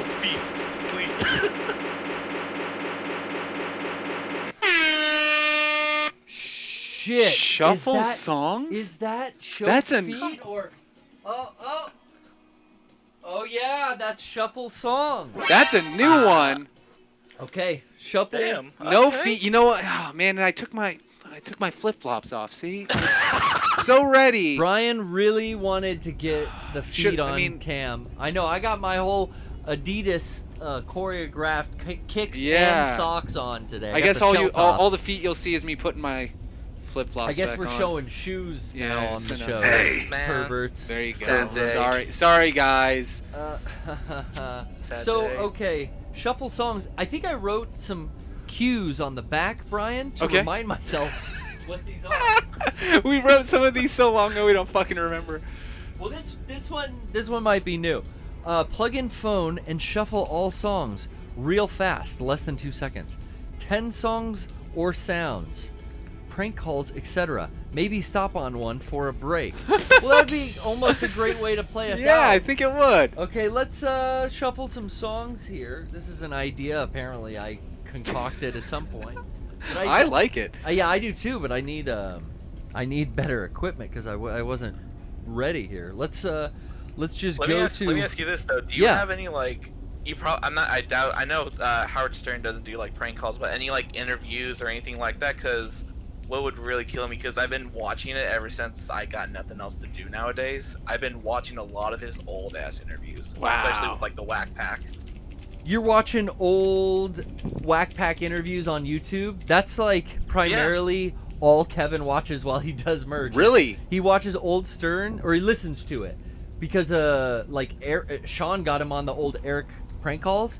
Shit. Shuffle songs? Is that show That's feet or Oh yeah, that's shuffle songs. That's a new one. Okay, shuffle. Damn. No okay. feet. You know what? Oh man, and I took my flip-flops off. See? So ready. Brian really wanted to get the feet on cam. I know. I got my whole Adidas choreographed kicks Yeah. and socks on today. I guess all the feet you'll see is me putting my flip-flops I guess back we're on. showing shoes now on the show. Hey, man. Perverts. There you go. Sorry, guys. Okay, shuffle songs. I think I wrote some cues on the back, Brian, to remind myself what these are. We wrote some of these so long ago we don't fucking remember. Well, this one might be new. Plug in phone and shuffle all songs real fast, less than 2 seconds. 10 songs or sounds. Prank calls, etc. Maybe stop on one for a break. Well, that'd be almost a great way to play us out. Yeah, I think it would. Okay, let's shuffle some songs here. This is an idea apparently I concocted at some point. But I like it. Yeah, I do too, but I need better equipment because I wasn't ready here. Let's just Let me ask you this though. Do you have any like? I know Howard Stern doesn't do like prank calls, but any like interviews or anything like that? Because what would really kill me, because I've been watching it ever since I got nothing else to do nowadays. I've been watching a lot of his old ass interviews, especially with like the Whack Pack. You're watching old Whack Pack interviews on YouTube? That's like primarily all Kevin watches while he does merch. Really? He watches old Stern, or he listens to it, because Sean got him on the old Eric prank calls,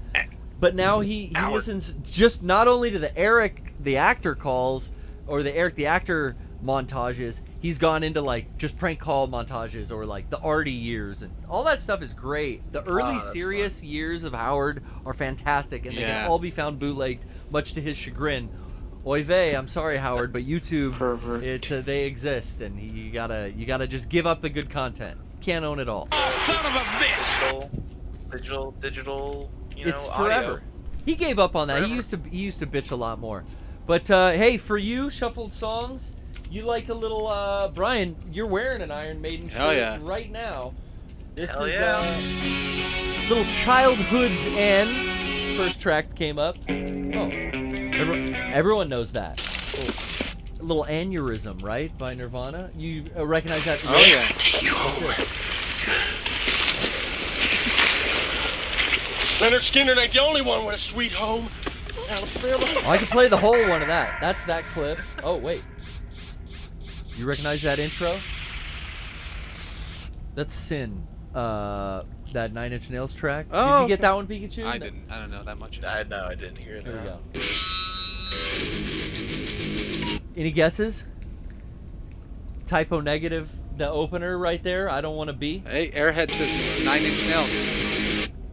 but now he listens just not only to the Eric the actor calls or the Eric the actor montages. He's gone into like just prank call montages or like the Artie years, and all that stuff is great. The early serious years of Howard are fantastic, and they can all be found bootlegged, much to his chagrin. Oy vey, I'm sorry, Howard, but YouTube, they exist, and you gotta just give up the good content. Can't own it all. Oh, son of a bitch! Digital. It's audio. forever. He gave up on that. He used to bitch a lot more. But hey, for you, shuffled songs, you like a little Brian. You're wearing an Iron Maiden shirt right now. This is little Childhood's End. First track came up. Oh, everyone knows that. A little Aneurysm, right, by Nirvana. You recognize that? Oh yeah. Take you home. Leonard Skinner ain't the only one with a sweet home. Alabama. Oh, I can play the whole one of that. That's that clip. Oh wait, you recognize that intro? That's Sin. That 9 Inch Nails track. Oh, did you get that one, Pikachu? I didn't. I don't know that much. I didn't hear that. There we go. Any guesses? Typo negative. The opener right there. I don't want to be. Hey, Airhead says 9 Inch Nails.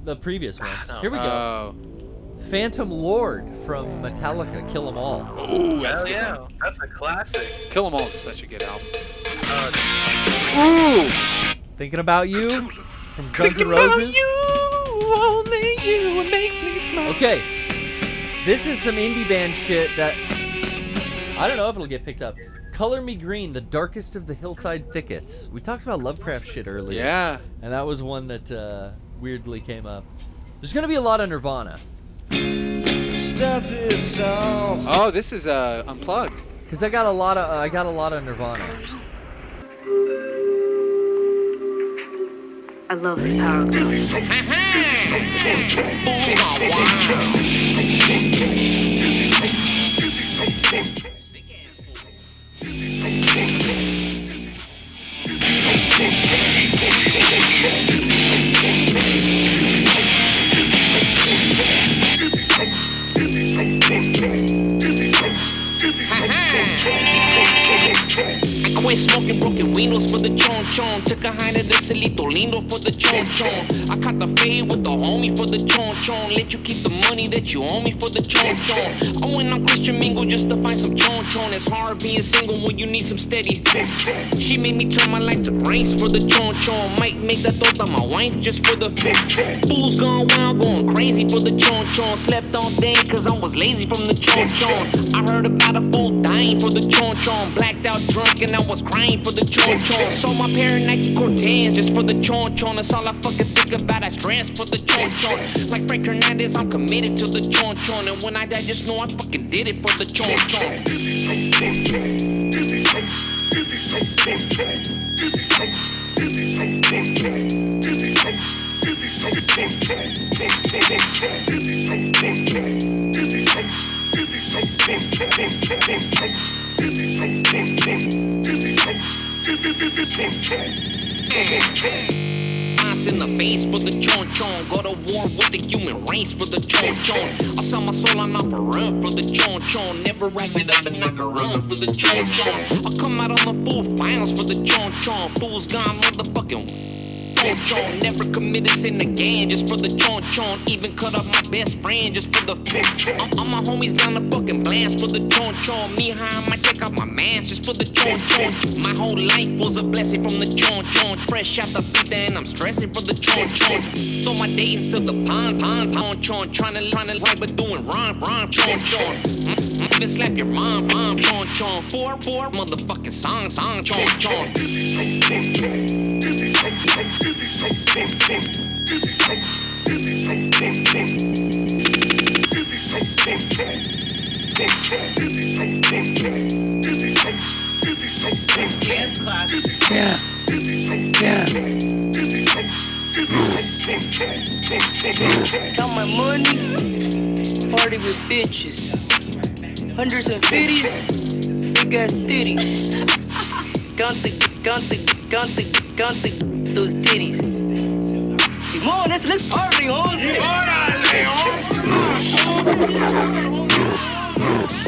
The previous one. No. Here we go. Phantom Lord from Metallica, Kill 'Em All. Oh, hell yeah. That's a classic. Kill 'Em All is such a good album. Ooh! Thinking About You from Guns N' Roses. Only you, it makes me smile. Okay. This is some indie band shit that I don't know if it'll get picked up. Color Me Green, The Darkest of the Hillside Thickets. We talked about Lovecraft shit earlier. Yeah. And that was one that weirdly came up. There's going to be a lot of Nirvana. Oh, this is Unplugged. Because I got a lot of Nirvana. I love the power glove. I quit smoking broken windows for the chon chon. Took a hide of the Celito Lindo for the chon chon. I caught the fade with the homie for the chon chon. Let you keep the money that you owe me for the chon chon. I went on Christian Mingle just to find some chon chon. It's hard being single when you need some steady. She made me turn my life to grace for the chon chon. Might make that thought my wife just for the fools gone wild, going crazy for the chon chon. Slept all day cause I was lazy from the chon chon. I heard about a fool dying for the chon chon. Blacked out drunk and I was crying for the chon chon. Saw my pair of Nike Cortez just for the chon chon. That's all I fucking think about. I stress for the chon chon. Like Frank Hernandez, I'm committed to the chon chon. And when I die, just know I fucking did it for the chon chon. In the face for the chon chon, go to war with the human race for the chon chon. I sell my soul on off a run for the chon chon. Never wrap it up and knock a run for the chon chon. I come out on the full files for the chon chon. Fools gone motherfucking chon chon. Never committed sin again just for the chon chon. Even cut off my best friend just for the all my homies down the fucking blast for the chon chon. Me high, I might take off my mask just for the chon chon. My whole life was a blessing from the chon chon. Fresh out the pizza and I'm stressing for the chon chon. So my dating to the pond chon. Trying to right but doing wrong chon chon. Even slap your mom chon chon. Four motherfucking song chon chon. Yeah. Count my money, party with bitches, hundreds of bitties, big ass titties. Count those titties. Simon, let's party, on. Come on.